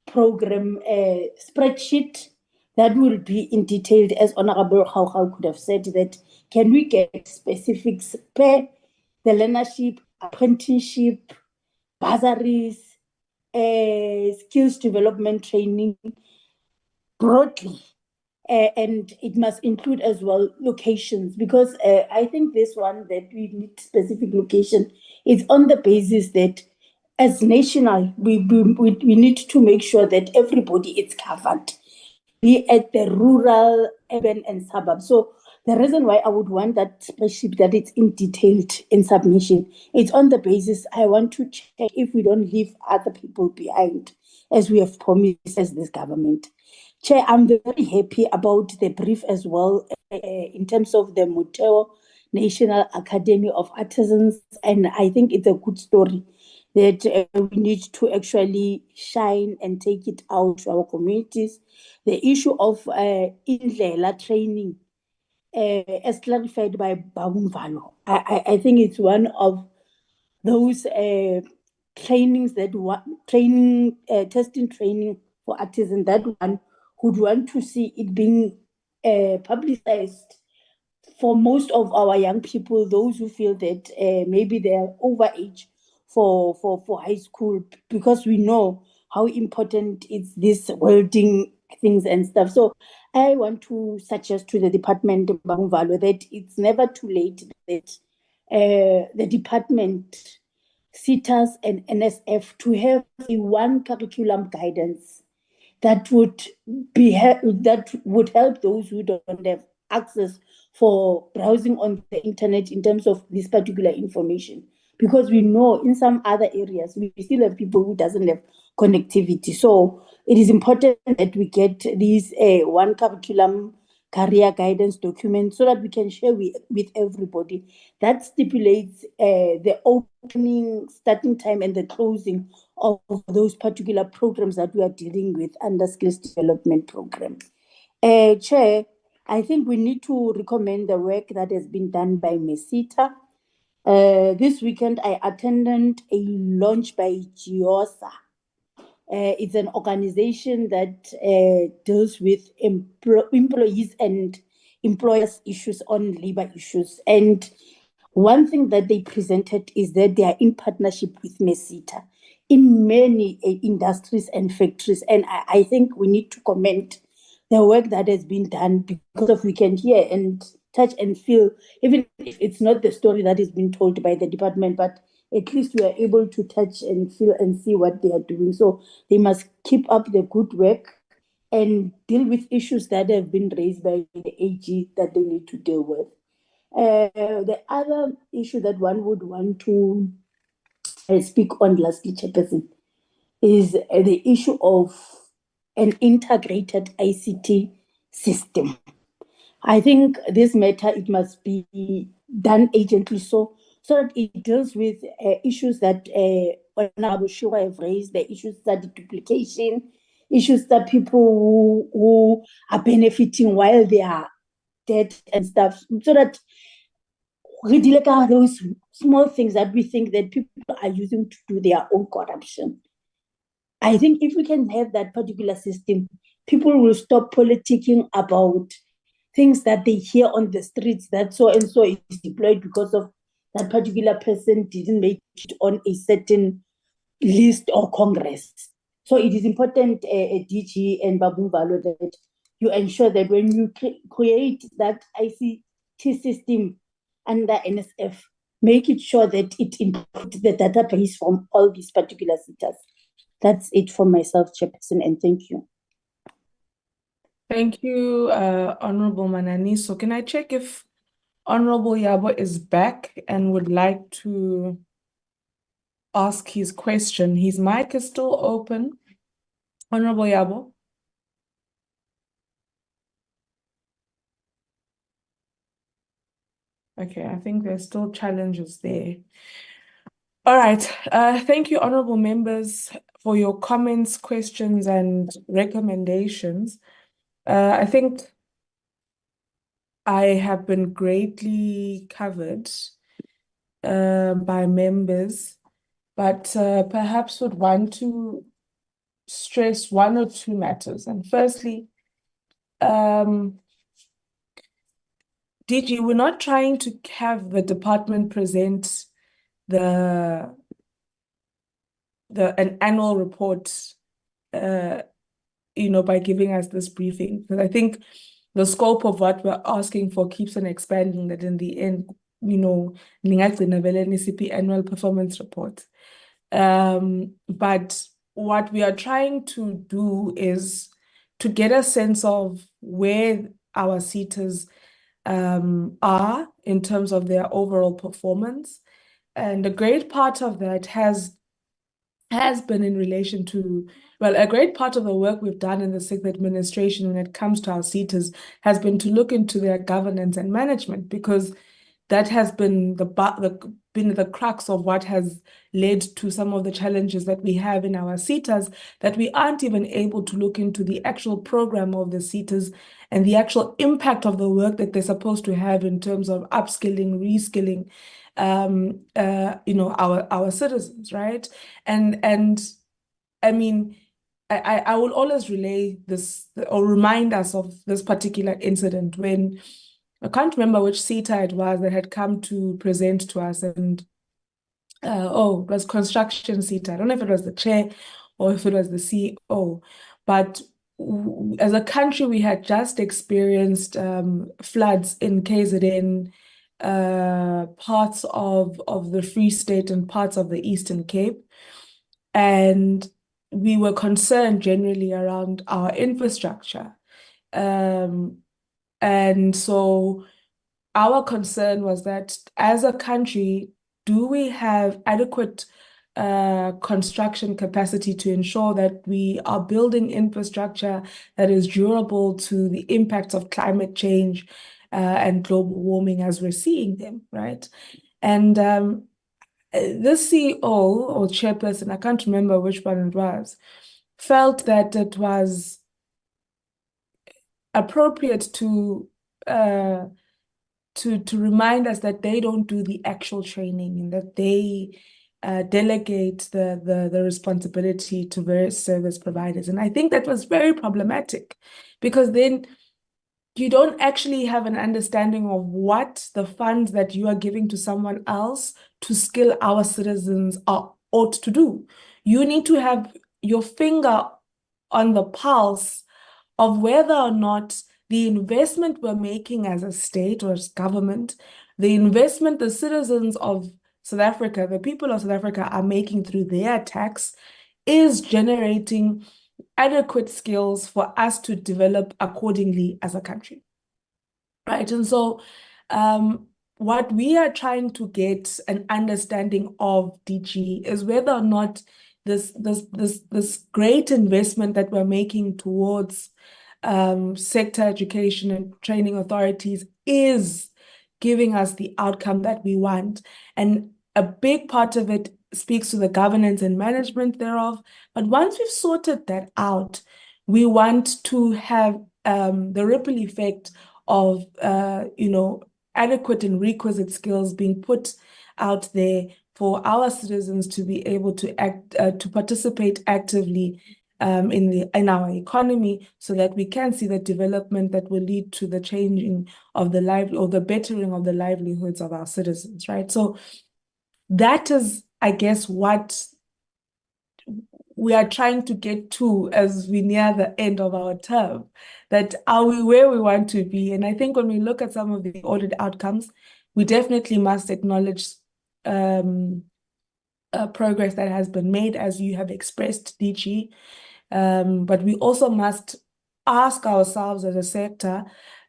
program spreadsheet that will be in detail, as Honorable Khao could have said that. Can we get specifics per the learnership, apprenticeship, bursaries, skills development training broadly? And it must include as well locations, because I think this one that we need specific location is on the basis that as national, we need to make sure that everybody is covered, be at the rural, urban, and suburb. So the reason why I would want that spreadsheet, that it's in detailed in submission, it's on the basis I want to check if we don't leave other people behind, as we have promised as this government. Chair, I'm very happy about the brief as well in terms of the Muteo National Academy of Artisans, and I think it's a good story that we need to actually shine and take it out to our communities. The issue of Indlela training, as clarified by Babu Mvalo, I think it's one of those trainings that testing training for artisans, that one would want to see it being publicized for most of our young people, those who feel that maybe they're overage for high school, because we know how important is this welding things and stuff. So I want to suggest to the department that it's never too late that the department, SETAs and NSF to have a one curriculum guidance that would help those who don't have access for browsing on the internet in terms of this particular information, because we know in some other areas we still have people who doesn't have connectivity. So it is important that we get these one curriculum career guidance document so that we can share with everybody. That stipulates the opening, starting time and the closing of those particular programs that we are dealing with under skills development program. Chair, I think we need to recommend the work that has been done by MESITA. This weekend, I attended a launch by GIOSA. It's an organization that deals with employees and employers' issues on labor issues. And one thing that they presented is that they are in partnership with MESITA in many industries and factories. And I think we need to comment the work that has been done, because of we can hear and touch and feel, even if it's not the story that is being told by the department, but at least we are able to touch and feel and see what they are doing. So they must keep up the good work and deal with issues that have been raised by the AG that they need to deal with. The other issue that one would want to speak on, lastly, Chairperson, is the issue of an integrated ICT system. I think this matter, it must be done urgently so that it deals with issues that Honorable Shura have raised, the issues that duplication, issues that people who are benefiting while they are dead and stuff, so that we deal with those small things that we think that people are using to do their own corruption. I think if we can have that particular system, people will stop politicking about things that they hear on the streets, that so and so is deployed because of that particular person didn't make it on a certain list or congress. So it is important, DG and Babumvalo, that you ensure that when you create that ICT system under NSF, make it sure that it includes the database from all these particular SETAs. That's it for myself, Chairperson, and thank you. Thank you, Honorable Manani. So can I check if Honorable Yabo is back and would like to ask his question? His mic is still open. Honorable Yabo. Okay, I think there's still challenges there. All right. Thank you, honorable members, for your comments, questions, and recommendations. I think I have been greatly covered by members, but perhaps would want to stress one or two matters. And firstly, DG, we're not trying to have the department present an annual report, by giving us this briefing. Because I think the scope of what we're asking for keeps on expanding, that in the end, CP annual performance report. But what we are trying to do is to get a sense of where our SETAs are in terms of their overall performance. And a great part of that has been in relation to, a great part of the work we've done in the sixth administration when it comes to our SETAs has been to look into their governance and management, because that has been the crux of what has led to some of the challenges that we have in our SETAs, that we aren't even able to look into the actual program of the SETAs and the actual impact of the work that they're supposed to have in terms of upskilling, reskilling, our citizens, right? And I mean, I will always relay this or remind us of this particular incident when I can't remember which SETA it was that had come to present to us, and it was construction SETA. I don't know if it was the chair or if it was the CEO. But as a country, we had just experienced floods in KZN, parts of the Free State and parts of the Eastern Cape. And we were concerned generally around our infrastructure. And so our concern was that as a country, do we have adequate construction capacity to ensure that we are building infrastructure that is durable to the impacts of climate change and global warming as we're seeing them, right? And this CEO or chairperson, I can't remember which one it was, felt that it was appropriate to remind us that they don't do the actual training and that they delegate the responsibility to various service providers. And I think that was very problematic, because then you don't actually have an understanding of what the funds that you are giving to someone else to skill our citizens ought to do. You need to have your finger on the pulse of whether or not the investment we're making as a state or as government, the investment the citizens of South Africa, the people of South Africa are making through their tax, is generating adequate skills for us to develop accordingly as a country, right? And so what we are trying to get an understanding of, DG, is whether or not this great investment that we're making towards sector education and training authorities is giving us the outcome that we want. And a big part of it speaks to the governance and management thereof. But once we've sorted that out, we want to have the ripple effect of adequate and requisite skills being put out there for our citizens to be able to to participate actively in our economy, so that we can see the development that will lead to the changing of the the bettering of the livelihoods of our citizens, right? So that is, I guess, what we are trying to get to as we near the end of our term, that are we where we want to be? And I think when we look at some of the audit outcomes, we definitely must acknowledge progress that has been made, as you have expressed, DG. But we also must ask ourselves as a sector,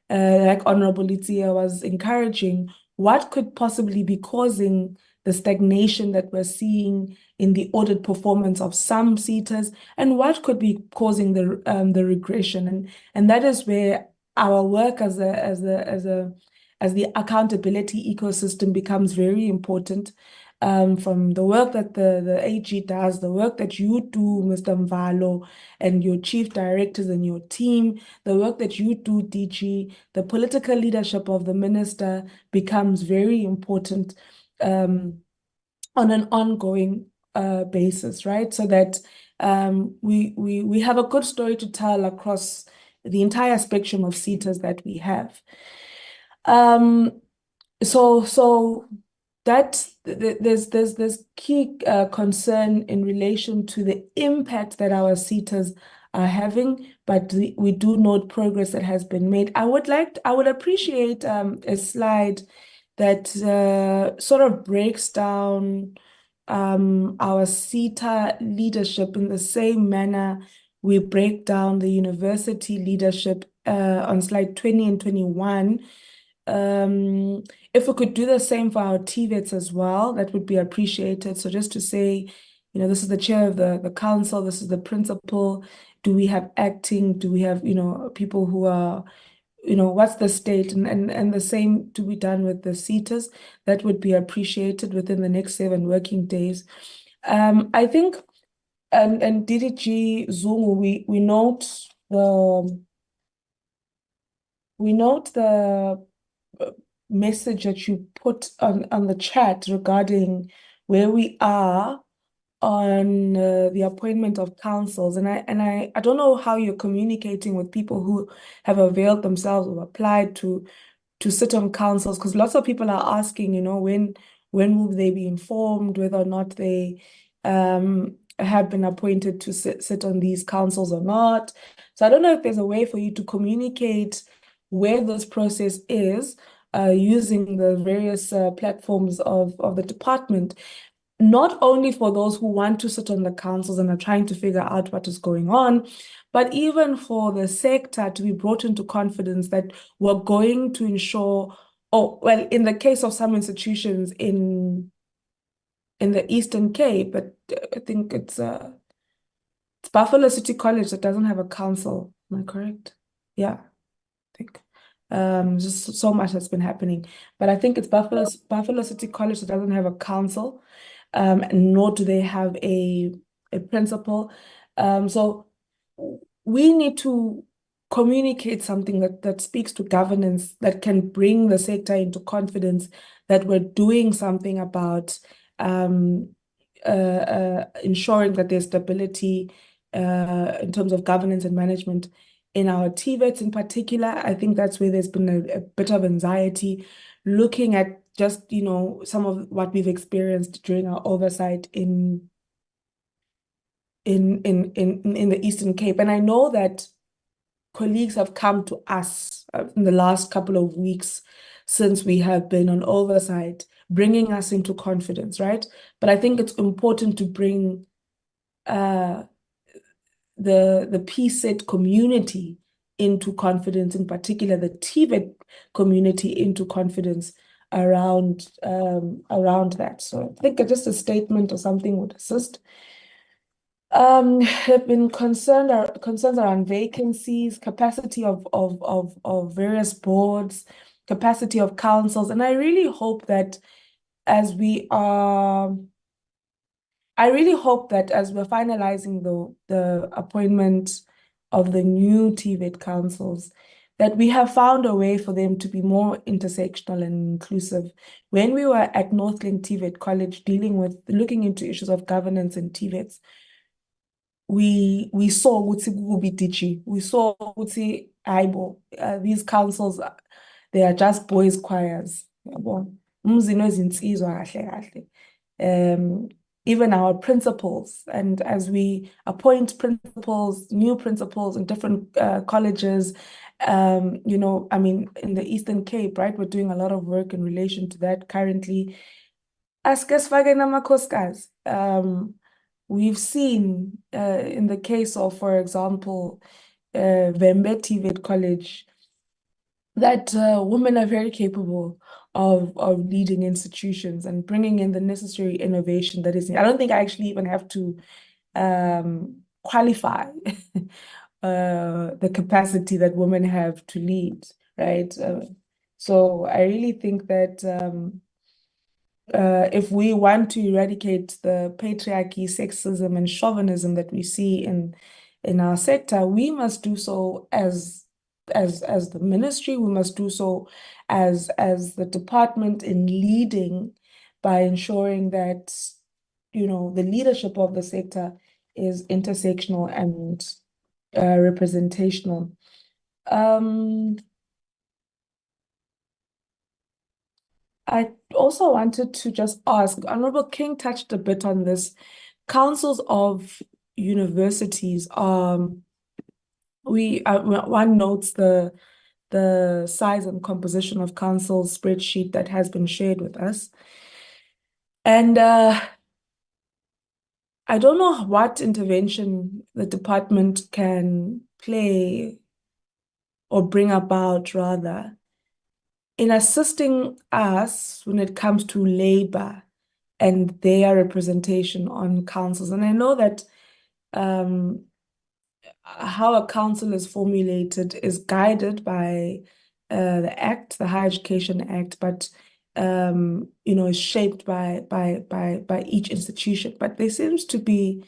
like Honorable Litia was encouraging, what could possibly be causing the stagnation that we're seeing in the audit performance of some SETAs, and what could be causing the regression? And that is where our work as the accountability ecosystem becomes very important. From the work that the AG does, the work that you do, Mr. Mvalo, and your chief directors and your team, the work that you do, DG, the political leadership of the minister becomes very important on an ongoing basis, right? So that we have a good story to tell across the entire spectrum of SETAs that we have. So that there's key concern in relation to the impact that our SETAs are having, but we do note progress that has been made. I would appreciate a slide that sort of breaks down our SETA leadership in the same manner we break down the university leadership on slide 20 and 21. If we could do the same for our TVETs as well, that would be appreciated. So just to say, this is the chair of the council, this is the principal. Do we have acting? Do we have, people who are, what's the state? And the same to be done with the SETAs. That would be appreciated within the next 7 working days. I think, and DDG Zungu, we note the message that you put on the chat regarding where we are on the appointment of councils, and I don't know how you're communicating with people who have availed themselves or applied to sit on councils, because lots of people are asking, when will they be informed, whether or not they have been appointed to sit on these councils or not. So I don't know if there's a way for you to communicate where this process is using the various platforms of the department, not only for those who want to sit on the councils and are trying to figure out what is going on, but even for the sector to be brought into confidence that we're going to ensure, well, in the case of some institutions in the Eastern Cape, but I think it's Buffalo City College that doesn't have a council. Am I correct? Yeah, I think. Just so much has been happening, but I think it's Buffalo City College that doesn't have a council, nor do they have a principal. So we need to communicate something that speaks to governance, that can bring the sector into confidence that we're doing something about ensuring that there's stability in terms of governance and management in our TVETs in particular. I think that's where there's been a bit of anxiety, looking at just, some of what we've experienced during our oversight in the Eastern Cape. And I know that colleagues have come to us in the last couple of weeks since we have been on oversight, bringing us into confidence, right? But I think it's important to bring the PSET community into confidence, in particular the TVET community into confidence around that. So I think just a statement or something would assist. Have been concerns around vacancies, capacity of various boards, capacity of councils, and I really hope that as we're finalizing the appointment of the new TVET councils, that we have found a way for them to be more intersectional and inclusive. When we were at Northland TVET College looking into issues of governance and TVETs, we saw ukuthi kubi DG. We saw ukuthi aibo, these councils, they are just boys' choirs. Even our principals, and as we appoint new principals in different colleges, in the Eastern Cape, right, we're doing a lot of work in relation to that currently. We've seen in the case of, for example, Vembe TVET College, that women are very capable of leading institutions and bringing in the necessary innovation that is. I don't think I actually even have to qualify the capacity that women have to lead, right? So I really think that if we want to eradicate the patriarchy, sexism, and chauvinism that we see in our sector, we must do so as the ministry. We must do so as the department in leading by ensuring that the leadership of the sector is intersectional and representational. I also wanted to just ask, Honorable King touched a bit on this. Councils of universities, one notes the size and composition of councils spreadsheet that has been shared with us. And I don't know what intervention the department can play or bring about, rather, in assisting us when it comes to labor and their representation on councils. And I know that how a council is formulated is guided by the Act, the Higher Education Act, but is shaped by each institution. But there seems to be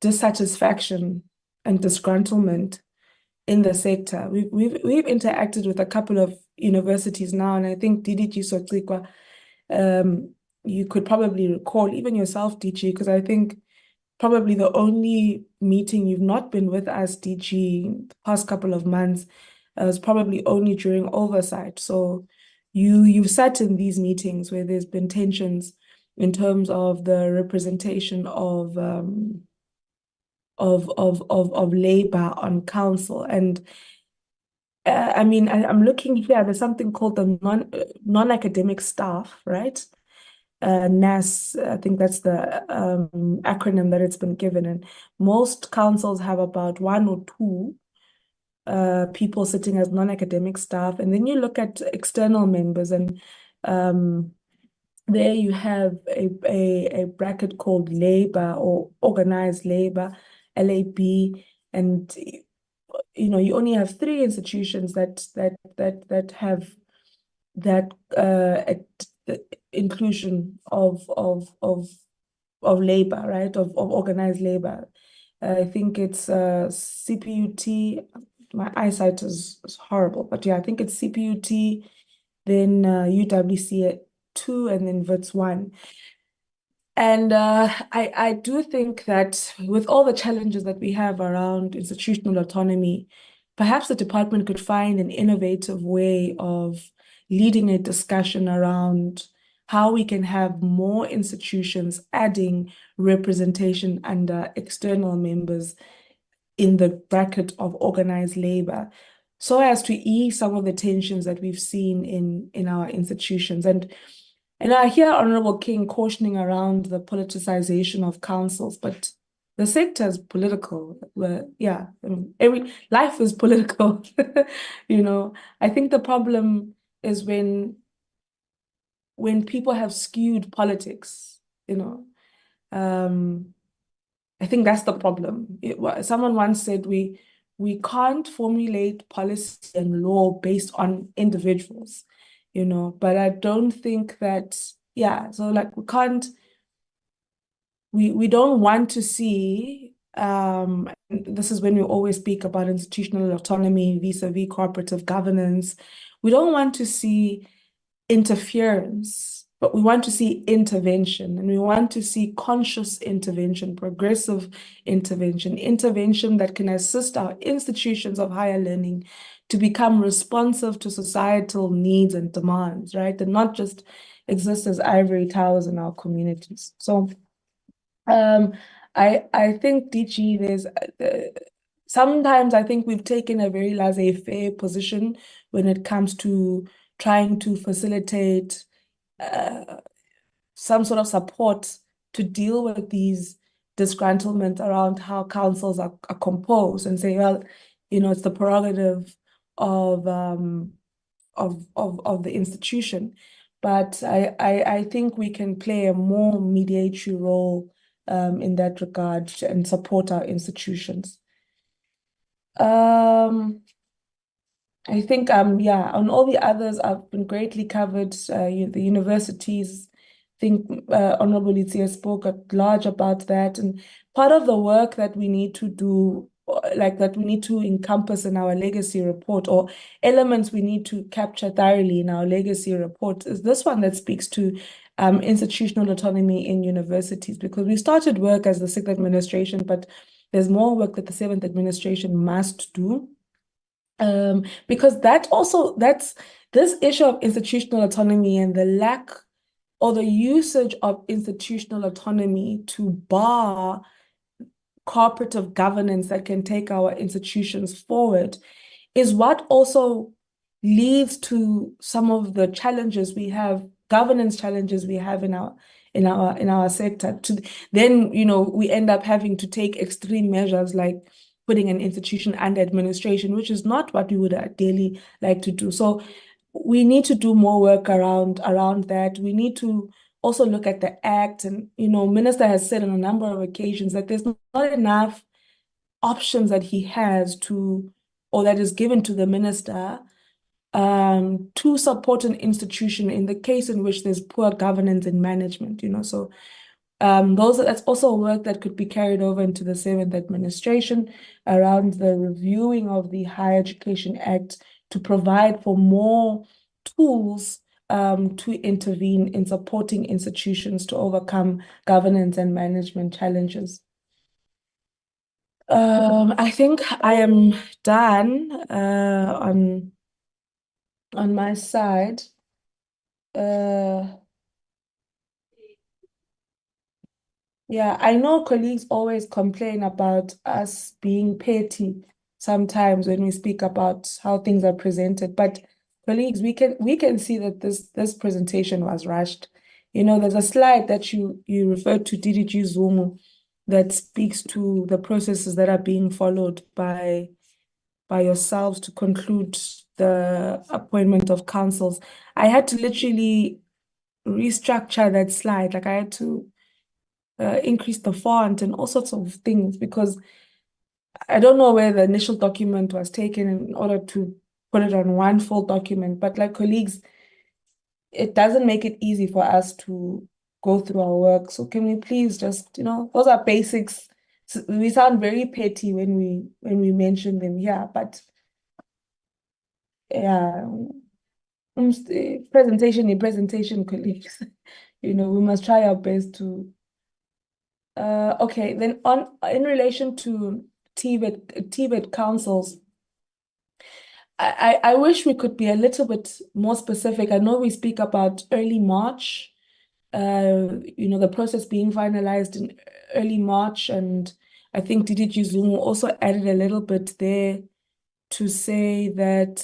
dissatisfaction and disgruntlement in the sector. We've interacted with a couple of universities now, and I think DDG Sotsikwa, you could probably recall, even yourself, DG, because I think probably the only meeting you've not been with us, DG, the past couple of months, was probably only during oversight. So you've sat in these meetings where there's been tensions in terms of the representation of labor on council. And I mean, I'm looking here, there's something called the non-academic staff, right? NAS, I think that's the acronym that it's been given. And most councils have about 1 or 2 people sitting as non-academic staff. And then you look at external members, and there you have a bracket called labor or organized labor, LAB, and you know, you only have 3 institutions that have that inclusion of labor, right? Of organized labor. I think it's CPUT. My eyesight is horrible, but yeah, I think it's CPUT, then UWC 2, and then WITS 1. And I do think that with all the challenges that we have around institutional autonomy, perhaps the department could find an innovative way of leading a discussion around how we can have more institutions adding representation under external members in the bracket of organized labor, so as to ease some of the tensions that we've seen in our institutions. And I hear Honorable King cautioning around the politicization of councils, but the sector is political. Yeah, I mean, life is political. You know, I think the problem is when people have skewed politics, you know. I think that's the problem. Someone once said we can't formulate policy and law based on individuals, you know, but I don't think that, yeah, so like we don't want to see, this is when we always speak about institutional autonomy vis-a-vis cooperative governance. We don't want to see interference, but we want to see intervention, and we want to see conscious intervention, progressive intervention that can assist our institutions of higher learning to become responsive to societal needs and demands, right? And not just exist as ivory towers in our communities. So I think, DG, there's sometimes I think we've taken a very laissez-faire position when it comes to trying to facilitate some sort of support to deal with these disgruntlement around how councils are composed, and say, well, you know, it's the prerogative of the institution. But I think we can play a more mediatory role in that regard and support our institutions. I think, yeah, on all the others, I've been greatly covered. The universities, I think Honorable Litia spoke at large about that. And part of the work that we need to do, like that we need to encompass in our legacy report, or elements we need to capture thoroughly in our legacy report, is this one that speaks to institutional autonomy in universities. Because we started work as the 6th administration, but there's more work that the 7th administration must do. Because that's this issue of institutional autonomy and the lack or the usage of institutional autonomy to bar cooperative governance that can take our institutions forward is what also leads to some of the challenges we have, governance challenges we have in our sector. Then, you know, we end up having to take extreme measures like putting an institution under administration, which is not what we would ideally like to do. So we need to do more work around that. We need to also look at the act. And, you know, Minister has said on a number of occasions that there's not enough options that he has to, or that is given to the minister to support an institution in the case in which there's poor governance and management, you know. So that's also work that could be carried over into the 7th administration around the reviewing of the Higher Education Act to provide for more tools to intervene in supporting institutions to overcome governance and management challenges. I think I am done on my side. Yeah, I know colleagues always complain about us being petty sometimes when we speak about how things are presented, but colleagues, we can see that this presentation was rushed. You know, there's a slide that you referred to, DDG Zoom, that speaks to the processes that are being followed by yourselves to conclude the appointment of councils. I had to literally restructure that slide. Like I had to increase the font and all sorts of things because I don't know where the initial document was taken in order to put it on one full document. But like colleagues, it doesn't make it easy for us to go through our work. So can we please just, you know, those are basics. So we sound very petty when we mention them here, but yeah, presentation, colleagues. You know, we must try our best to. Okay, then in relation to TVET councils, I wish we could be a little bit more specific. I know we speak about early March, you know, the process being finalized in early March, and I think DDG Zoom also added a little bit there to say that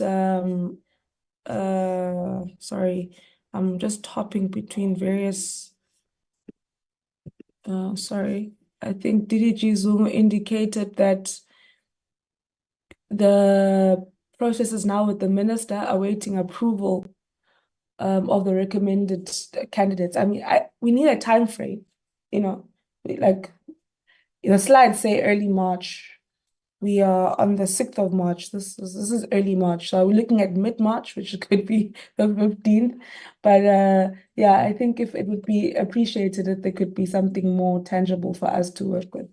sorry, I'm just hopping between various sorry. I think DDG Zoom indicated that the process is now with the minister awaiting approval of the recommended candidates. I mean, we need a time frame, you know, like the slides say early March. We are on the 6th of March. This is early March. So we're looking at mid-March, which could be the 15th. But yeah, I think if it would be appreciated if there could be something more tangible for us to work with.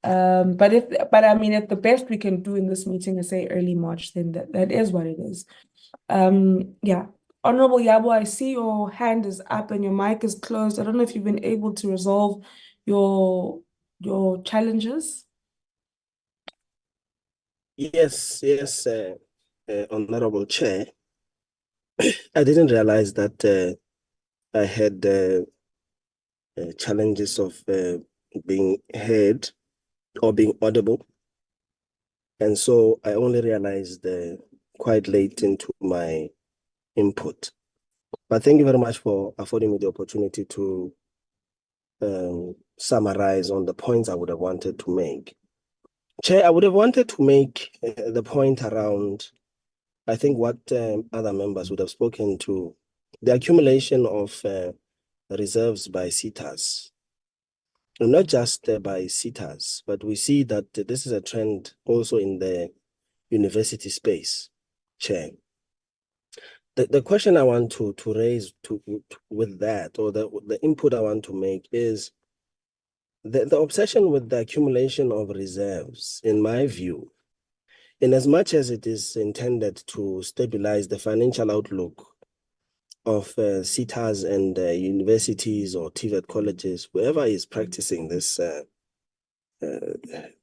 But I mean, if the best we can do in this meeting is say early March, then that is what it is. Yeah. Honorable Yabo, I see your hand is up and your mic is closed. I don't know if you've been able to resolve your challenges. Yes, Honorable Chair. I didn't realize that I had challenges of being heard or being audible. And so I only realized quite late into my input. But thank you very much for affording me the opportunity to summarize on the points I would have wanted to make. Chair, I would have wanted to make the point around, I think, what other members would have spoken to, the accumulation of reserves by SETAs. Not just by SETAs, but we see that this is a trend also in the university space, Chair. The question I want to raise with that, or the input I want to make is the obsession with the accumulation of reserves, in my view, in as much as it is intended to stabilize the financial outlook of SETAs and universities or TVET colleges, whoever is practicing this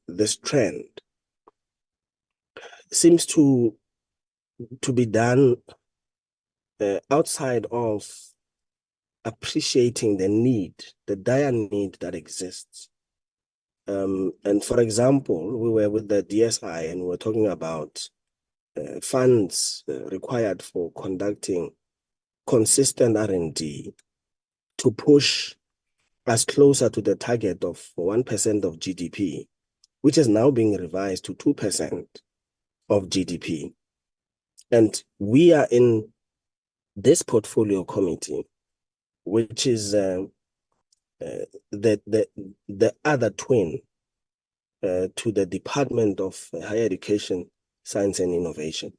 this trend, seems to be done outside of appreciating the need, the dire need that exists. And for example, we were with the DSI and we were talking about funds required for conducting consistent R&D to push us closer to the target of 1% of GDP, which is now being revised to 2% of GDP. And we are in this portfolio committee, which is the other twin to the Department of Higher Education, Science and Innovation,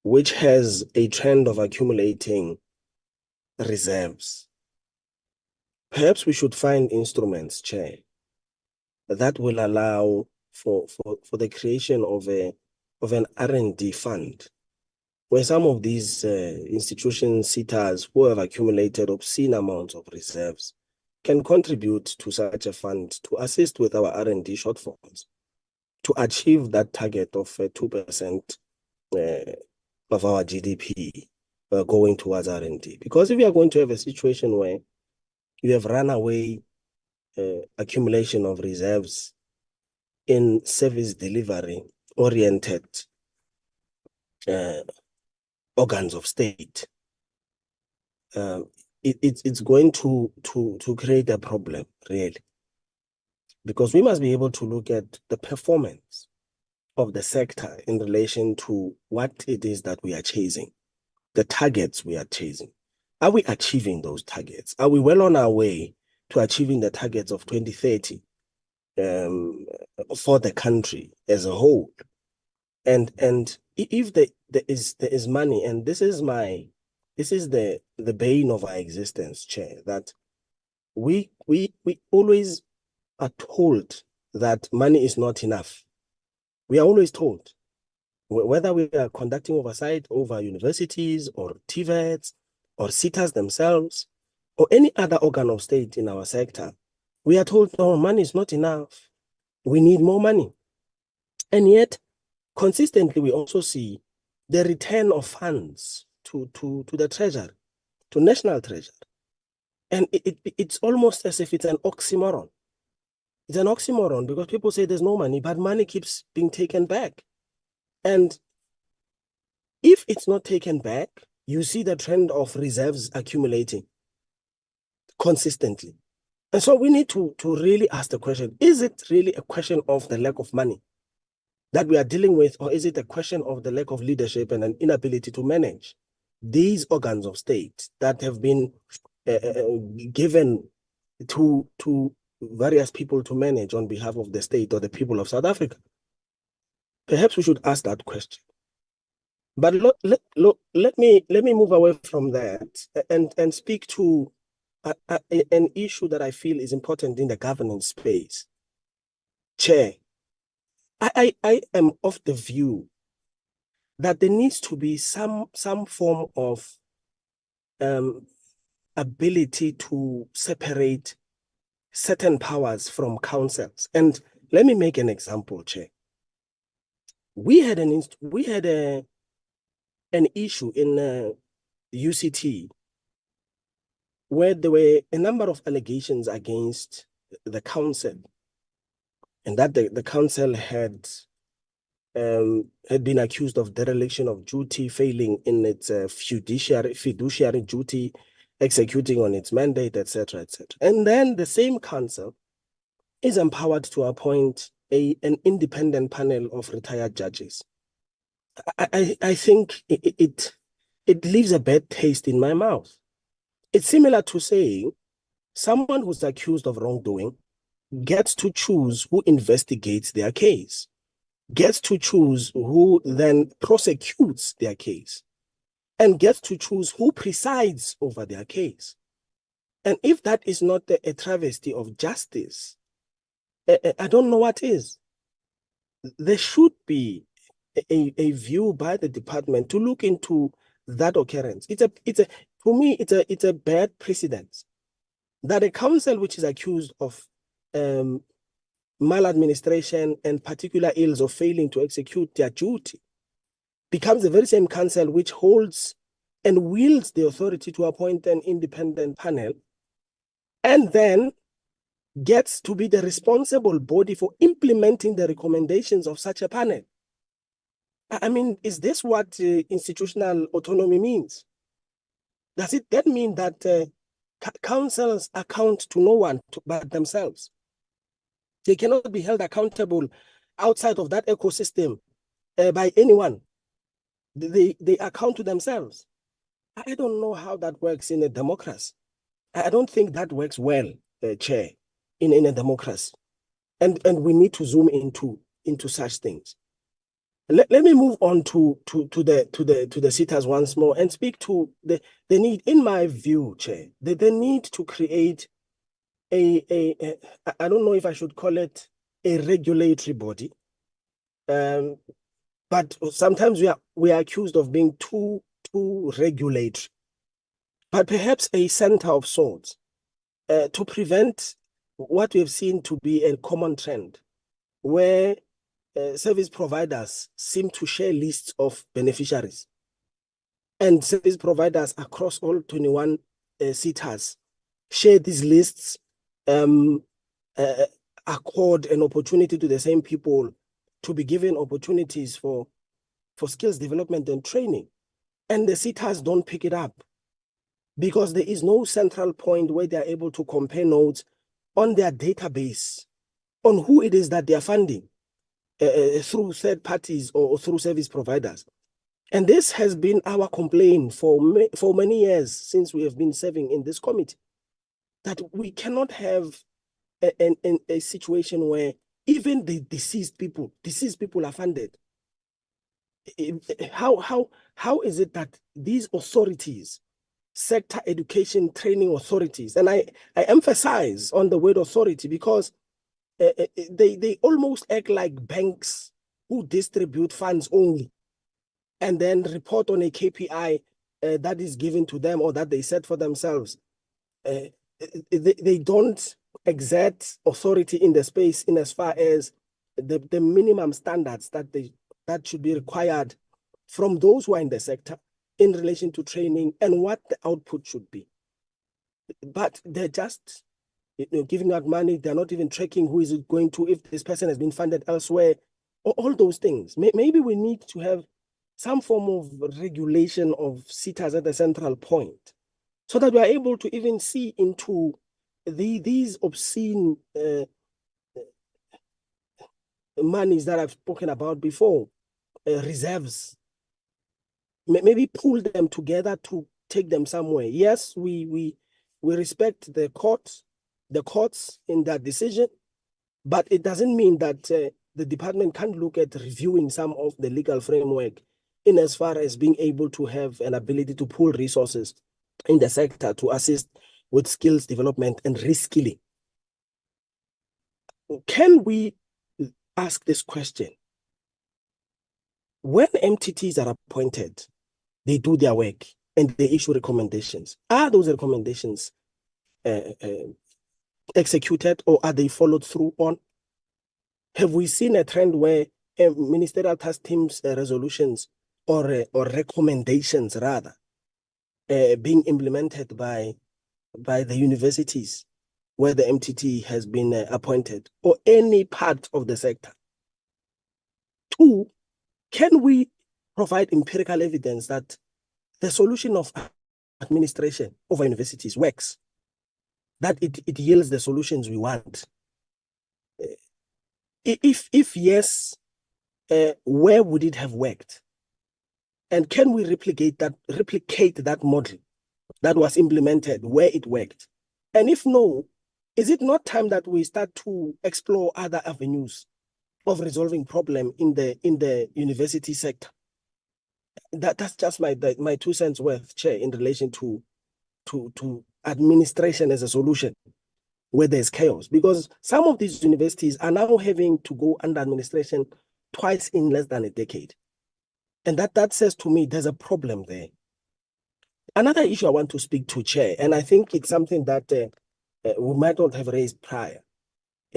which has a trend of accumulating reserves. Perhaps we should find instruments, Chair, that will allow for the creation of an R&D fund, where some of these institutions, SETAs, who have accumulated obscene amounts of reserves, can contribute to such a fund to assist with our R&D shortfalls, to achieve that target of 2% of our GDP going towards R&D. Because if we are going to have a situation where you have run away accumulation of reserves in service delivery oriented organs of state, it's going to create a problem, really, because we must be able to look at the performance of the sector in relation to what it is that we are chasing, the targets we are chasing. Are we achieving those targets? Are we well on our way to achieving the targets of 2030 for the country as a whole? And if there is money, and this is the bane of our existence, Chair, that we always are told that money is not enough. We are always told, whether we are conducting oversight over universities or DHETs or SETAs themselves or any other organ of state in our sector, we are told, no, money is not enough. We need more money. And yet, consistently, we also see the return of funds to the treasury, to national treasury. And it's almost as if it's an oxymoron. It's an oxymoron because people say there's no money, but money keeps being taken back. And if it's not taken back, you see the trend of reserves accumulating consistently. And so we need to really ask the question, is it really a question of the lack of money that we are dealing with, or is it a question of the lack of leadership and an inability to manage these organs of state that have been given to various people to manage on behalf of the state or the people of South Africa? Perhaps we should ask that question. But let me move away from that and speak to an issue that I feel is important in the governance space. Chair, I am of the view that there needs to be some form of ability to separate certain powers from councils. And let me make an example, Chair. We had an issue in UCT where there were a number of allegations against the council, and that the council had been accused of dereliction of duty, failing in its fiduciary duty, executing on its mandate, etc., etc. And then the same council is empowered to appoint an independent panel of retired judges. I think it leaves a bad taste in my mouth. It's similar to saying someone who's accused of wrongdoing gets to choose who investigates their case, gets to choose who then prosecutes their case, and gets to choose who presides over their case. And if that is not a travesty of justice, I don't know what is. There should be a view by the department to look into that occurrence. To me, it's a bad precedent that a council which is accused of maladministration and particular ills of failing to execute their duty becomes the very same council which holds and wields the authority to appoint an independent panel and then gets to be the responsible body for implementing the recommendations of such a panel. I mean, is this what institutional autonomy means? Does it then mean that councils account to no one but themselves? They cannot be held accountable outside of that ecosystem by anyone. They account to themselves. I don't know how that works in a democracy. I don't think that works well, Chair, in a democracy. And we need to zoom into such things. Let me move on to the SETAs once more and speak to the need, in my view, Chair, the need to create I don't know if I should call it a regulatory body, but sometimes we are accused of being too regulatory, but perhaps a center of sorts to prevent what we have seen to be a common trend, where service providers seem to share lists of beneficiaries, and service providers across all 21 SETAs share these lists accord an opportunity to the same people to be given opportunities for skills development and training. And the SETAs don't pick it up because there is no central point where they are able to compare notes on their database on who it is that they are funding through third parties or through service providers. And this has been our complaint for many years since we have been serving in this committee, that we cannot have a situation where even the deceased people are funded. How is it that these authorities, sector education training authorities, and I emphasize on the word authority because they almost act like banks who distribute funds only and then report on a KPI that is given to them or that they set for themselves. They don't exert authority in the space in as far as the minimum standards that should be required from those who are in the sector in relation to training and what the output should be. But they're just giving out money. They're not even tracking who is it going to, if this person has been funded elsewhere, all those things. Maybe we need to have some form of regulation of SETAs at the central point so that we are able to even see into these obscene monies that I've spoken about before, reserves. Maybe pull them together to take them somewhere. Yes, we respect the courts in that decision, but it doesn't mean that the department can't look at reviewing some of the legal framework in as far as being able to have an ability to pool resources in the sector to assist with skills development and reskilling. Can we ask this question? When MTTs are appointed, they do their work and they issue recommendations. Are those recommendations executed or are they followed through on? Have we seen a trend where ministerial task teams resolutions or recommendations rather being implemented by the universities where the MTT has been appointed or any part of the sector? Two, can we provide empirical evidence that the solution of administration over universities works, that it yields the solutions we want? If yes, where would it have worked? And can we replicate that model that was implemented where it worked? And if no, is it not time that we start to explore other avenues of resolving problem in the university sector? That's just my 2 cents worth, Chair, in relation to administration as a solution where there's chaos, because some of these universities are now having to go under administration twice in less than a decade. And that says to me there's a problem there. Another issue I want to speak to, Chair, and I think it's something that we might not have raised prior,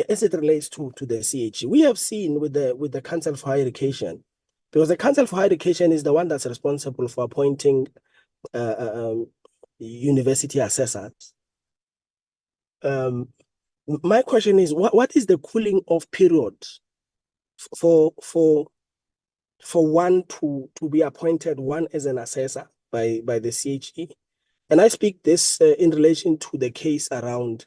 as it relates to the CHE. We have seen with the Council for Higher Education, because the Council for Higher Education is the one that's responsible for appointing university assessors. My question is, what is the cooling off period for one to be appointed, one as an assessor by the CHE? And I speak this in relation to the case around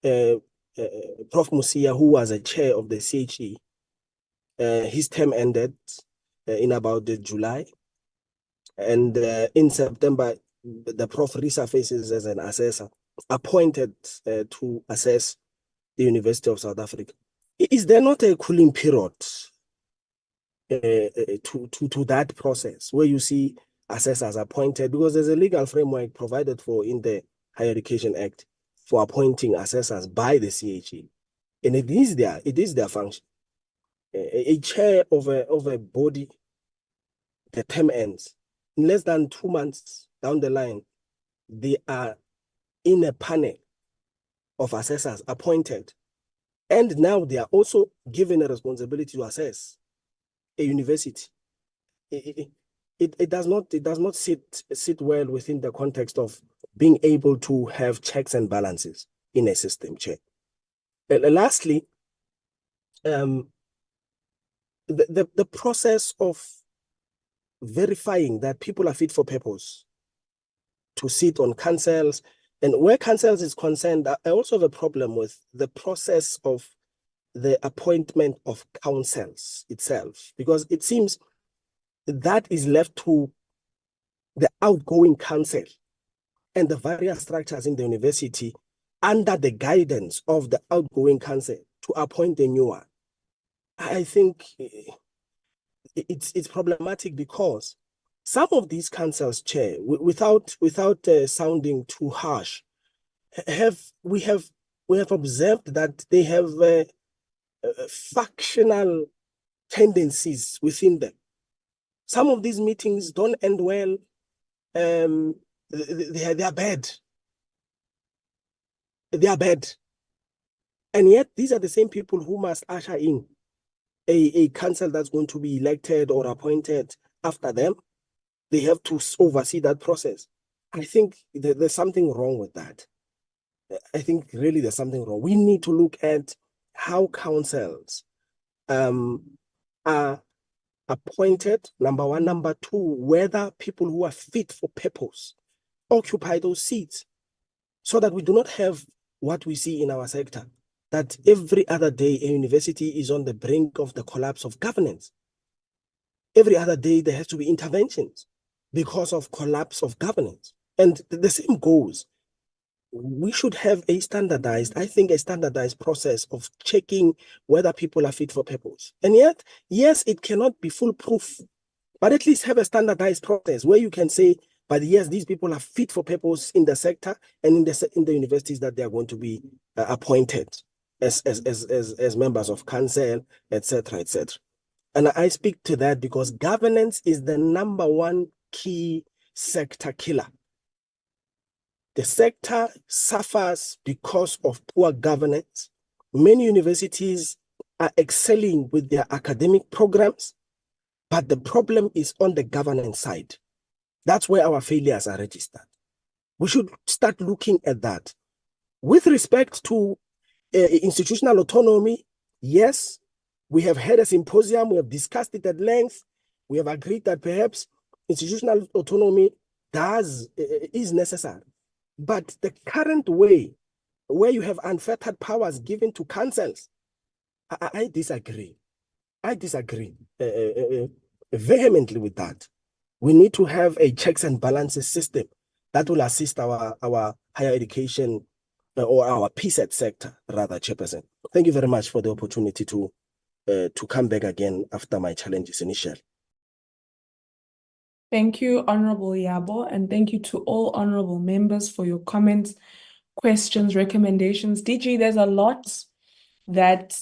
Prof. Musia, who was a chair of the CHE. His term ended in about July. And in September, the Prof resurfaces as an assessor, appointed to assess the University of South Africa. Is there not a cooling period to that process where you see assessors appointed? Because there's a legal framework provided for in the Higher Education Act for appointing assessors by the CHE, and it is their function. A chair of a body, the term ends in less than 2 months down the line. They are in a panel of assessors appointed, and now they are also given a responsibility to assess a university. It does not sit well within the context of being able to have checks and balances in a system, Chair. Lastly, the process of verifying that people are fit for purpose to sit on councils, and where councils is concerned, I also have a problem with the process of the appointment of councils itself, because it seems that is left to the outgoing council and the various structures in the university under the guidance of the outgoing council to appoint a new one. I think it's problematic because some of these councils, Chair, without sounding too harsh, we have observed that they have factional tendencies within them. Some of these meetings don't end well. They are bad. They are bad. And yet these are the same people who must usher in a council that's going to be elected or appointed after them. They have to oversee that process. I think there's something wrong with that. I think really there's something wrong. We need to look at how councils are appointed, number one. Number two, whether people who are fit for purpose occupy those seats, so that we do not have what we see in our sector, that every other day a university is on the brink of the collapse of governance. Every other day there has to be interventions because of collapse of governance. And the same goes. We should have a standardized process of checking whether people are fit for purpose. And yet, yes, it cannot be foolproof, but at least have a standardized process where you can say, but yes, these people are fit for purpose in the sector and in the universities that they are going to be appointed as members of council, etc., etc. And I speak to that because governance is the number one key sector killer. The sector suffers because of poor governance. Many universities are excelling with their academic programs, but the problem is on the governance side. That's where our failures are registered. We should start looking at that. With respect to institutional autonomy, yes, we have had a symposium, we have discussed it at length, we have agreed that perhaps institutional autonomy is necessary. But the current way, where you have unfettered powers given to councils, I disagree. I disagree vehemently with that. We need to have a checks and balances system that will assist our higher education or our PSET sector, rather, Chairperson. Thank you very much for the opportunity to come back again after my challenges initially. Thank you, Honorable Yabo, and thank you to all honorable members for your comments, questions, recommendations. DG, there's a lot that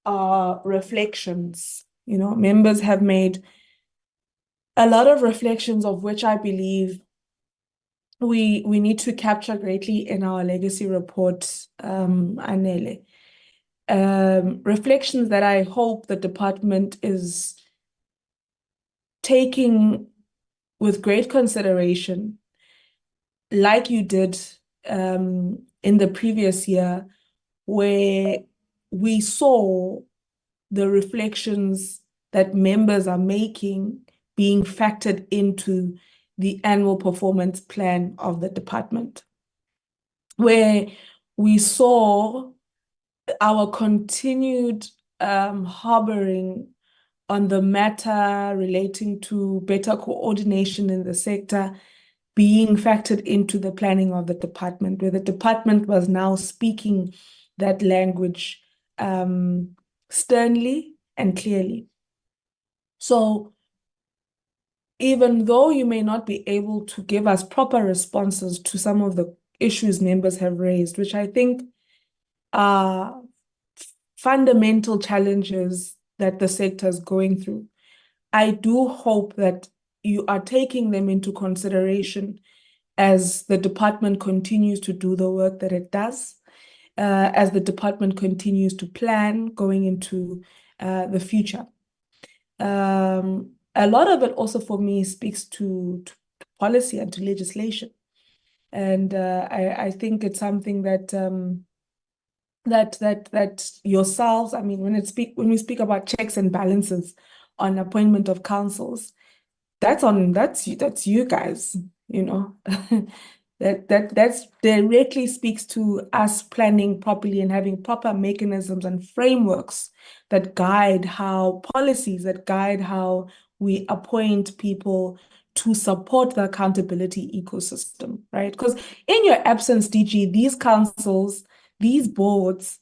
are reflections. You know, members have made a lot of reflections, of which I believe we need to capture greatly in our legacy report, Anele. Reflections that I hope the department is taking with great consideration, like you did in the previous year, where we saw the reflections that members are making being factored into the annual performance plan of the department, where we saw our continued harboring on the matter relating to better coordination in the sector being factored into the planning of the department, where the department was now speaking that language sternly and clearly. So even though you may not be able to give us proper responses to some of the issues members have raised, which I think are fundamental challenges that the sector is going through, I do hope that you are taking them into consideration as the department continues to do the work that it does, as the department continues to plan going into the future. A lot of it also for me speaks to policy and to legislation. And I think it's something that that yourselves, I mean, when we speak about checks and balances on appointment of councils, that's you guys, you know. That's directly speaks to us planning properly and having proper mechanisms and frameworks that guide how policies that guide how we appoint people to support the accountability ecosystem, right? Because in your absence, DG, these councils, these boards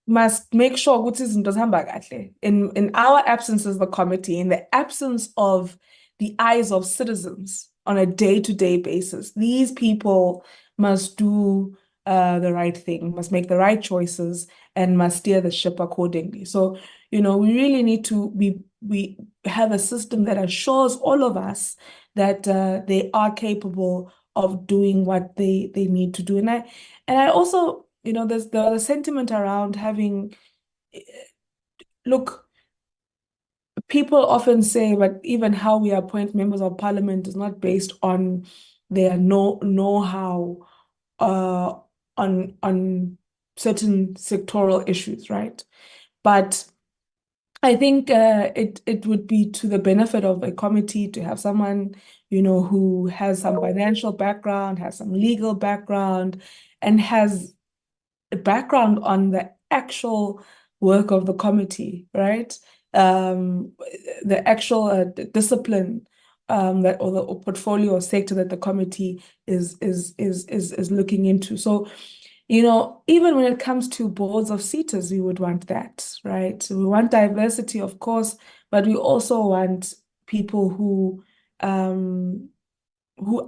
must make sure ukuthi izinto zihamba kahle. In our absence as the committee, in the absence of the eyes of citizens on a day-to-day basis, these people must do the right thing, must make the right choices, and must steer the ship accordingly. So, you know, we really need to we have a system that assures all of us that they are capable of doing what they need to do. And I also, you know, there's the sentiment around having, look, people often say, but even how we appoint members of parliament is not based on their know-how on certain sectoral issues, right? But I think it would be to the benefit of a committee to have someone, you know, who has some financial background, has some legal background, and has a background on the actual work of the committee, right? The actual discipline that or the portfolio or sector that the committee is looking into. So, you know, even when it comes to boards of SETAs, we would want that, right? So we want diversity, of course, but we also want people who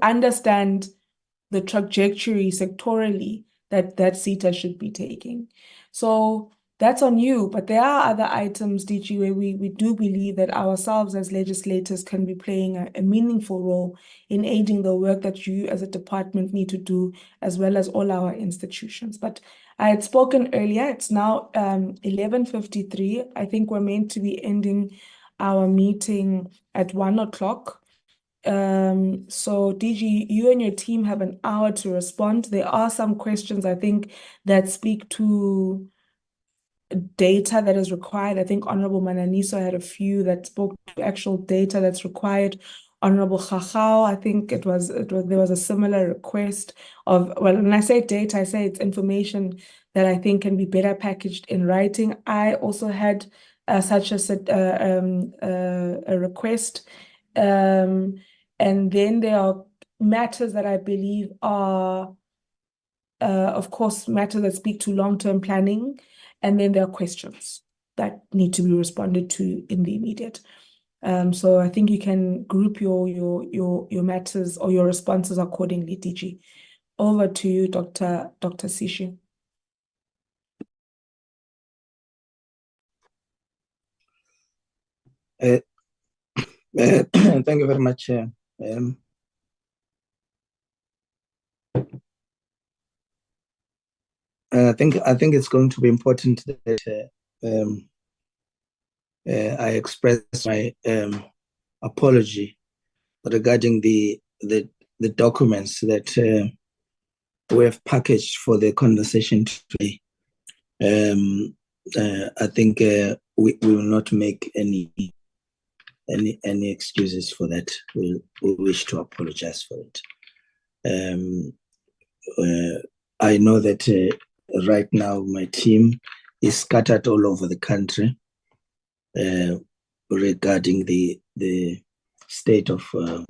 understand the trajectory sectorally that SETA should be taking. So that's on you, but there are other items, DG, where we do believe that ourselves as legislators can be playing a meaningful role in aiding the work that you as a department need to do, as well as all our institutions. But I had spoken earlier, it's now 11:53. I think we're meant to be ending our meeting at 1 o'clock. So DG, you and your team have an hour to respond. There are some questions, I think, that speak to data that is required. I think Honorable Mananiso had a few that spoke to actual data that's required. Honorable Chachao, I think there was a similar request of, well, when I say data, I say it's information that I think can be better packaged in writing. I also had such a request. And then there are matters that I believe are, of course, matters that speak to long-term planning. And then there are questions that need to be responded to in the immediate. So I think you can group your matters or your responses accordingly, DG. Over to you, Dr. Sishi. Thank you very much. I think it's going to be important that I express my apology regarding the documents that we have packaged for the conversation today. I think we will not make any excuses for that. We wish to apologize for it. I know that right now my team is scattered all over the country regarding the state of the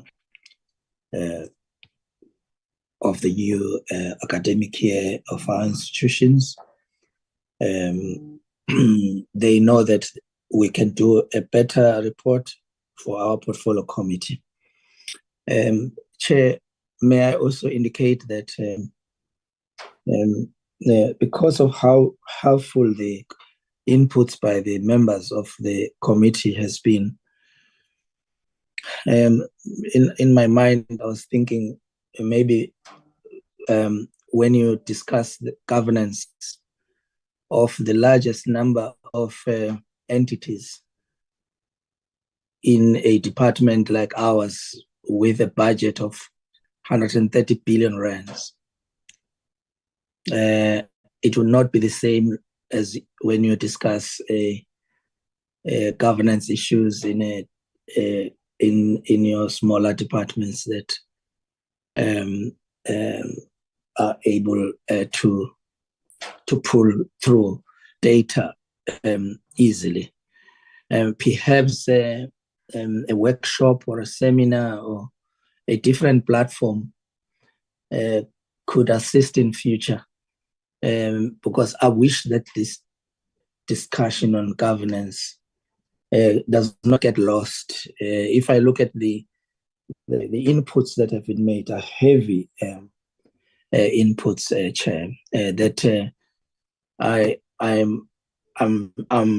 new academic year of our institutions. They know that we can do a better report for our portfolio committee. Chair, may I also indicate that because of how full the inputs by the members of the committee has been, in my mind, I was thinking maybe when you discuss the governance of the largest number of entities in a department like ours with a budget of 130 billion rands, it will not be the same as when you discuss governance issues in your smaller departments that are able to pull through data easily. Perhaps a workshop or a seminar or a different platform could assist in future, because I wish that this discussion on governance does not get lost. If I look at the inputs that have been made are heavy inputs, Chair, that I'm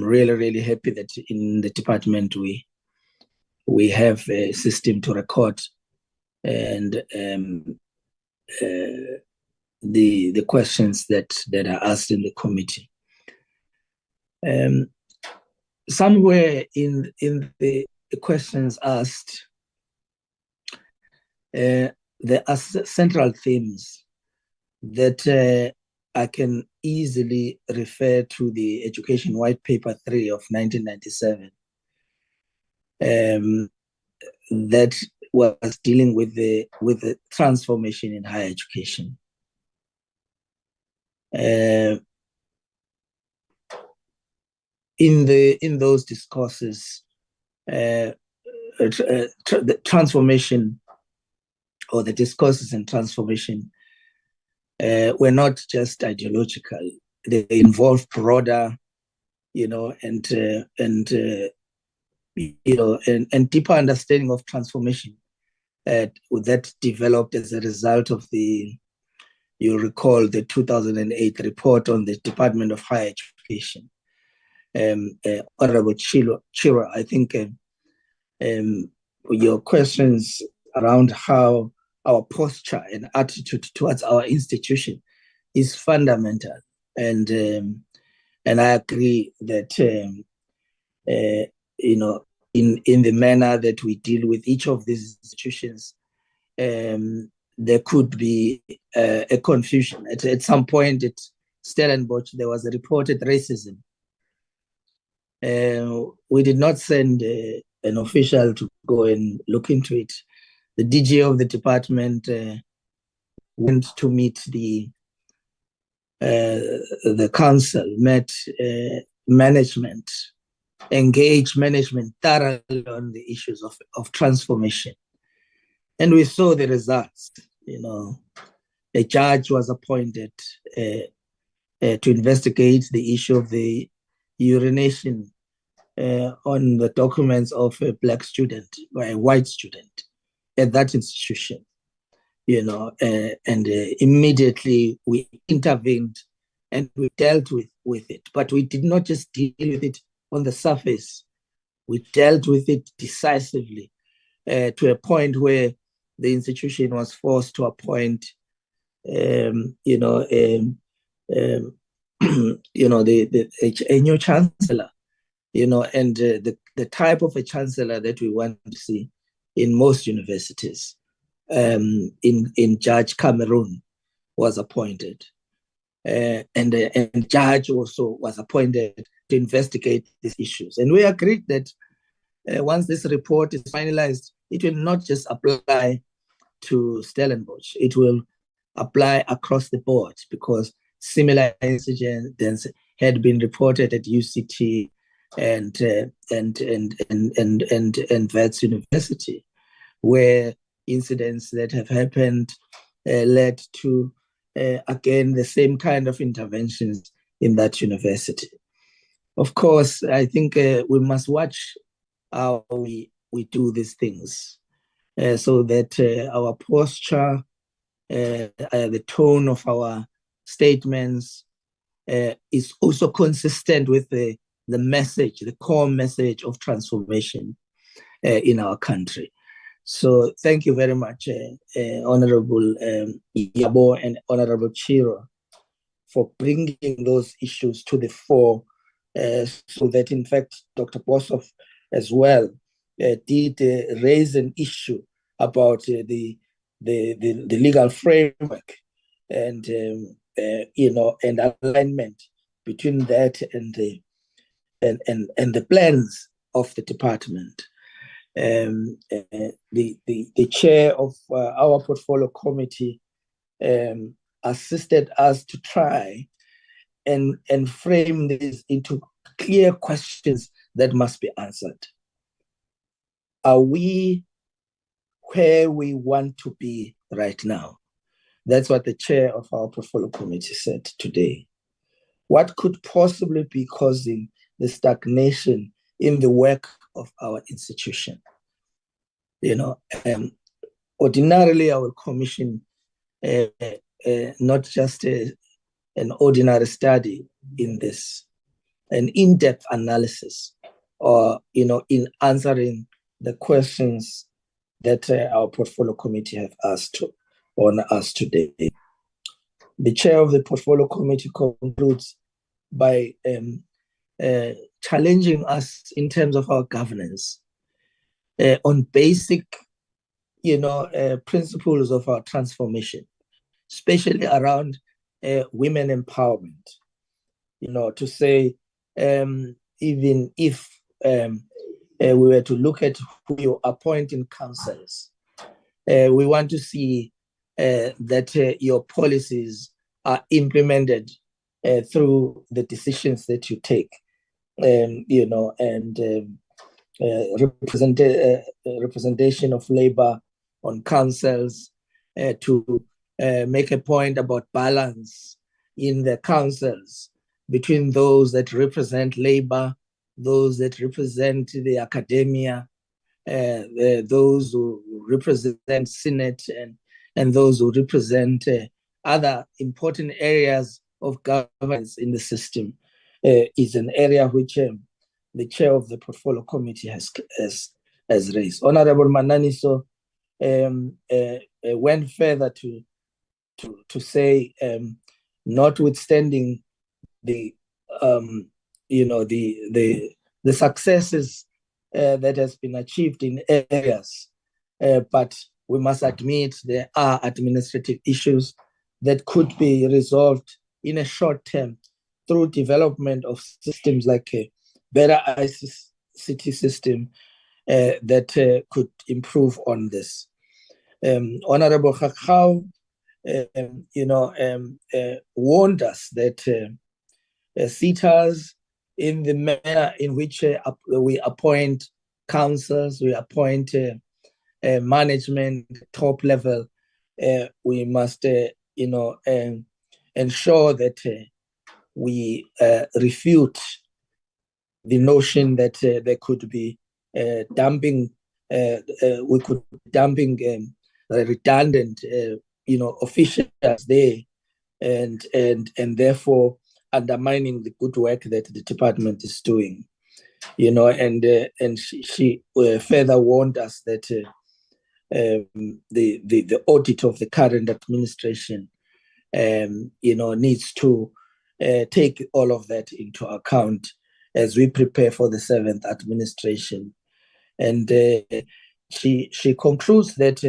really happy that in the department we have a system to record and the questions that are asked in the committee. Somewhere in the questions asked, there are central themes that I can easily refer to the Education White Paper 3 of 1997 that was dealing with the transformation in higher education. In those discourses, the transformation or the discourses in transformation were not just ideological; they involved broader, and deeper understanding of transformation that developed as a result of you recall the 2008 report on the Department of Higher Education. Honorable Chiro, I think your questions around how our posture and attitude towards our institution is fundamental, and I agree that in the manner that we deal with each of these institutions, there could be a confusion. At some point at Stellenbosch, there was a reported racism. We did not send an official to go and look into it. The DG of the department went to meet the council, met management, engaged management thoroughly on the issues of transformation. And we saw the results. A judge was appointed to investigate the issue of the urination on the documents of a black student or a white student at that institution, and immediately we intervened and we dealt with it. But we did not just deal with it on the surface. We dealt with it decisively to a point where the institution was forced to appoint, a new chancellor, and the type of a chancellor that we want to see in most universities. In Judge Cameroon was appointed, and Judge also was appointed to investigate these issues. And we agreed that once this report is finalized, it will not just apply to Stellenbosch, it will apply across the board, because similar incidents had been reported at UCT and Wits University, where incidents that have happened led to, again, the same kind of interventions in that university. Of course, I think we must watch how we do these things so that our posture, the tone of our statements is also consistent with the message, the core message of transformation in our country. So thank you very much, Honorable Yabo and Honorable Chiro, for bringing those issues to the fore, so that in fact Dr. Boshoff as well did raise an issue about the legal framework, and and alignment between that and the plans of the department. The chair of our portfolio committee assisted us to try and frame this into clear questions that must be answered. Are we where we want to be right now? That's what the chair of our portfolio committee said today. What could possibly be causing the stagnation in the work of our institution? Ordinarily, our commission, not just an ordinary study in this, an in-depth analysis, or in answering the questions that our portfolio committee have asked on us today. The chair of the portfolio committee concludes by challenging us in terms of our governance on basic, principles of our transformation, especially around women empowerment. To say, even if we were to look at who you appoint in councils, we want to see that your policies are implemented through the decisions that you take, representation of labor on councils, to make a point about balance in the councils between those that represent labor, those that represent the academia, those who represent Senate, and those who represent other important areas of governance in the system, is an area which the chair of the portfolio committee has raised. Honorable Mananiso went further to say, notwithstanding the successes that has been achieved in areas, but we must admit there are administrative issues that could be resolved in a short term through development of systems like a better ICT system that could improve on this. Honorable Khakau, warned us that SETAs, in the manner in which we appoint councils, we appoint management, top level, we must, ensure that we refute the notion that there could be dumping redundant, officials there, and therefore undermining the good work that the department is doing. And she further warned us that the audit of the current administration, needs to take all of that into account as we prepare for the 7th administration. And she concludes that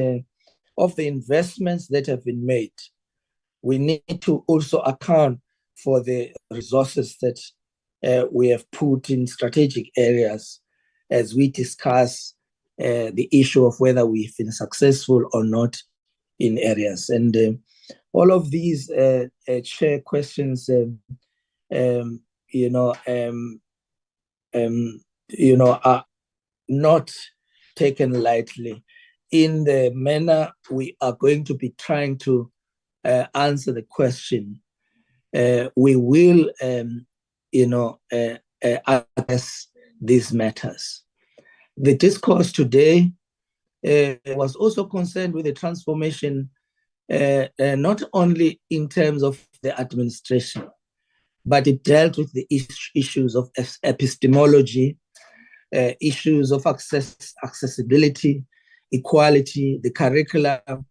of the investments that have been made, we need to also account for the resources that we have put in strategic areas as we discuss the issue of whether we've been successful or not in areas. And all of these chair questions, are not taken lightly. In the manner we are going to be trying to answer the question, we will, address these matters. The discourse today was also concerned with the transformation, not only in terms of the administration, but it dealt with the issues of epistemology, issues of accessibility, equality, the curriculum,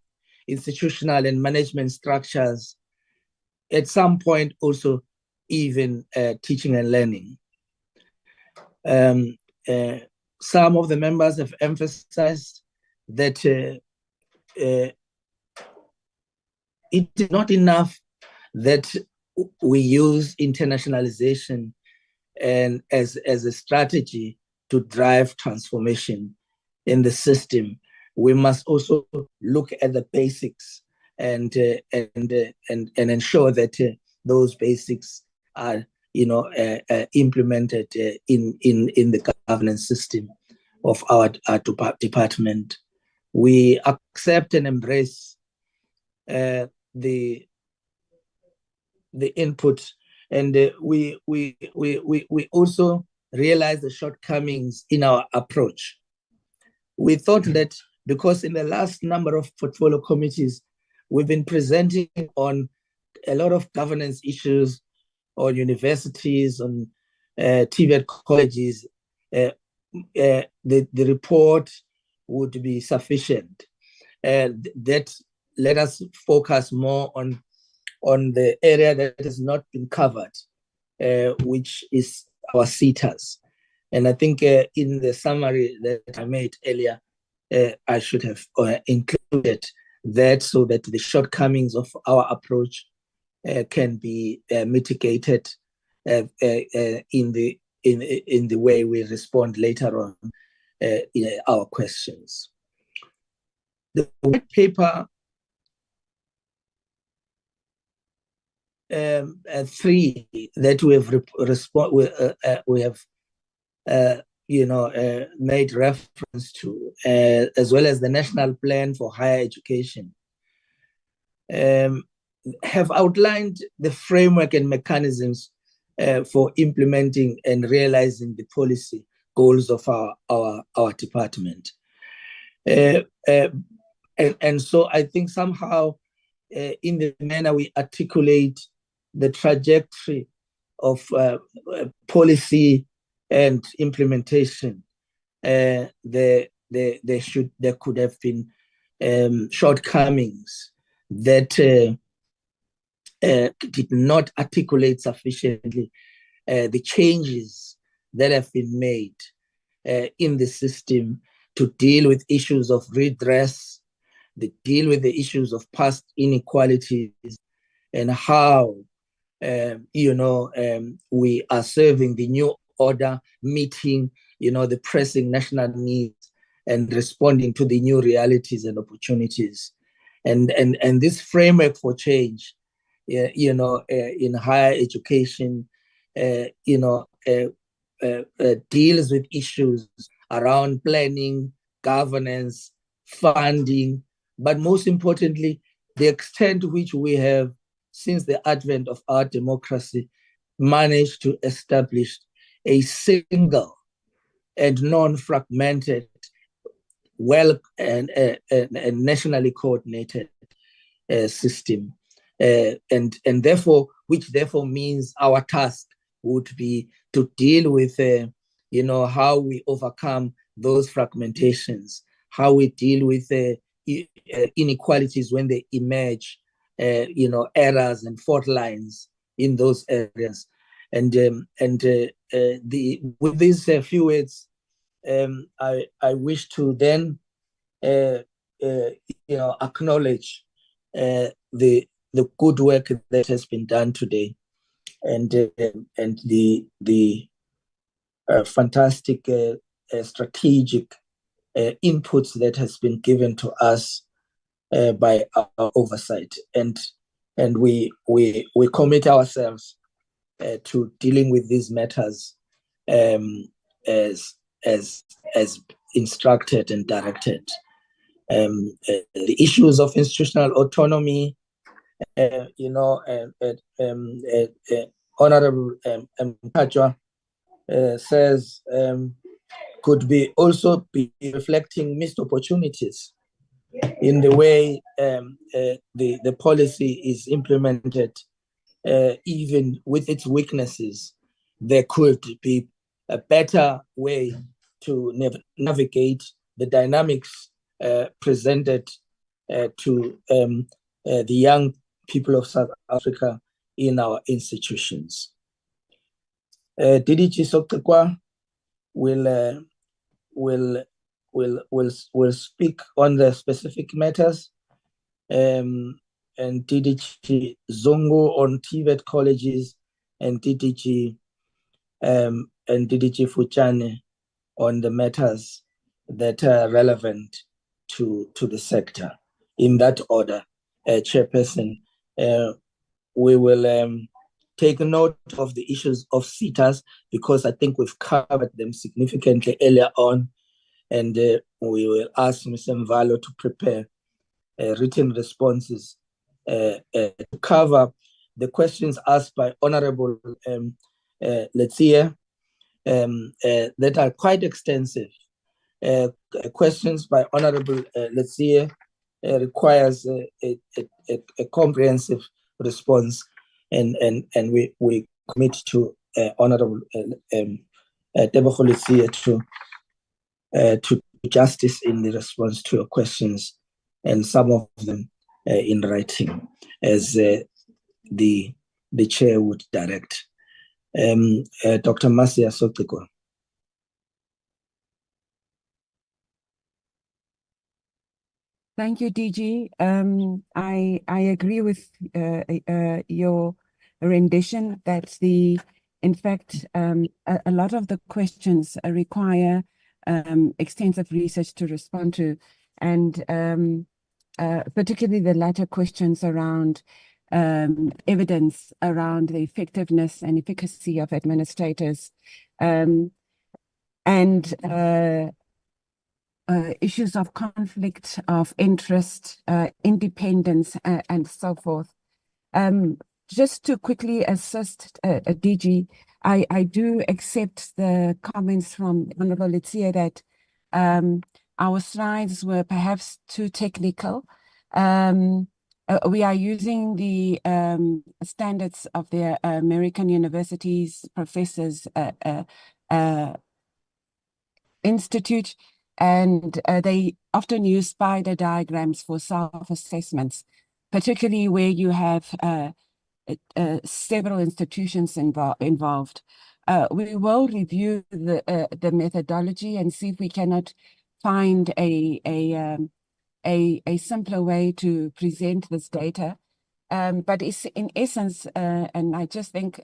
institutional and management structures, at some point also even teaching and learning. Some of the members have emphasized that it is not enough that we use internationalization and as a strategy to drive transformation in the system. We must also look at the basics and ensure that those basics are implemented in the governance system of our department. We accept and embrace the input, and we also realize the shortcomings in our approach. We thought that because in the last number of portfolio committees, we've been presenting on a lot of governance issues on universities, on TVET colleges, the report would be sufficient. That let us focus more on the area that has not been covered, which is our SETAs. And I think in the summary that I made earlier, I should have included that so that the shortcomings of our approach can be mitigated in the way we respond later on in our questions. The white paper 3 that we have made reference to, as well as the National Plan for Higher Education, have outlined the framework and mechanisms for implementing and realizing the policy goals of our department. And so I think somehow in the manner we articulate the trajectory of policy and implementation, there could have been shortcomings that did not articulate sufficiently the changes that have been made in the system to deal with issues of redress, to deal with the issues of past inequalities, and how we are serving the new order, meeting the pressing national needs and responding to the new realities and opportunities. And this framework for change, in higher education, deals with issues around planning, governance, funding, but most importantly, the extent to which we have, since the advent of our democracy, managed to establish a single and non-fragmented, and nationally coordinated system, and therefore, which therefore means our task would be to deal with, how we overcome those fragmentations, how we deal with inequalities when they emerge, errors and fault lines in those areas, and with these few words, I wish to then, acknowledge the good work that has been done today, and the fantastic strategic inputs that has been given to us by our oversight, and we commit ourselves to dealing with these matters as instructed and directed. The issues of institutional autonomy, Honorable Mkhatshwa says, could be also be reflecting missed opportunities in the way the policy is implemented. Even with its weaknesses, there could be a better way to navigate the dynamics presented to the young people of South Africa in our institutions. DDG Sokekwa will speak on the specific matters. DDG Zongo on TVET colleges, and DDG Fuchane on the matters that are relevant to the sector. In that order, Chairperson, we will take note of the issues of SETAs because I think we've covered them significantly earlier on, and we will ask Mr. Mvalo to prepare written responses to cover the questions asked by Honorable Letsia that are quite extensive. Questions by Honorable Letsia requires a comprehensive response, and we commit to Honorable Tebogo Letsia to justice in the response to your questions, and some of them in writing, as the chair would direct. Dr. Masia Sotiko. Thank you, DG. I agree with your rendition that in fact, a lot of the questions require extensive research to respond to, and particularly the latter questions around evidence around the effectiveness and efficacy of administrators, and issues of conflict of interest, independence, and so forth. Just to quickly assist DG, I do accept the comments from Honorable Letsia that our slides were perhaps too technical. We are using the standards of the American universities, professors institute, and they often use spider diagrams for self-assessments, particularly where you have several institutions involved. We will review the methodology and see if we cannot find a simpler way to present this data. But it's in essence, and I just think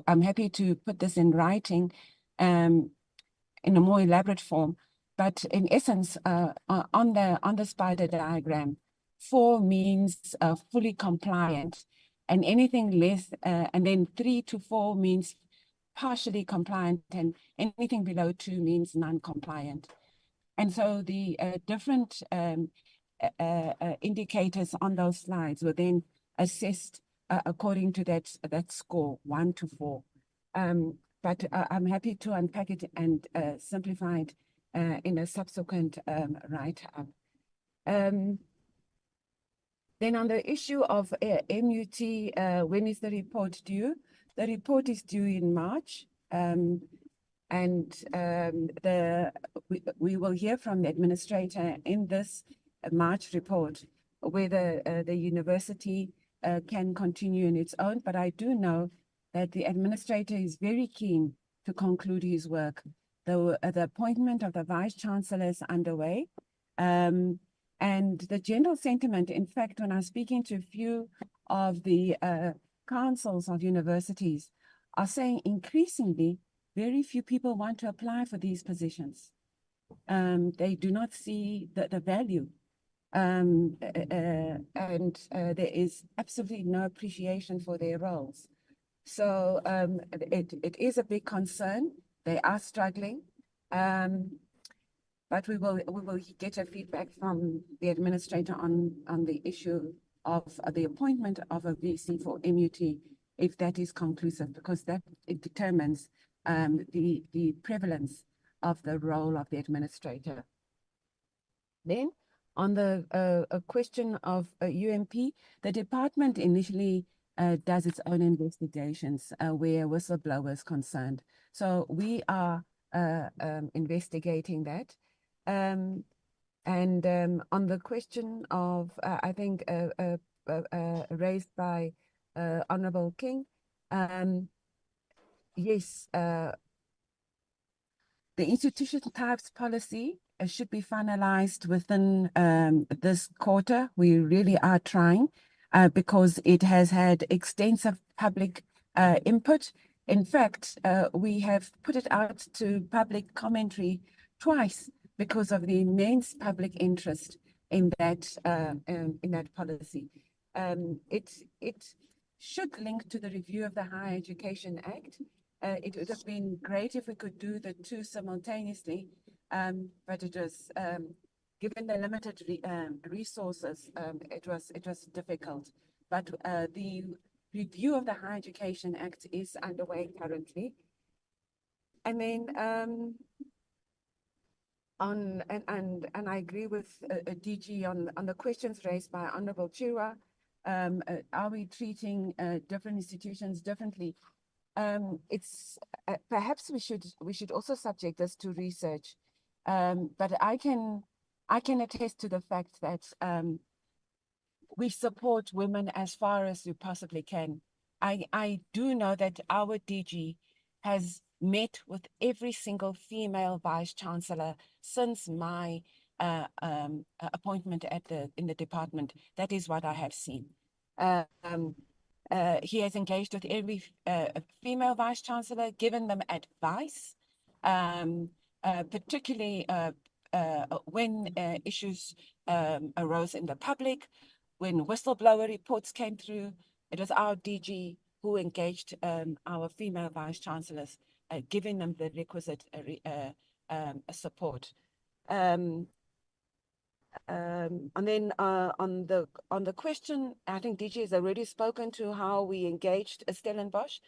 I'm happy to put this in writing in a more elaborate form. But in essence, on the spider diagram, 4 means fully compliant, and anything less, and then 3 to 4 means partially compliant, and anything below 2 means non-compliant. And so the different indicators on those slides were then assessed according to that score, 1 to 4. But I'm happy to unpack it and simplify it in a subsequent write-up. Then on the issue of MUT, when is the report due? The report is due in March, and we will hear from the administrator in this March report whether the university can continue in its own, but I do know that the administrator is very keen to conclude his work. The appointment of the Vice-Chancellor is underway, and the general sentiment, in fact, when I'm speaking to a few of the councils of universities, are saying increasingly very few people want to apply for these positions. They do not see the value, and there is absolutely no appreciation for their roles. So it is a big concern. They are struggling, but we will get a feedback from the administrator on the issue of the appointment of a VC for MUT, if that is conclusive, because it determines the prevalence of the role of the administrator. Then, on the question of UMP, the department initially does its own investigations where whistleblowers concerned. So we are investigating that. And on the question of, I think, raised by Honorable King, yes, the institution types policy should be finalized within this quarter. We really are trying. because it has had extensive public input. In fact, we have put it out to public commentary twice because of the immense public interest in that policy. It should link to the review of the Higher Education Act. It would have been great if we could do the two simultaneously, but it was given the limited resources, it was difficult. But the review of the Higher Education Act is underway currently. And then I agree with DG on the questions raised by Honorable Chirwa. Are we treating different institutions differently? It's perhaps we should also subject this to research. But I can attest to the fact that we support women as far as we possibly can. I do know that our DG has met with every single female vice chancellor since my appointment in the department. That is what I have seen. He has engaged with every female vice chancellor, given them advice, particularly when issues arose in the public, when whistleblower reports came through. It was our DG who engaged our female vice chancellors, giving them the requisite support. And then on the question, I think DG has already spoken to how we engaged Stellenbosch,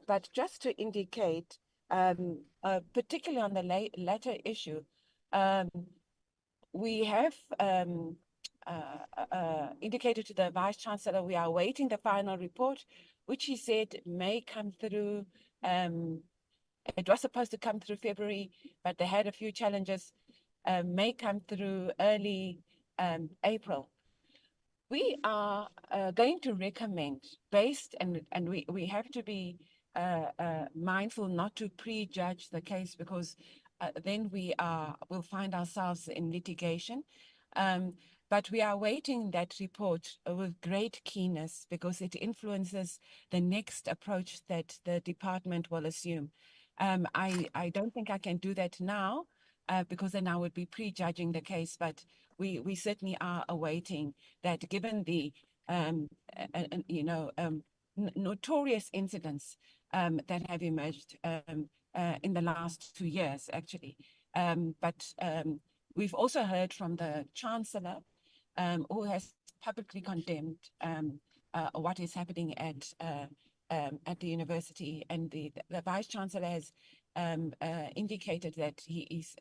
but just to indicate, particularly on the latter issue, we have indicated to the Vice Chancellor we are awaiting the final report, which he said may come through. It was supposed to come through February, but they had a few challenges. May come through early April. We are going to recommend, based, and we have to be mindful not to prejudge the case, because then we'll find ourselves in litigation. But we are awaiting that report with great keenness, because it influences the next approach that the department will assume. I don't think I can do that now, because then I would be prejudging the case, but we certainly are awaiting that, given the notorious incidents that have emerged in the last 2 years, actually. But we've also heard from the Chancellor, who has publicly condemned what is happening at the university, and the Vice Chancellor has indicated that he is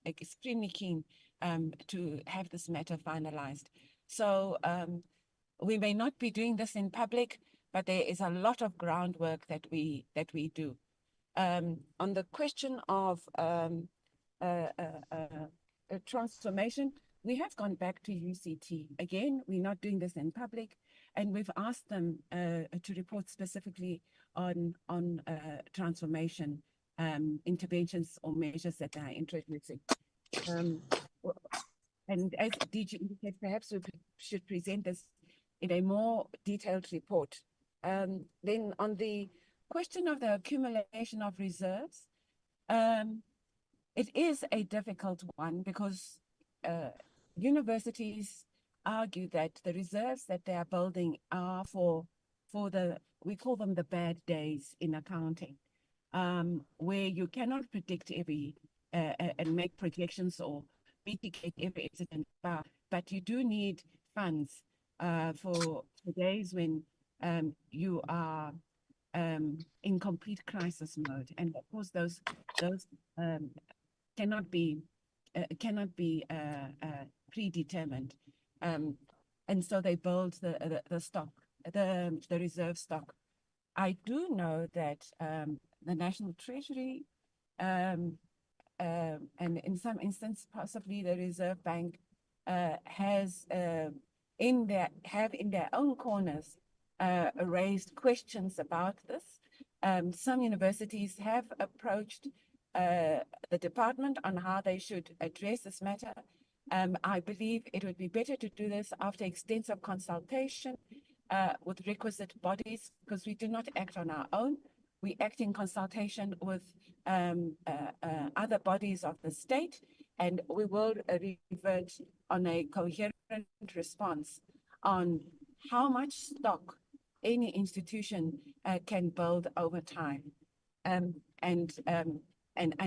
extremely keen to have this matter finalized. So we may not be doing this in public, but there is a lot of groundwork that we do. On the question of transformation, we have gone back to UCT. Again, we're not doing this in public, and we've asked them to report specifically on transformation interventions or measures that they are introducing. And as DG indicated, perhaps we should present this in a more detailed report. Then on the question of the accumulation of reserves, it is a difficult one, because universities argue that the reserves that they are building are for we call them the bad days in accounting, where you cannot predict every and make projections or mitigate every incident, but you do need funds for the days when you are in complete crisis mode. And of course, those cannot be predetermined, and so they build the stock, the reserve stock. I do know that the National Treasury and in some instances possibly the Reserve Bank has in their own corners raised questions about this. Some universities have approached the department on how they should address this matter. I believe it would be better to do this after extensive consultation with requisite bodies, because we do not act on our own. We act in consultation with other bodies of the state, and we will revert on a coherent response on how much stock any institution can build over time, and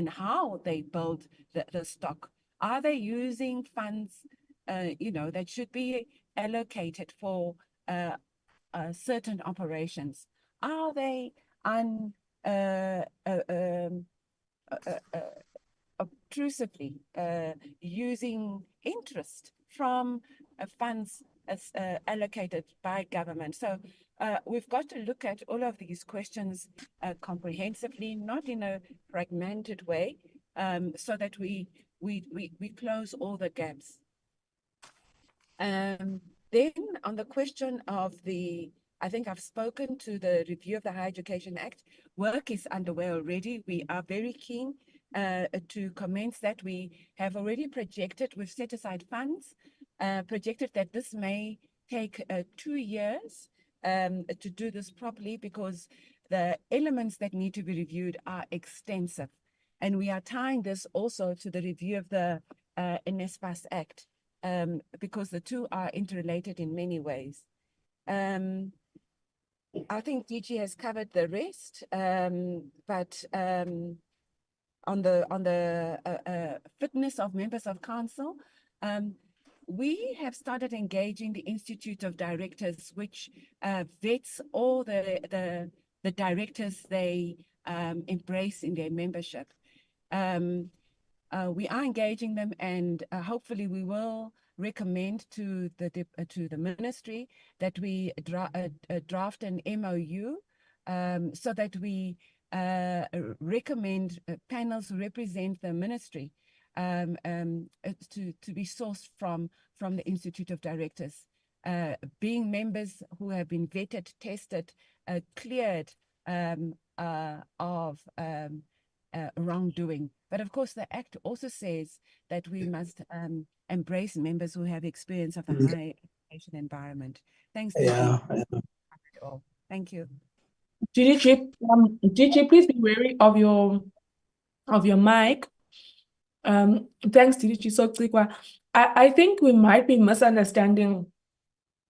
how they build the stock. Are they using funds, that should be allocated for certain operations? Are they obtrusively using interest from funds allocated by government? So we've got to look at all of these questions comprehensively, not in a fragmented way, so that we close all the gaps. Then on the question of I think I've spoken to the review of the Higher Education Act. Work is underway already. We are very keen to commence that. We have already projected, we've set aside funds, projected that this may take 2 years to do this properly, because the elements that need to be reviewed are extensive. And we are tying this also to the review of the NSFAS Act, because the two are interrelated in many ways. I think DG has covered the rest, but on the fitness of members of council, we have started engaging the Institute of Directors, which vets all the directors they embrace in their membership. We are engaging them, and hopefully we will recommend to the ministry that we draft an MOU, so that we recommend panels who represent the ministry to be sourced from the Institute of Directors, being members who have been vetted, tested, cleared of wrongdoing. But of course, the Act also says that we must embrace members who have experience of the higher education environment. Thanks, DG. Yeah. Thank you. DG, please be wary of your mic. Thanks, DG Soktikwa. I think we might be misunderstanding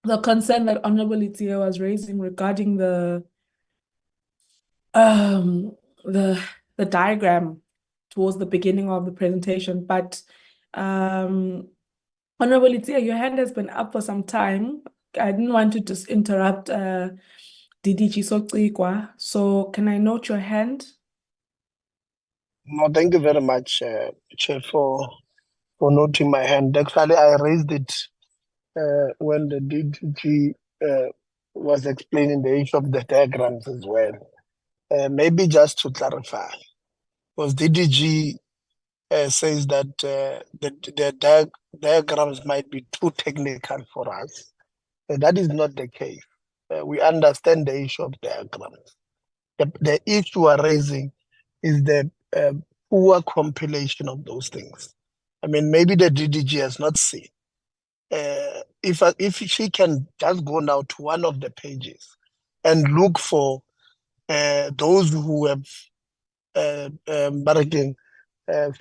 the concern that Honorable Itia was raising regarding the diagram towards the beginning of the presentation. But Honorable Itia, your hand has been up for some time. I didn't want to just interrupt DDG Soktikwa. So can I note your hand? No, thank you very much, Chair, for noting my hand. Actually, I raised it when the DDG was explaining the issue of the diagrams as well. Maybe just to clarify, because DDG says that the diagrams might be too technical for us. That is not the case. We understand the issue of diagrams. The issue we're raising is the poor compilation of those things. I mean, maybe the DDG has not seen. If she can just go now to one of the pages and look for those who have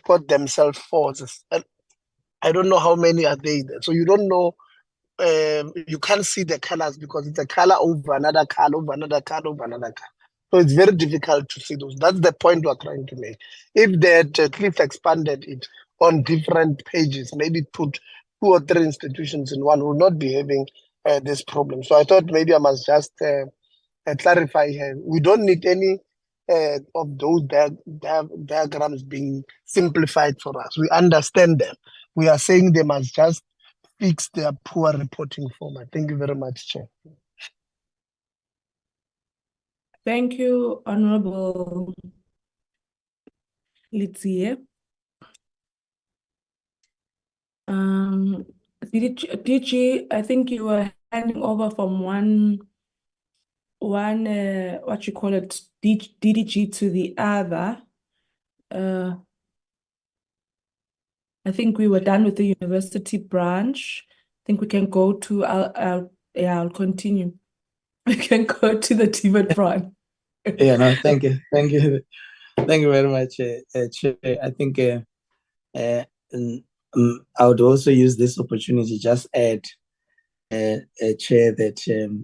got themselves forces. I don't know how many are they there. So you don't know, you can't see the colors because it's a color over another color over another color over another color. So it's very difficult to see those. That's the point we're trying to make. If they had at least expanded it on different pages, maybe put 2 or 3 institutions in one, we would not be having this problem. So I thought maybe I must just clarify here. We don't need any of those diagrams being simplified for us. We understand them. We are saying they must just fix their poor reporting format. Thank you very much, Chair. Thank you, Honorable Litsie. DG, I think you were handing over from one what you call it, DDG to the other. I think we were done with the university branch. I think we can go to, I'll continue. We can go to the DHET branch. Yeah, no, thank you. Thank you. Thank you very much, Chair. I think I would also use this opportunity just add, Chair, that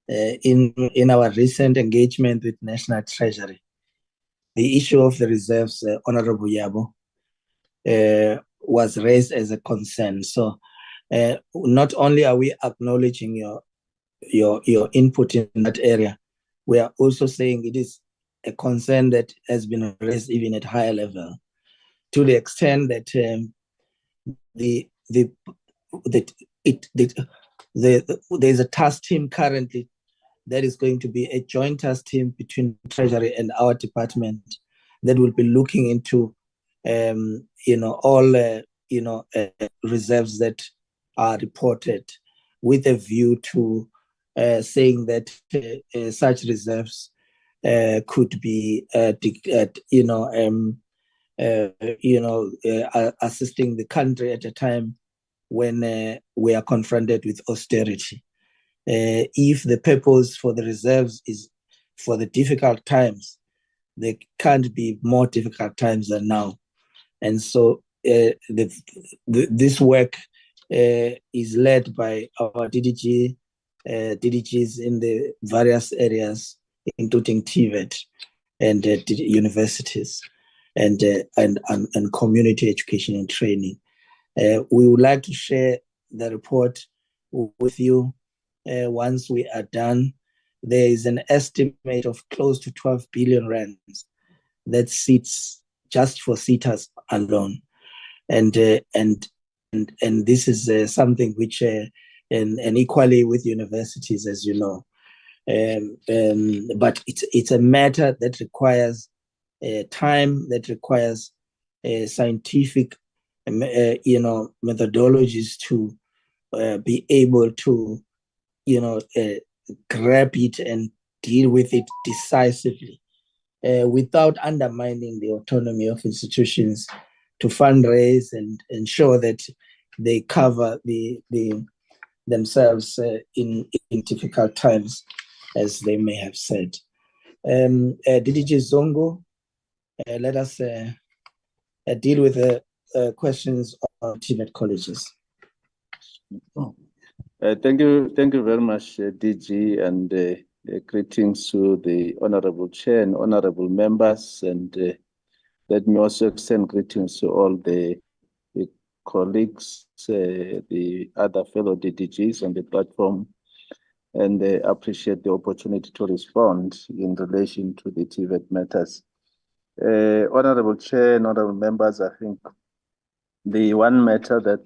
in our recent engagement with National Treasury, the issue of the reserves, Honorable Yabo, was raised as a concern. So not only are we acknowledging your input in that area, we are also saying it is a concern that has been raised even at higher level, to the extent that there's a task team currently that is going to be a joint task team between Treasury and our department that will be looking into all reserves that are reported, with a view to saying that such reserves could be assisting the country at a time when we are confronted with austerity. If the purpose for the reserves is for the difficult times, there can't be more difficult times than now. And so this work is led by our DDGs in the various areas, including DHET and universities and community education and training. We would like to share the report with you once we are done. There is an estimate of close to 12 billion rands that sits just for SETAs alone, and this is something which and equally with universities, as you know, but it's a matter that requires time, that requires scientific methodologies to be able to grab it and deal with it decisively, without undermining the autonomy of institutions to fundraise and ensure that they cover themselves in difficult times, as they may have said. DDG Zongo, let us deal with the questions on TVET colleges. Thank you very much, DG, and greetings to the Honorable Chair and Honorable members, and let me also extend greetings to all the colleagues, the other fellow DDGs on the platform, and appreciate the opportunity to respond in relation to the TVET matters. Honorable Chair and Honorable members, I think the one matter that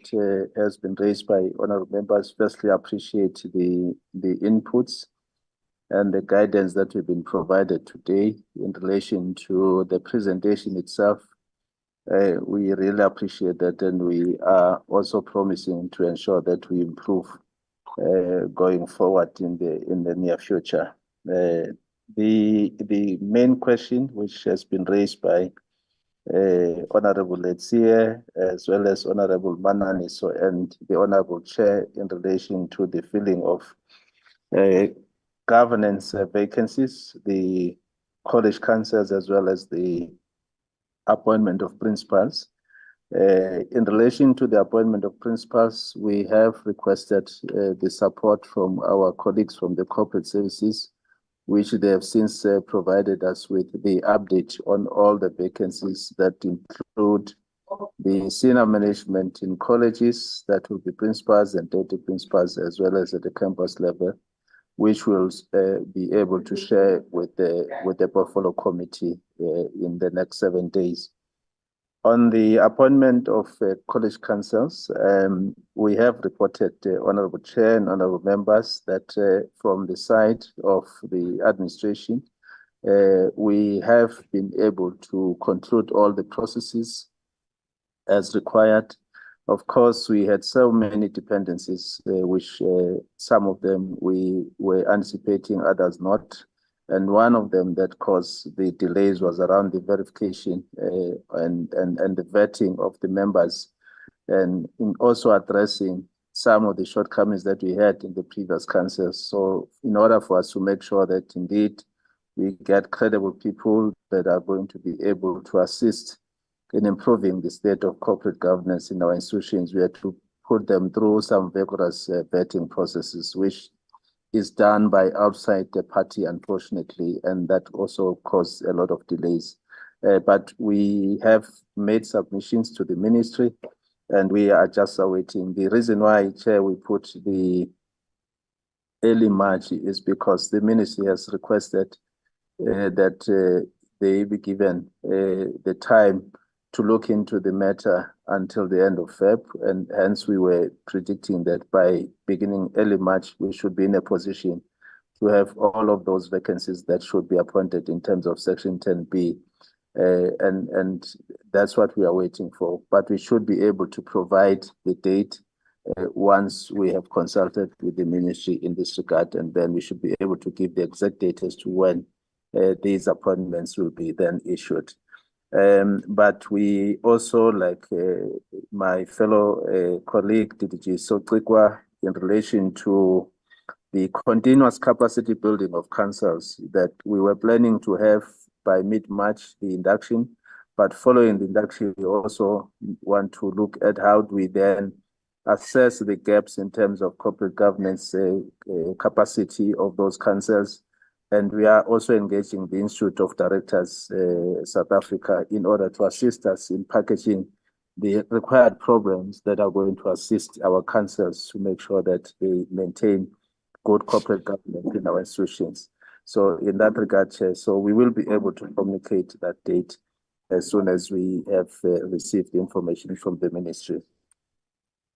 has been raised by honorable members, firstly, appreciate the inputs and the guidance that we've been provided today in relation to the presentation itself. We really appreciate that, and we are also promising to ensure that we improve going forward in the near future. The main question which has been raised by Honorable Letsie, as well as Honorable Mananiso and the Honorable Chair in relation to the filling of governance vacancies, the college councils, as well as the appointment of principals. In relation to the appointment of principals, we have requested the support from our colleagues from the corporate services, which they have since provided us with the update on all the vacancies that include the senior management in colleges, that will be principals and deputy principals, as well as at the campus level, which we'll be able to share with the portfolio committee in the next 7 days. On the appointment of college councils, we have reported, Honorable Chair and Honorable members, that from the side of the administration, we have been able to conclude all the processes as required. Of course, we had so many dependencies, which some of them we were anticipating, others not. And one of them that caused the delays was around the verification and the vetting of the members, and in also addressing some of the shortcomings that we had in the previous councils. So in order for us to make sure that indeed we get credible people that are going to be able to assist in improving the state of corporate governance in our institutions, we had to put them through some vigorous vetting processes, which is done by outside the party, unfortunately, and that also caused a lot of delays. But we have made submissions to the ministry, and we are just awaiting. The reason why, Chair, we put the early March is because the ministry has requested that they be given the time to look into the matter until the end of Feb, and hence we were predicting that by beginning early March, we should be in a position to have all of those vacancies that should be appointed in terms of Section 10B. And that's what we are waiting for. But we should be able to provide the date once we have consulted with the ministry in this regard, and then we should be able to give the exact date as to when these appointments will be then issued. But we also, like my fellow colleague, DDG Sotrikwa, in relation to the continuous capacity building of councils that we were planning to have by mid-March, the induction, but following the induction, we also want to look at how do we then assess the gaps in terms of corporate governance capacity of those councils. And we are also engaging the Institute of Directors South Africa in order to assist us in packaging the required programs that are going to assist our councils to make sure that they maintain good corporate governance in our institutions. So in that regard, Chair, so we will be able to communicate that date as soon as we have received the information from the ministry.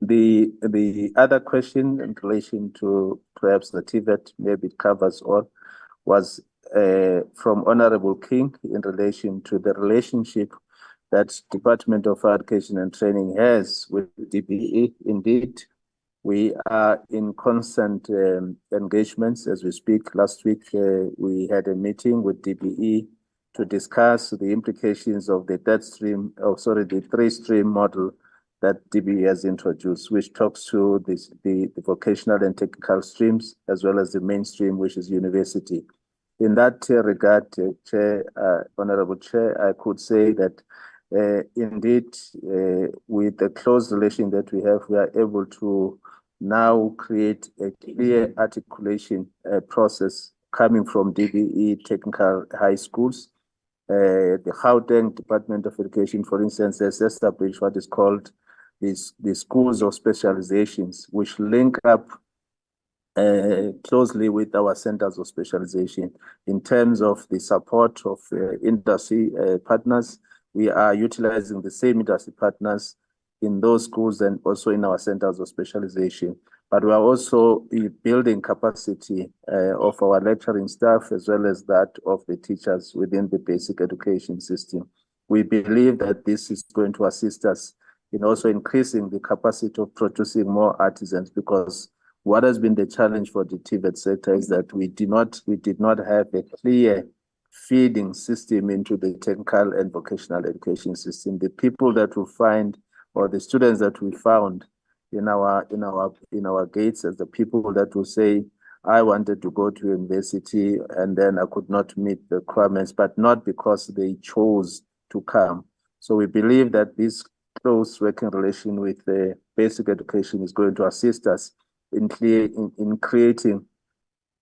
The other question in relation to perhaps the TVET, maybe it covers all, was from Honorable King in relation to the relationship that Department of Education and Training has with DBE. Indeed, we are in constant engagements as we speak. Last week, we had a meeting with DBE to discuss the implications of the the three-stream model that DBE has introduced, which talks to the vocational and technical streams, as well as the mainstream, which is university. In that regard, Chair, Honorable Chair, I could say that indeed, with the close relation that we have, we are able to now create a clear articulation process coming from DBE technical high schools. The Gauteng Department of Education, for instance, has established what is called the schools of specializations, which link up closely with our centers of specialization in terms of the support of industry partners. We are utilizing the same industry partners in those schools and also in our centers of specialization. But we are also building capacity of our lecturing staff as well as that of the teachers within the basic education system. We believe that this is going to assist us in also increasing the capacity of producing more artisans, because what has been the challenge for the TVET sector is that we did not have a clear feeding system into the technical and vocational education system. The people that we find, or the students that we found in our gates, as the people that will say, I wanted to go to university and then I could not meet the requirements, but not because they chose to come. So we believe that this close working relation with the basic education is going to assist us in creating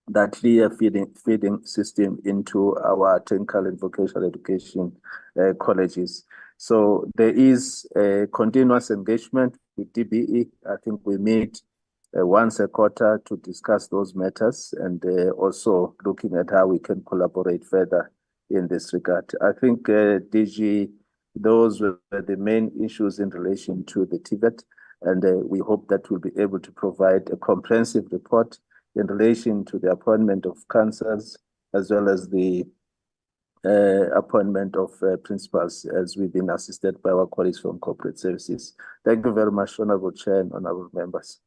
that clear feeding system into our technical and vocational education colleges. So there is a continuous engagement with DBE. I think we meet once a quarter to discuss those matters, and also looking at how we can collaborate further in this regard. I think DG, those were the main issues in relation to the TVET, and we hope that we'll be able to provide a comprehensive report in relation to the appointment of councillors, as well as the appointment of principals, as we've been assisted by our colleagues from corporate services. Thank you very much, Honorable Chair and Honorable members.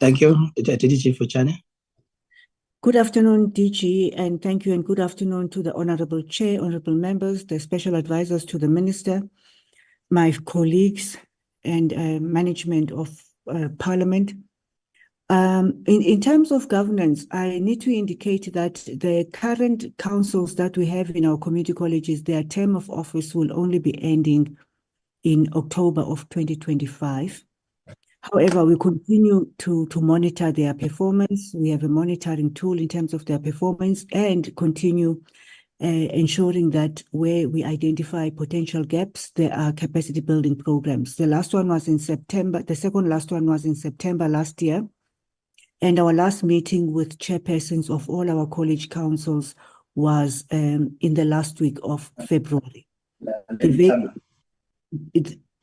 Thank you, DG Fuchane. Good afternoon, DG, and thank you, and good afternoon to the Honorable Chair, Honorable Members, the Special Advisors to the Minister, my colleagues, and management of Parliament. In terms of governance, I need to indicate that the current councils that we have in our community colleges, their term of office will only be ending in October of 2025. However, we continue to monitor their performance. We have a monitoring tool in terms of their performance and continue ensuring that where we identify potential gaps, there are capacity building programs. The last one was in September. The second last one was in September last year. And our last meeting with chairpersons of all our college councils was in the last week of February.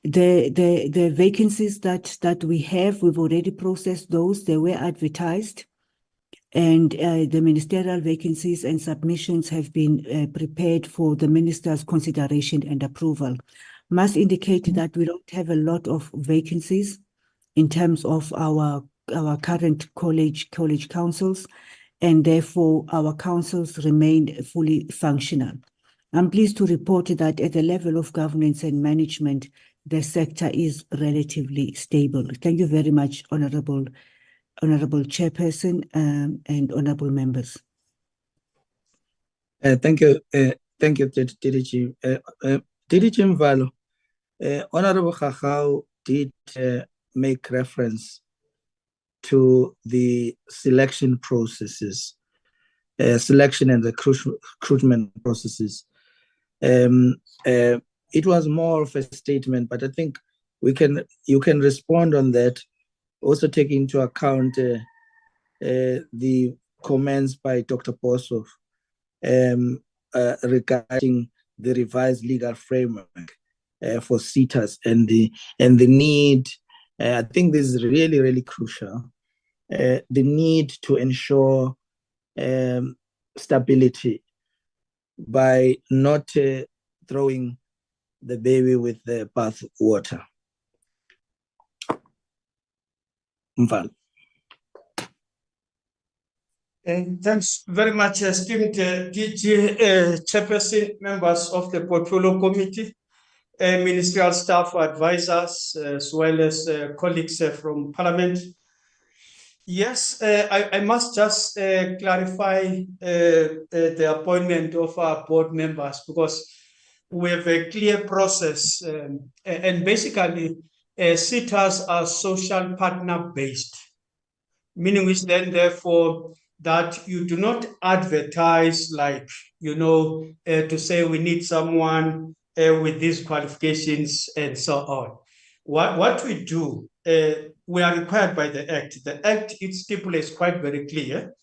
The vacancies that we have, we've already processed those. They were advertised, and the ministerial vacancies and submissions have been prepared for the minister's consideration and approval. Must indicate that we don't have a lot of vacancies in terms of our current college councils, and therefore our councils remain fully functional. I'm pleased to report that at the level of governance and management, the sector is relatively stable. Thank you very much, Honorable Chairperson, and Honorable Members. Thank you, DDG. DDG Mvalo, Honorable Khachau did make reference to the selection processes, selection and recruitment processes. It was more of a statement, but I think you can respond on that, also taking into account the comments by Dr. Bosov regarding the revised legal framework for SETAs and the need. I think this is really, really crucial. The need to ensure stability by not throwing the baby with the bath water. Mval. Thanks very much, esteemed DG Chairperson, members of the Portfolio Committee, ministerial staff, advisors, as well as colleagues from Parliament. Yes, I must just clarify the appointment of our board members, because we have a clear process, and basically SETAs are social partner based, meaning which then therefore that you do not advertise like, to say we need someone with these qualifications and so on. What we do, we are required by the Act. The Act, it stipulates quite very clear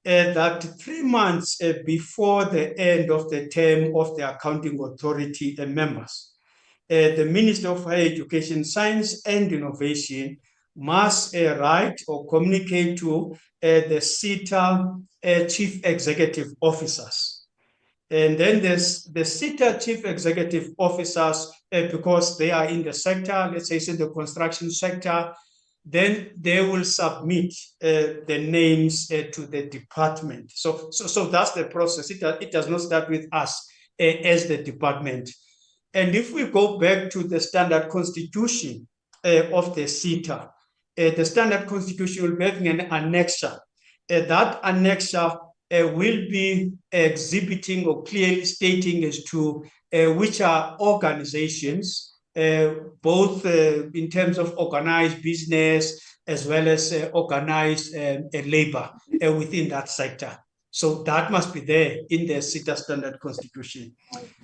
that 3 months before the end of the term of the accounting authority members, the Minister of Higher Education, Science and Innovation must write or communicate to the SETA Chief Executive Officers. And then there's the SETA Chief Executive Officers, because they are in the sector, let's say it's in the construction sector, then they will submit the names to the department. So that's the process. It does not start with us as the department. And if we go back to the standard constitution of the SETA, the standard constitution will be having an annexure. That annexure will be exhibiting or clearly stating as to which are organizations, both in terms of organized business as well as organized labor within that sector. So that must be there in the SETA standard constitution.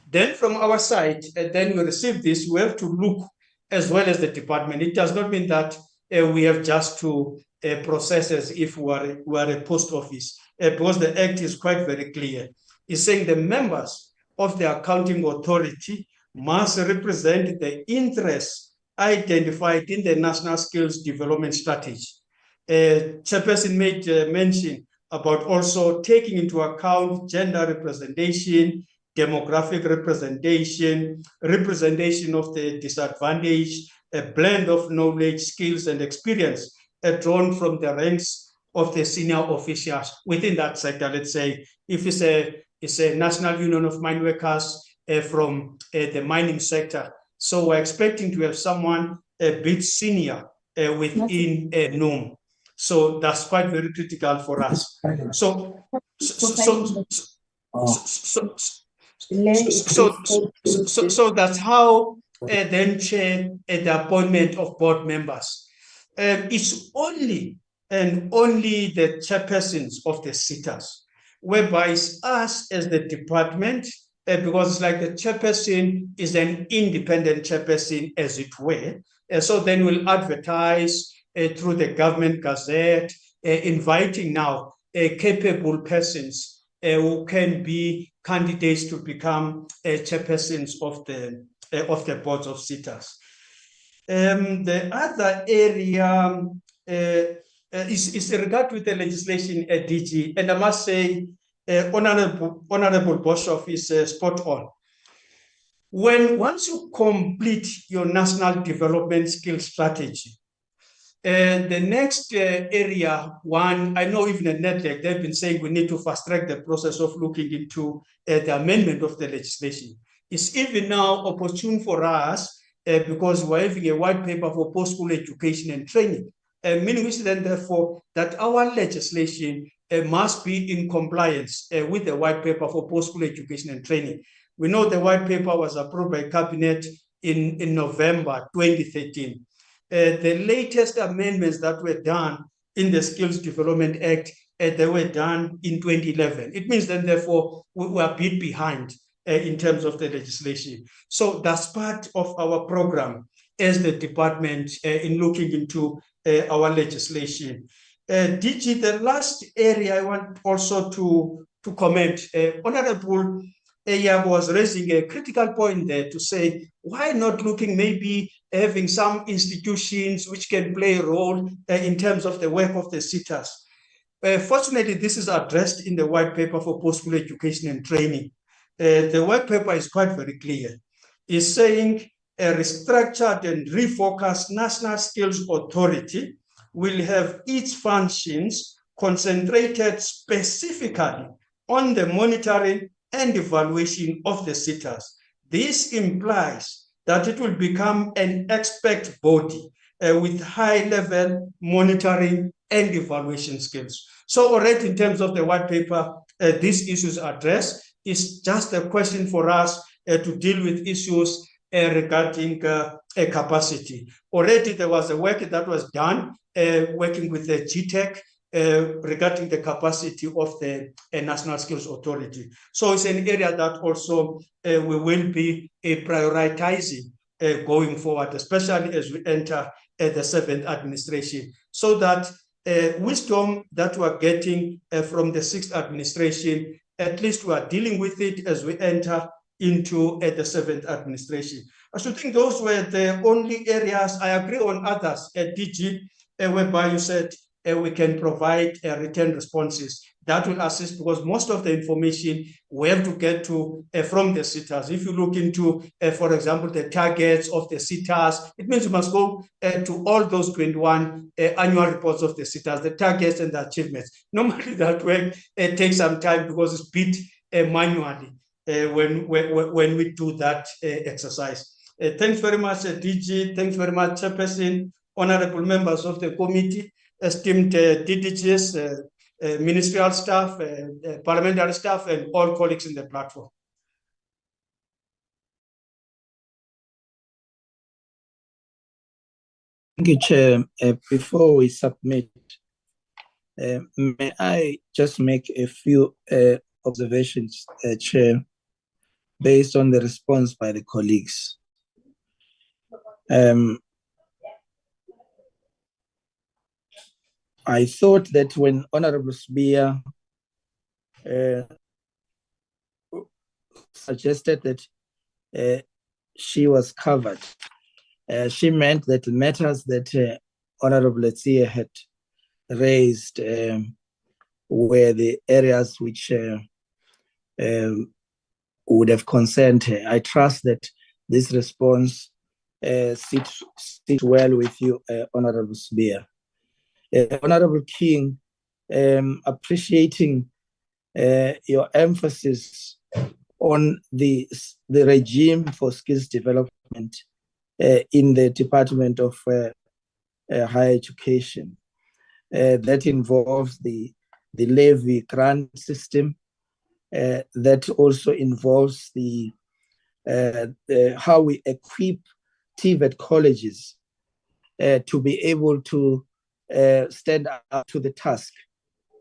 Then from our side, then we receive this, we have to look as well as the department. It does not mean that we have just to process as if we are a post office, because the Act is quite very clear. It's saying the members of the accounting authority must represent the interests identified in the National Skills Development Strategy. Chairperson made mention about also taking into account gender representation, demographic representation, representation of the disadvantaged, a blend of knowledge, skills, and experience drawn from the ranks of the senior officials within that sector. Let's say if it's a National Union of Mine Workers from the mining sector. So we're expecting to have someone a bit senior within NOM. So that's quite very critical for us. So that's how then chair the appointment of board members. It's only and only the chairpersons of the SETAs, whereby it's us as the department, because it's like the chairperson is an independent chairperson, as it were. So then we'll advertise through the government gazette, inviting now capable persons who can be candidates to become chairpersons of the boards of SETAs. The other area is in regard with the legislation at DG, and I must say, Honorable Boshoff is spot on. Once you complete your national development skills strategy, the next area, one, I know even at NEDLEC, they've been saying we need to fast track the process of looking into the amendment of the legislation. It's even now opportune for us because we're having a white paper for post-school education and training, meaning which then therefore that our legislation must be in compliance with the white paper for post-school education and training. We know the white paper was approved by Cabinet in November 2013. The latest amendments that were done in the Skills Development Act, they were done in 2011. It means that therefore we were a bit behind in terms of the legislation. So that's part of our program as the department in looking into our legislation. DG, the last area I want also to comment, Honorable Eyab was raising a critical point there to say, why not looking maybe having some institutions which can play a role in terms of the work of the SETAs? Fortunately, this is addressed in the white paper for post-school education and training. The white paper is quite very clear. It's saying a restructured and refocused National Skills Authority will have its functions concentrated specifically on the monitoring and evaluation of the SETAs. This implies that it will become an expert body with high-level monitoring and evaluation skills. So already in terms of the white paper, these issues are addressed. It's just a question for us to deal with issues regarding capacity. Already there was a work that was done working with the DHET regarding the capacity of the National Skills Authority. So it's an area that also we will be prioritizing going forward, especially as we enter the 7th administration, so that wisdom that we're getting from the 6th administration, at least we are dealing with it as we enter into the 7th administration. I should think those were the only areas. I agree on others at DG, whereby you said we can provide written responses. That will assist because most of the information we have to get to from the SETAs. If you look into, for example, the targets of the SETAs, it means you must go to all those 21 annual reports of the SETAs, the targets and the achievements. Normally that work takes some time because it's bid manually when we do that exercise. Thanks very much, DG. Thanks very much, Chairperson, honorable members of the committee, esteemed DDGs, ministerial staff, parliamentary staff, and all colleagues in the platform. Thank you, Chair. Before we submit, may I just make a few observations, Chair, based on the response by the colleagues. I thought that when Honorable Spear suggested that she was covered, she meant that the matters that Honorable Letsia had raised were the areas which would have concerned her. I trust that this response sits well with you, Honorable Spear. Honorable King, appreciating your emphasis on the regime for skills development in the Department of Higher Education. That involves the levy grant system. That also involves the how we equip TVET colleges to be able to stand up to the task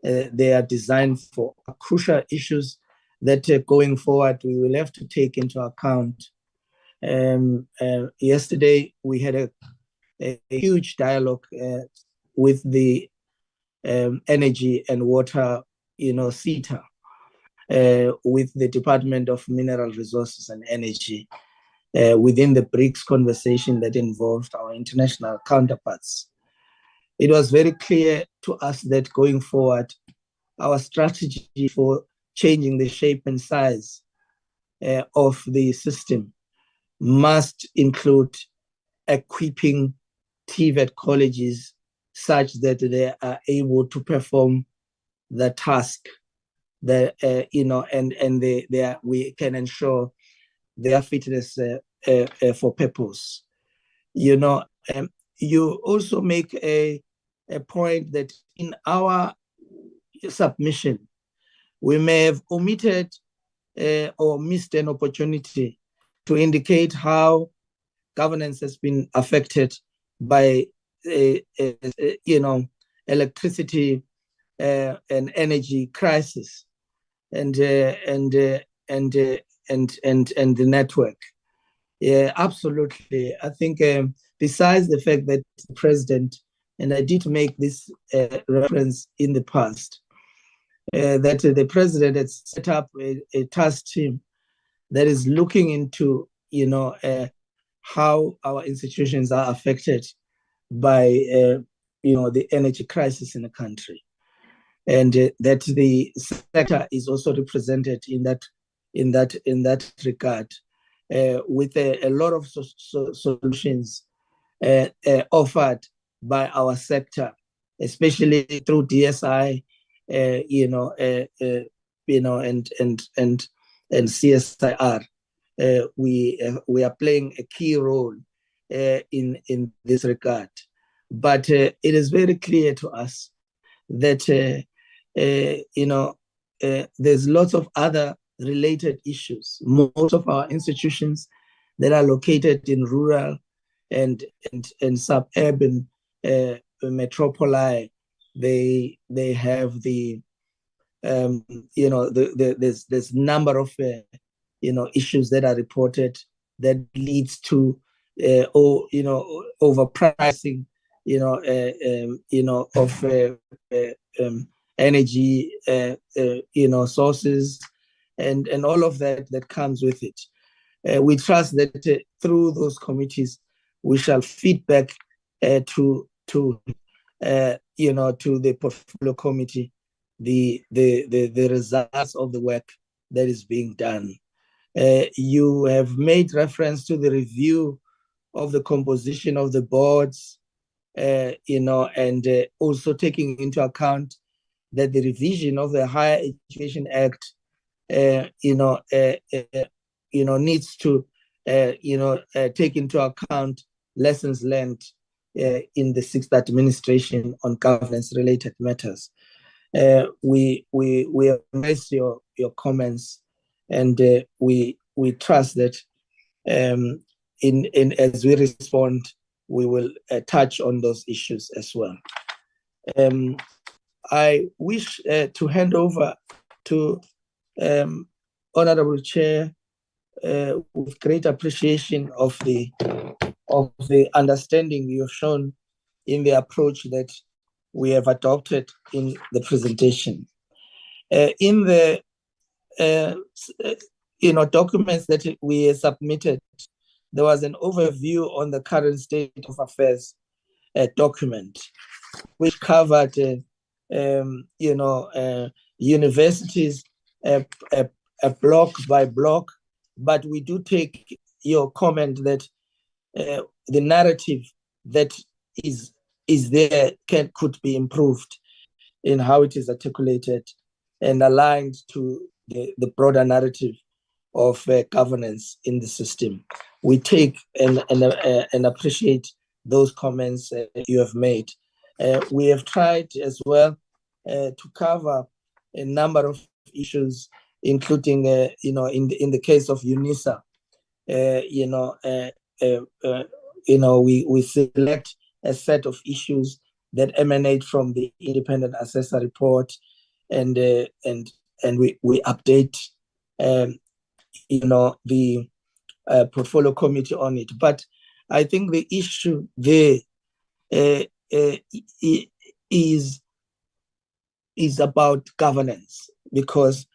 they are designed for. Crucial issues that going forward we will have to take into account. Yesterday we had a huge dialogue with the energy and water, SETA, with the Department of Mineral Resources and Energy within the BRICS conversation that involved our international counterparts. It was very clear to us that going forward, our strategy for changing the shape and size of the system must include equipping TVET colleges such that they are able to perform the task that we can ensure their fitness for purpose. You also make a point that in our submission we may have omitted or missed an opportunity to indicate how governance has been affected by electricity and energy crisis and the network. Yeah, absolutely. I think besides the fact that the president, and I did make this reference in the past, that the president has set up a task team that is looking into, how our institutions are affected by, the energy crisis in the country, and that the sector is also represented in that regard, with a lot of solutions offered by our sector, especially through DSI, and CSIR. We are playing a key role in this regard. But it is very clear to us that there's lots of other related issues. Most of our institutions that are located in rural and suburban metropoli, they have the there's number of issues that are reported that leads to overpricing of energy sources and all of that comes with it. We trust that through those committees we shall feed back to the portfolio committee the results of the work that is being done. You have made reference to the review of the composition of the boards, and also taking into account that the revision of the Higher Education Act, needs to, take into account lessons learned in the 6th administration on governance-related matters. We embrace your comments, and we trust that as we respond, we will touch on those issues as well. I wish to hand over to Honorable Chair with great appreciation of the understanding you have shown in the approach that we have adopted in the presentation. In the documents that we submitted, there was an overview on the current state of affairs document, which covered universities block by block. But we do take your comment that the narrative that is could be improved in how it is articulated and aligned to the broader narrative of governance in the system. We take and appreciate those comments you have made. We have tried as well to cover a number of issues, including, in the case of UNISA, we select a set of issues that emanate from the independent assessor report, and we update, the portfolio committee on it. But I think the issue there is about governance, because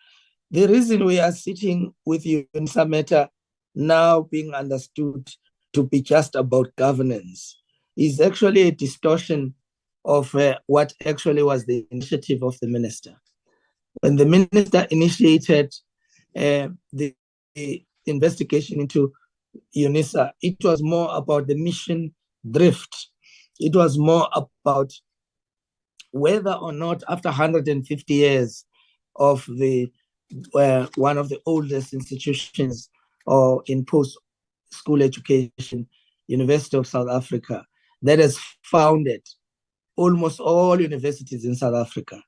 the reason we are sitting with you in some matter now being understood to be just about governance is actually a distortion of what actually was the initiative of the minister. When the minister initiated the investigation into UNISA, it was more about the mission drift. It was more about whether or not, after 150 years of the one of the oldest institutions or in post-school education, University of South Africa, that has founded almost all universities in South Africa.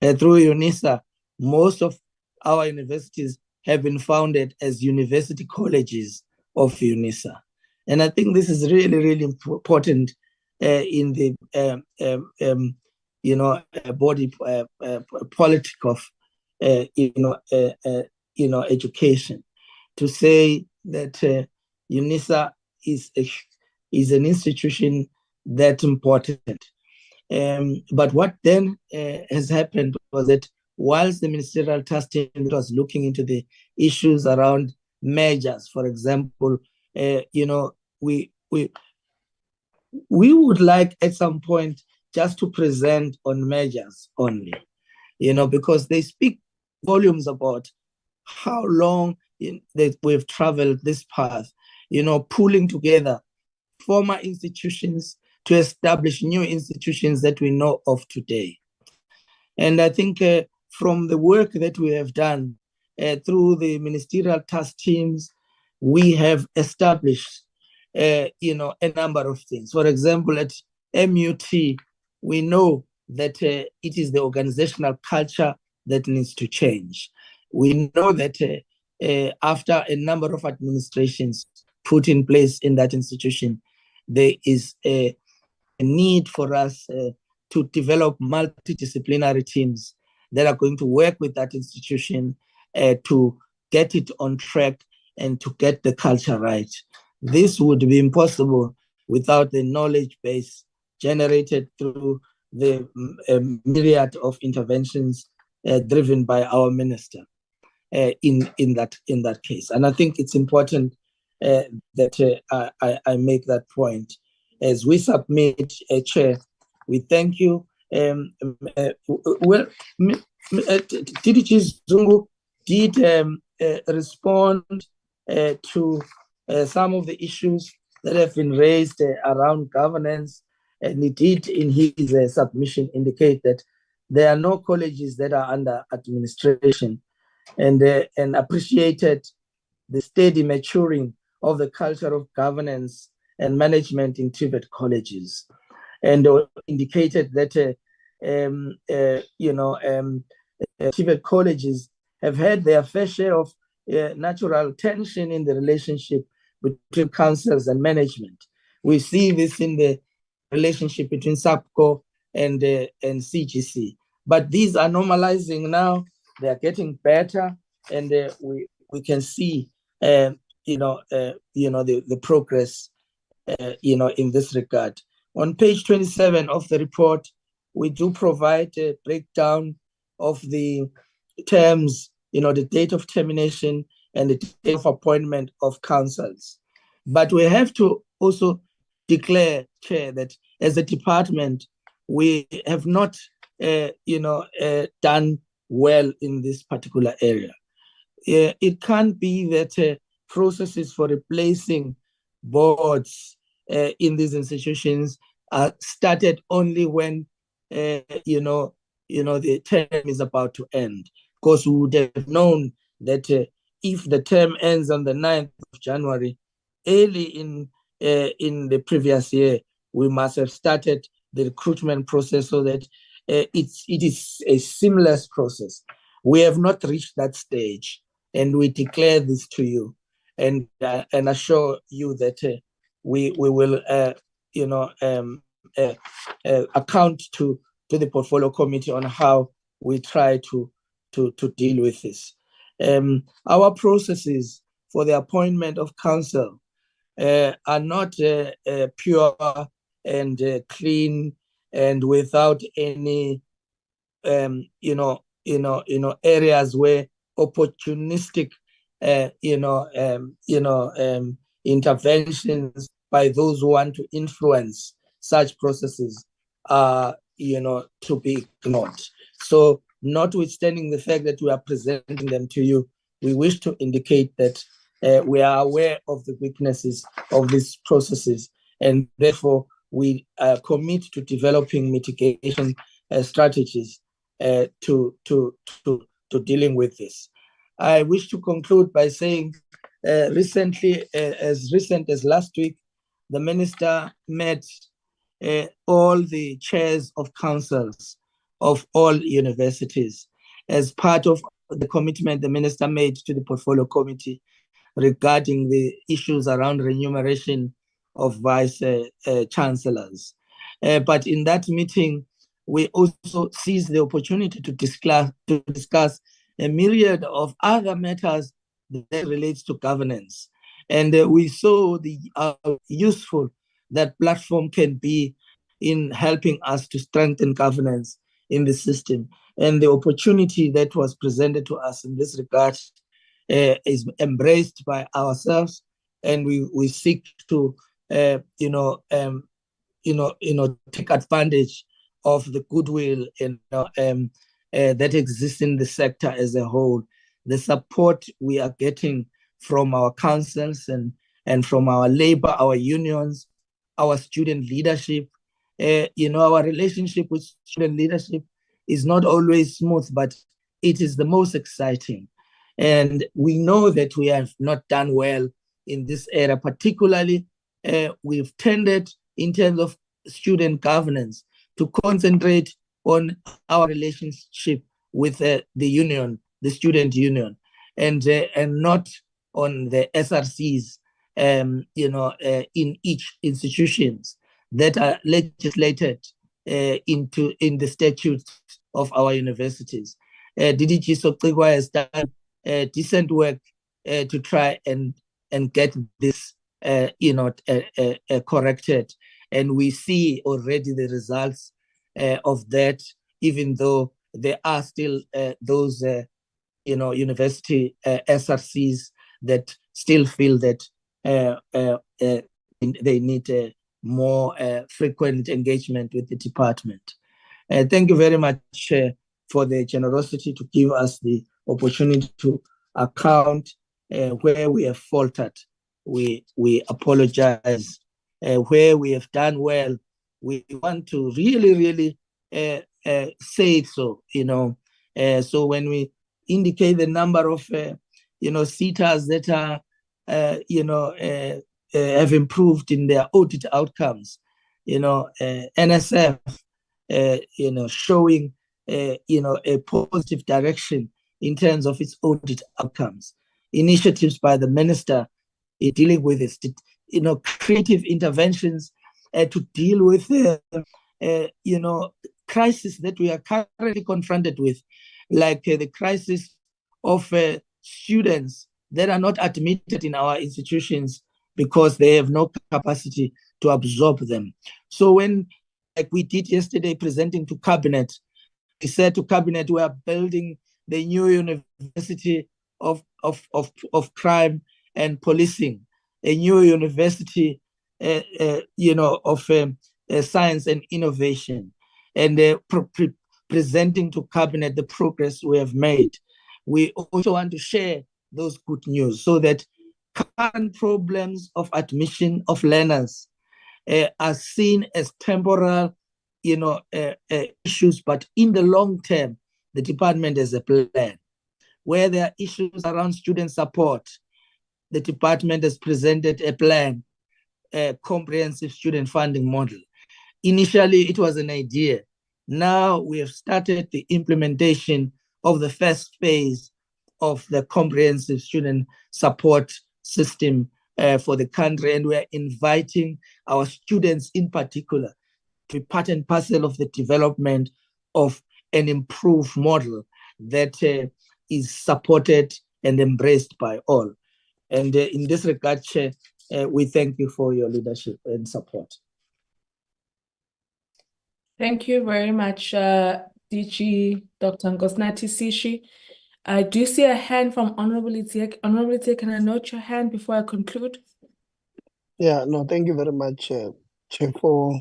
Through UNISA, most of our universities have been founded as university colleges of UNISA. And I think this is really, really important in the body politic of education, to say that UNISA is an institution that's important. But what then has happened was that whilst the ministerial task team was looking into the issues around measures, for example, we would like at some point just to present on measures only, because they speak volumes about how long that we've traveled this path, pulling together former institutions to establish new institutions that we know of today. And I think from the work that we have done through the ministerial task teams, we have established, a number of things. For example, at MUT, we know that it is the organizational culture that needs to change. We know that after a number of administrations put in place in that institution, there is a need for us to develop multidisciplinary teams that are going to work with that institution to get it on track and to get the culture right. This would be impossible without the knowledge base generated through the myriad of interventions driven by our minister in that case. And I think it's important that I make that point. As we submit a chair, we thank you. DDG Zungu did respond to some of the issues that have been raised around governance, and he did in his submission indicate that there are no colleges that are under administration, and appreciated the steady maturing of the culture of governance and management in TVET colleges, and indicated that TVET colleges have had their fair share of natural tension in the relationship between councils and management. We see this in the relationship between SAPCO and CGC, but these are normalizing now. They are getting better, and we can see the progress in this regard. On page 27 of the report, we do provide a breakdown of the terms, the date of termination and the date of appointment of councils. But we have to also declare, Chair, that as a department, we have not, done well in this particular area. It can't be that processes for replacing boards in these institutions started only when the term is about to end. Because we would have known that if the term ends on the 9th of January, early in the previous year, we must have started the recruitment process so that it is a seamless process. We have not reached that stage, and we declare this to you, and assure you that we will account to the portfolio committee on how we try to deal with this. Our processes for the appointment of council are not pure and clean and without any areas where opportunistic interventions by those who want to influence such processes are to be ignored. So notwithstanding the fact that we are presenting them to you, we wish to indicate that we are aware of the weaknesses of these processes, and therefore we commit to developing mitigation strategies to dealing with this. I wish to conclude by saying recently, as recent as last week, the minister met all the chairs of councils of all universities as part of the commitment the minister made to the portfolio committee regarding the issues around remuneration of vice chancellors. But in that meeting, we also seized the opportunity to discuss a myriad of other matters that relates to governance. And we saw the useful that platform can be in helping us to strengthen governance in the system. And the opportunity that was presented to us in this regard is embraced by ourselves, and we seek to take advantage of the goodwill that exists in the sector as a whole. The support we are getting from our councils and from our labor, our unions, our student leadership. Our relationship with student leadership is not always smooth, but it is the most exciting. And we know that we have not done well in this area, particularly we've tended in terms of student governance to concentrate on our relationship with the union, the student union, and not on the SRCs, in each institutions that are legislated in the statutes of our universities. DDG Socigwa has done decent work to try and get this corrected, and we see already the results of that, even though there are still those university SRCs that still feel that they need more frequent engagement with the department. Thank you very much for the generosity to give us the opportunity to account where we have faltered. We apologize. Where we have done well, we want to really say so. So when we indicate the number of SETAs that are have improved in their audit outcomes, NSF showing a positive direction in terms of its audit outcomes, initiatives by the minister in dealing with this, creative interventions to deal with crisis that we are currently confronted with, like the crisis of students that are not admitted in our institutions because they have no capacity to absorb them. So when, like we did yesterday, presenting to cabinet, we said to cabinet, we are building the new university of crime and policing, a new university, of science and innovation, and presenting to cabinet the progress we have made. We also want to share those good news so that current problems of admission of learners are seen as temporal, issues, but in the long term, the department has a plan. Where there are issues around student support, the department has presented a plan, a comprehensive student funding model. Initially, it was an idea. Now we have started the implementation of the first phase of the comprehensive student support system for the country, and we're inviting our students in particular to be part and parcel of the development of an improved model that is supported and embraced by all. And in this regard, Chair, we thank you for your leadership and support. Thank you very much, DG Dr. Nkosinathi Sishi. I do see a hand from Honorable Itzia. Honorable Itzia, can I note your hand before I conclude? Yeah, no, thank you very much, Chair, for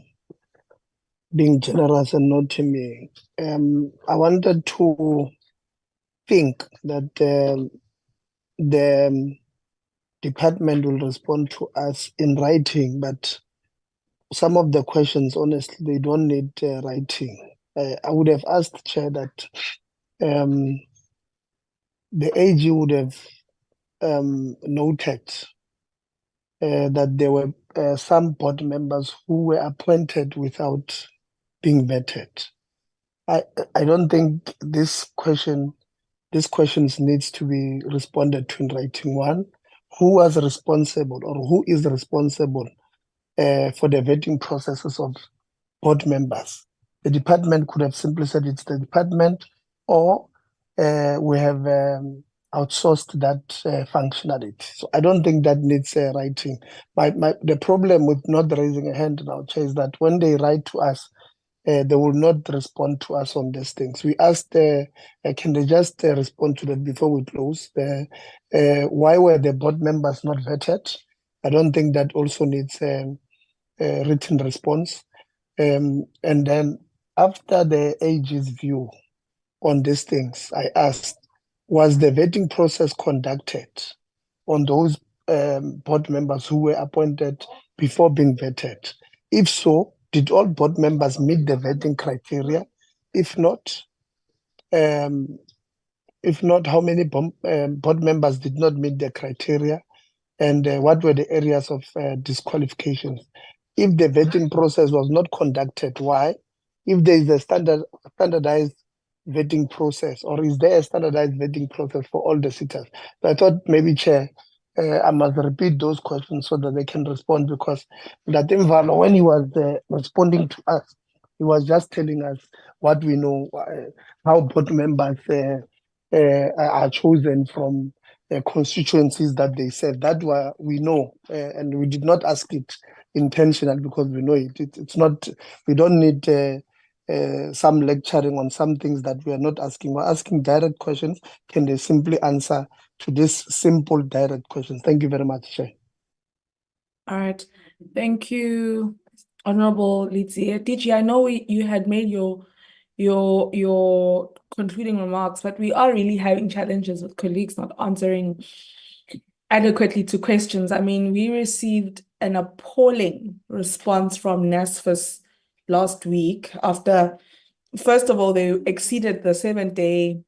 being generous and noting me. I wanted to think that the department will respond to us in writing, but some of the questions, honestly, they don't need writing. I would have asked, Chair, that the AG would have noted that there were some board members who were appointed without being vetted. I don't think these questions needs to be responded to in writing. One, who was responsible or who is responsible for the vetting processes of board members? The department could have simply said it's the department, or we have outsourced that functionality. So I don't think that needs writing. The problem with not raising a hand now, Chair, is that when they write to us, they will not respond to us on these things. We asked, can they just respond to that before we close? Why were the board members not vetted? I don't think that also needs a written response. And then after the AG's view on these things, I asked, was the vetting process conducted on those board members who were appointed before being vetted? If so, did all board members meet the vetting criteria? If not, how many board members did not meet the criteria? And what were the areas of disqualifications? If the vetting process was not conducted, why? If there is a standardized vetting process, or is there a standardized vetting process for all the SETAs? So I thought maybe, Chair, I must repeat those questions so that they can respond, because Latimvalo, when he was responding to us, he was just telling us what we know, how board members are chosen from constituencies that they said. That we know, and we did not ask it intentional because we know it. It's not, we don't need some lecturing on some things that we are not asking. We're asking direct questions. Can they simply answer to this simple direct questions? Thank you very much, Chair. All right. Thank you, Honorable Litzia. DG, I know you had made your concluding remarks, but we are really having challenges with colleagues not answering adequately to questions. I mean, we received an appalling response from NSFAS last week after, first of all, they exceeded the 7-day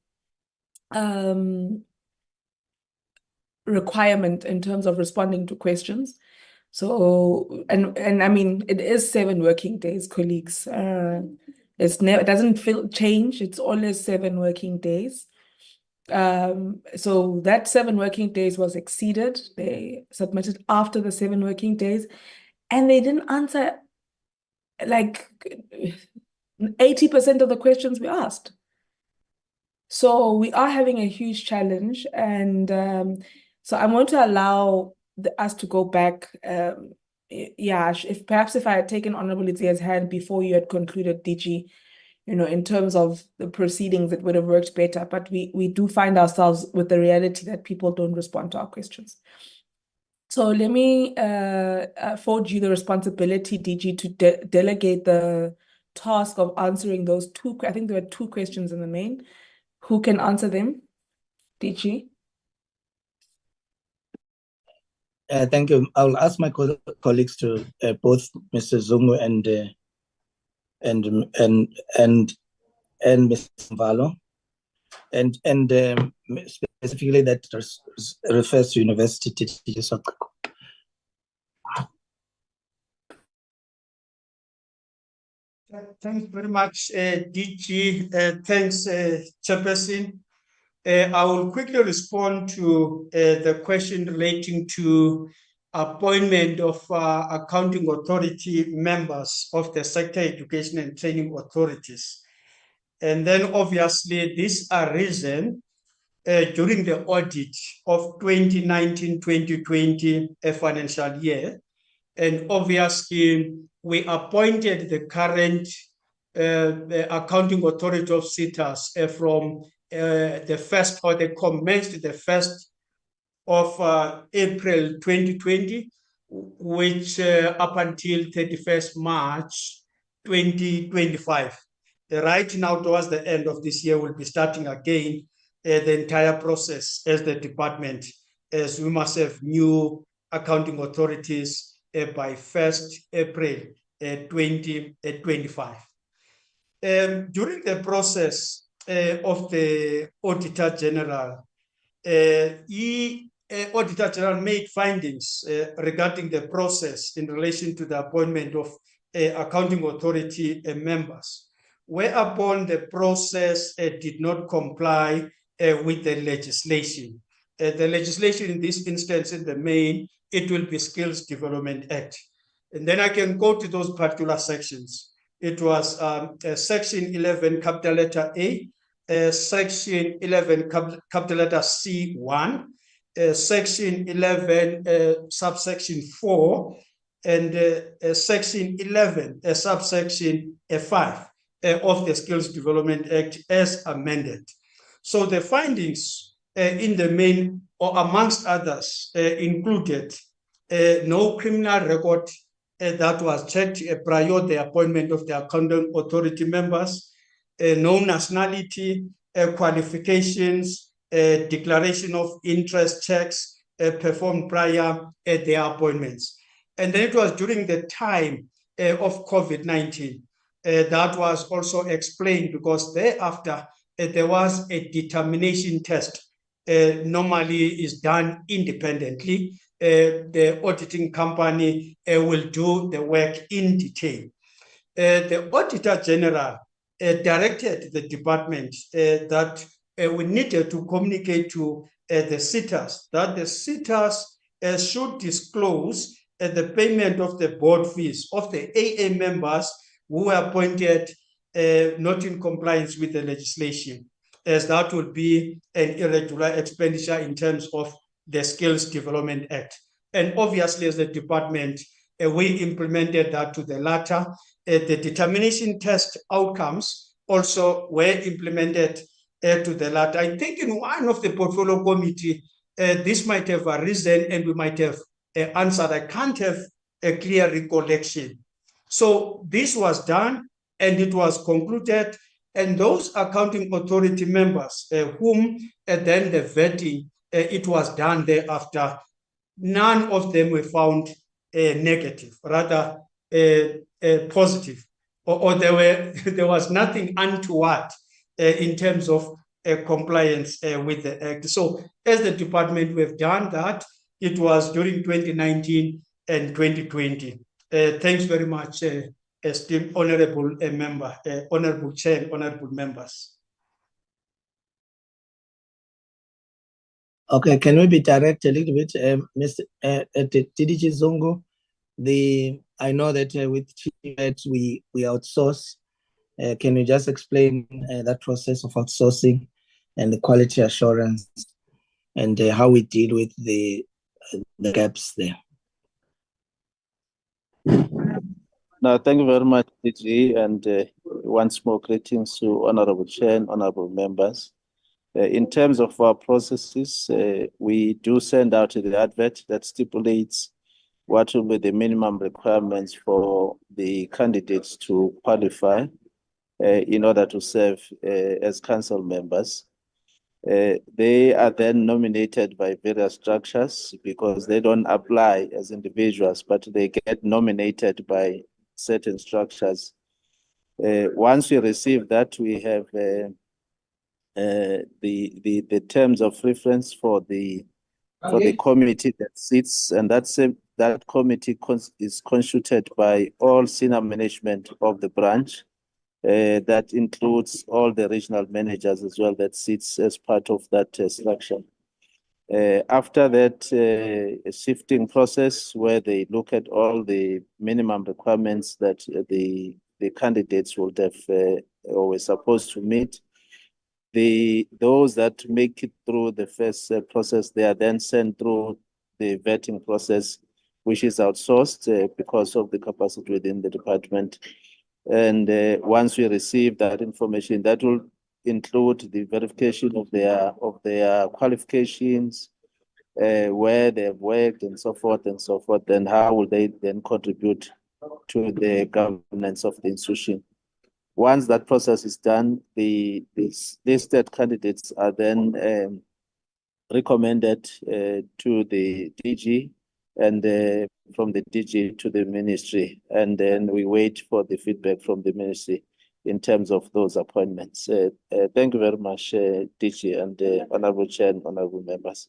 requirement in terms of responding to questions. So, and I mean, it is 7 working days, colleagues. It doesn't change. It's always 7 working days. So that 7 working days was exceeded. They submitted after the 7 working days, and they didn't answer like 80% of the questions we asked. So we are having a huge challenge, and so I'm going to allow us to go back. Yeah, if I had taken Honorable Litzia's hand before you had concluded, DG, in terms of the proceedings, it would have worked better. But we do find ourselves with the reality that people don't respond to our questions. So let me afford you the responsibility, DG, to delegate the task of answering those 2. I think there were 2 questions in the main. Who can answer them? DG? Thank you. I'll ask my colleagues to both Mr. Zungu and Mr. Mvalo, and specifically that refers to university teachers. Thanks very much, DG. Thanks, Chairperson. I will quickly respond to the question relating to appointment of accounting authority members of the sector education and training authorities. And then obviously these are risen during the audit of 2019-2020 financial year. And obviously we appointed the current the accounting authority of SETAs from the first, or they commenced the 1st of April 2020, which up until 31st March 2025. Right now, towards the end of this year, we'll be starting again the entire process as the department, as we must have new accounting authorities by 1st April 2025. During the process of the Auditor General, Auditor General made findings regarding the process in relation to the appointment of accounting authority members, whereupon the process did not comply with the legislation. The legislation in this instance, in the main, it will be Skills Development Act. And then I can go to those particular sections. It was section 11, capital letter A, section 11, capital letter C1, section 11, subsection 4, and section 11, subsection 5 of the Skills Development Act as amended. So the findings in the main, or amongst others, included no criminal record that was checked prior to the appointment of the accounting authority members, no nationality, qualifications, declaration of interest checks performed prior their appointments. And then it was during the time of COVID-19 that was also explained, because thereafter there was a determination test normally is done independently. The auditing company will do the work in detail. The Auditor General directed the department that we needed to communicate to the SETAs that the SETAs should disclose the payment of the board fees of the AA members who were appointed not in compliance with the legislation, as that would be an irregular expenditure in terms of the Skills Development Act. And obviously, as the department, we implemented that to the latter. The determination test outcomes also were implemented to the latter. I think in one of the portfolio committee, this might have arisen and we might have answered. I can't have a clear recollection. So this was done and it was concluded, and those accounting authority members whom then the vetting, it was done thereafter, none of them were found negative, rather positive, or there was nothing untoward in terms of compliance with the Act. So as the department, we've done that. It was during 2019 and 2020. Thanks very much, esteemed honorable member, honorable chair, and honorable members. Okay, can we be direct a little bit, Mr. DDG Zungu? I know that with DHET we outsource. Can you just explain that process of outsourcing and the quality assurance and how we deal with the gaps there? No, thank you very much, DG, and once more greetings to Honorable Chair and Honorable members. In terms of our processes, we do send out the advert that stipulates what will be the minimum requirements for the candidates to qualify in order to serve as council members. They are then nominated by various structures because they don't apply as individuals, but they get nominated by certain structures. Once we receive that, we have the terms of reference for the committee that sits, and that committee is constituted by all senior management of the branch. That includes all the regional managers as well that sits as part of that structure. After that, a shifting process where they look at all the minimum requirements that the candidates would have or were supposed to meet. Those that make it through the first process, they are then sent through the vetting process, which is outsourced because of the capacity within the department. And once we receive that information, that will include the verification of their qualifications, where they have worked, and so forth, and how will they then contribute to the governance of the institution. Once that process is done, the listed candidates are then recommended to the DG, and from the DG to the ministry, and then we wait for the feedback from the ministry in terms of those appointments. Thank you very much, DG and Honorable Chair and Honorable members.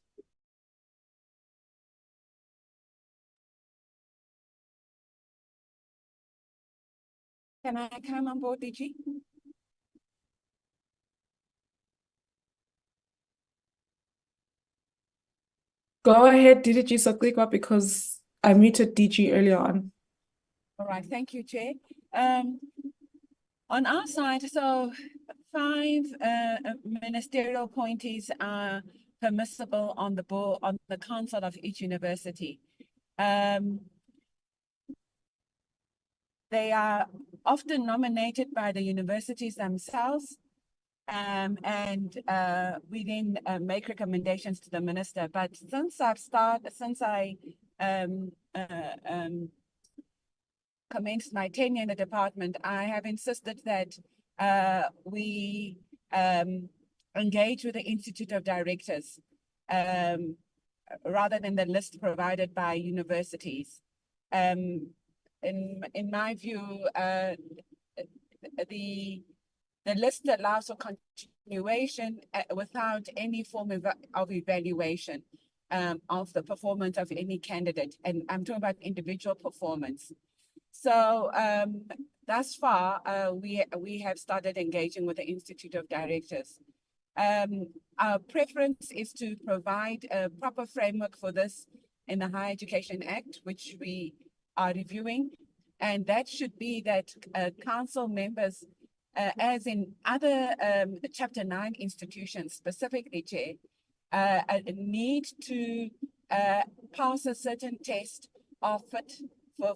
Can I come on board, DG? Go ahead, DG Soklikwa, because I muted DG earlier on. All right, thank you, Chair. On our side, so 5 ministerial appointees are permissible on the board, on the council of each university. They are often nominated by the universities themselves, and we then make recommendations to the minister. But since I commenced my tenure in the department, I have insisted that we engage with the Institute of Directors rather than the list provided by universities. In my view, the list allows for continuation without any form of evaluation of the performance of any candidate, and I'm talking about individual performance. So thus far, we have started engaging with the Institute of Directors. Our preference is to provide a proper framework for this in the Higher Education Act, which we are reviewing, and that should be that council members, as in other Chapter 9 institutions, specifically, Chair, need to pass a certain test of fit for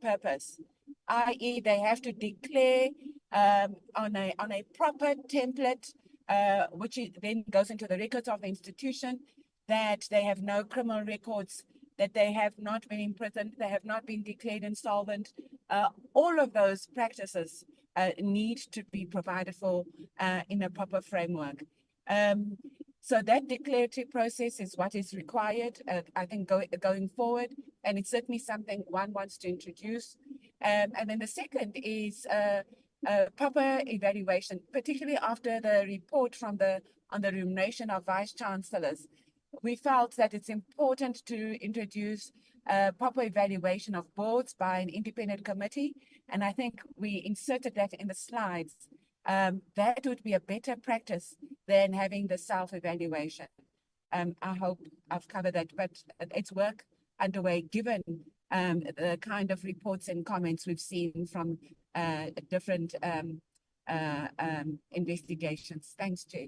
purpose, i.e., they have to declare on a proper template, which then goes into the records of the institution, that they have no criminal records, that they have not been imprisoned, they have not been declared insolvent. All of those practices need to be provided for in a proper framework. So that declarative process is what is required, I think, going forward, and it's certainly something one wants to introduce. And then the second is proper evaluation, particularly after the report on the remuneration of vice chancellors. We felt that it's important to introduce proper evaluation of boards by an independent committee, and I think we inserted that in the slides. That would be a better practice than having the self-evaluation. I hope I've covered that, but it's work underway given the kind of reports and comments we've seen from different investigations. Thanks, Chair.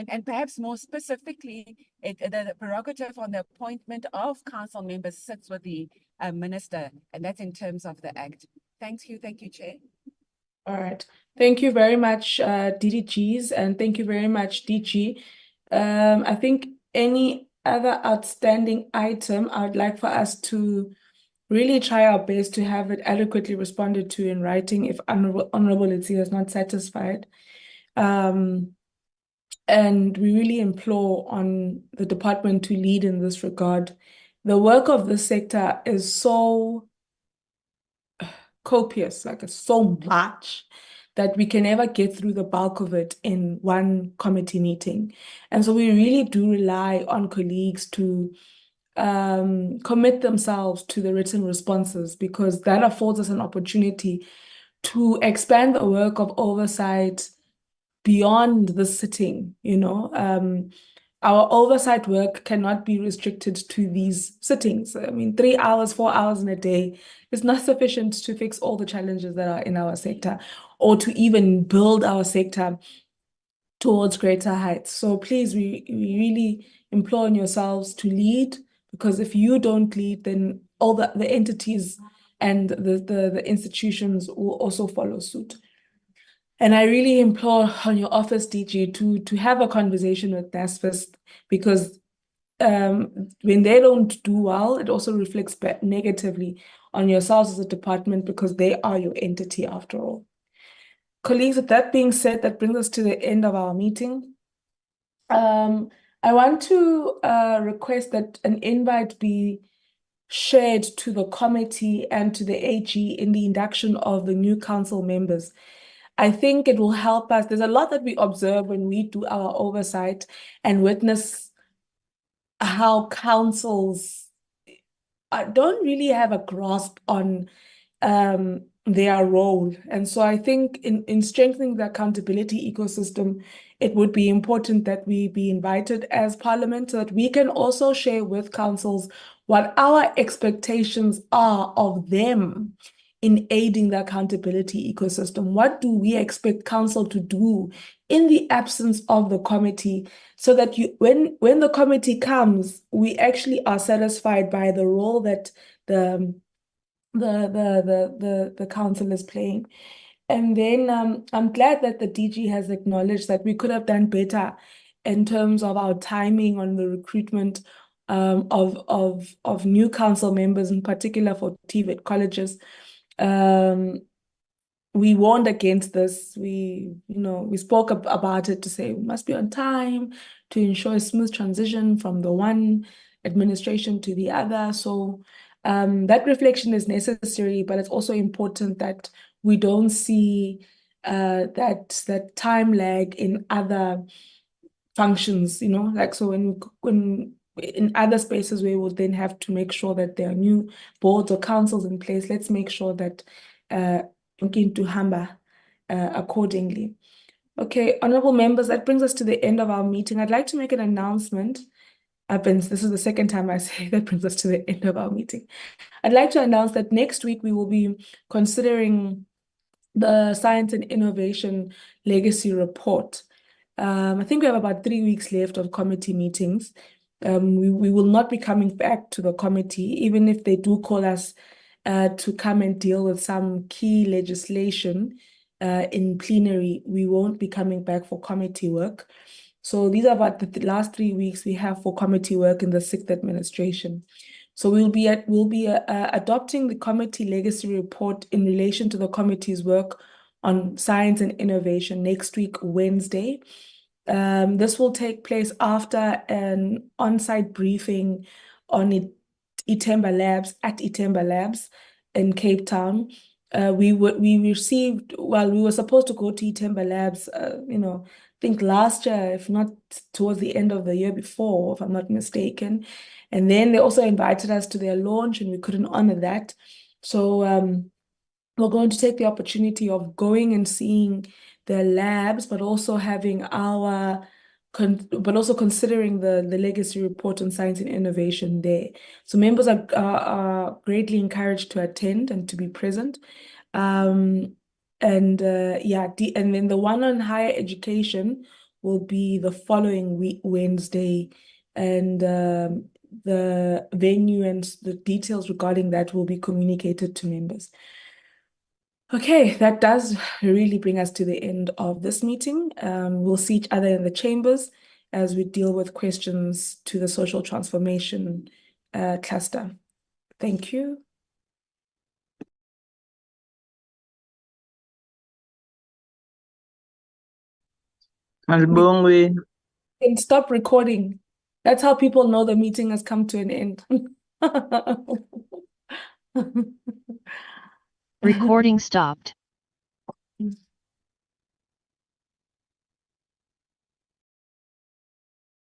And perhaps more specifically, the prerogative on the appointment of council members sits with the minister, and that's in terms of the Act. Thank you, Chair. All right. Thank you very much, DDGs, and thank you very much, DG. I think any other outstanding item I would like for us to really try our best to have it adequately responded to in writing if Honorable Letsie is not satisfied. And we really implore on the department to lead in this regard. The work of this sector is so copious, like it's so much that we can never get through the bulk of it in one committee meeting. And so we really do rely on colleagues to commit themselves to the written responses, because that affords us an opportunity to expand the work of oversight beyond the sitting, our oversight work cannot be restricted to these sittings. I mean, 3 hours, 4 hours in a day is not sufficient to fix all the challenges that are in our sector or to even build our sector towards greater heights. So please, we really implore on yourselves to lead, because if you don't lead, then all the entities and the institutions will also follow suit. And I really implore on your office, DG, to have a conversation with NASFIS, because when they don't do well, it also reflects negatively on yourselves as a department, because they are your entity after all. Colleagues, with that being said, that brings us to the end of our meeting. I want to request that an invite be shared to the committee and to the AG in the induction of the new council members. I think it will help us. There's a lot that we observe when we do our oversight and witness how councils don't really have a grasp on their role. And so I think in strengthening the accountability ecosystem, it would be important that we be invited as Parliament so that we can also share with councils what our expectations are of them in aiding the accountability ecosystem. What do we expect council to do in the absence of the committee, so that when the committee comes, we actually are satisfied by the role that the council is playing. And then I'm glad that the DG has acknowledged that we could have done better in terms of our timing on the recruitment of new council members, in particular for TVET colleges. We warned against this. We spoke about it to say we must be on time to ensure a smooth transition from the one administration to the other. So that reflection is necessary, but it's also important that we don't see that time lag in other functions, like so when in other spaces we will then have to make sure that there are new boards or councils in place. Let's make sure that looking to hamba accordingly. Okay, honorable members, that brings us to the end of our meeting. I'd like to make an announcement. This is the second time I say that brings us to the end of our meeting. I'd like to announce that next week we will be considering the Science and Innovation Legacy Report. I think we have about 3 weeks left of committee meetings. We will not be coming back to the committee, even if they do call us to come and deal with some key legislation in plenary. We won't be coming back for committee work. So these are about the last 3 weeks we have for committee work in the 6th administration. So we'll be adopting the committee legacy report in relation to the committee's work on science and innovation next week, Wednesday. This will take place after an on-site briefing on Itemba Labs at Itemba Labs in Cape Town. We were supposed to go to Itemba Labs, I think last year, if not towards the end of the year before, if I'm not mistaken. And then they also invited us to their launch and we couldn't honor that. So we're going to take the opportunity of going and seeing their labs, but also having considering the legacy report on science and innovation there. So members are greatly encouraged to attend and to be present. And then the one on higher education will be the following week, Wednesday, and the venue and the details regarding that will be communicated to members. Okay, that does really bring us to the end of this meeting. We'll see each other in the chambers as we deal with questions to the social transformation cluster. Thank you. And stop recording. That's how people know the meeting has come to an end. Recording stopped.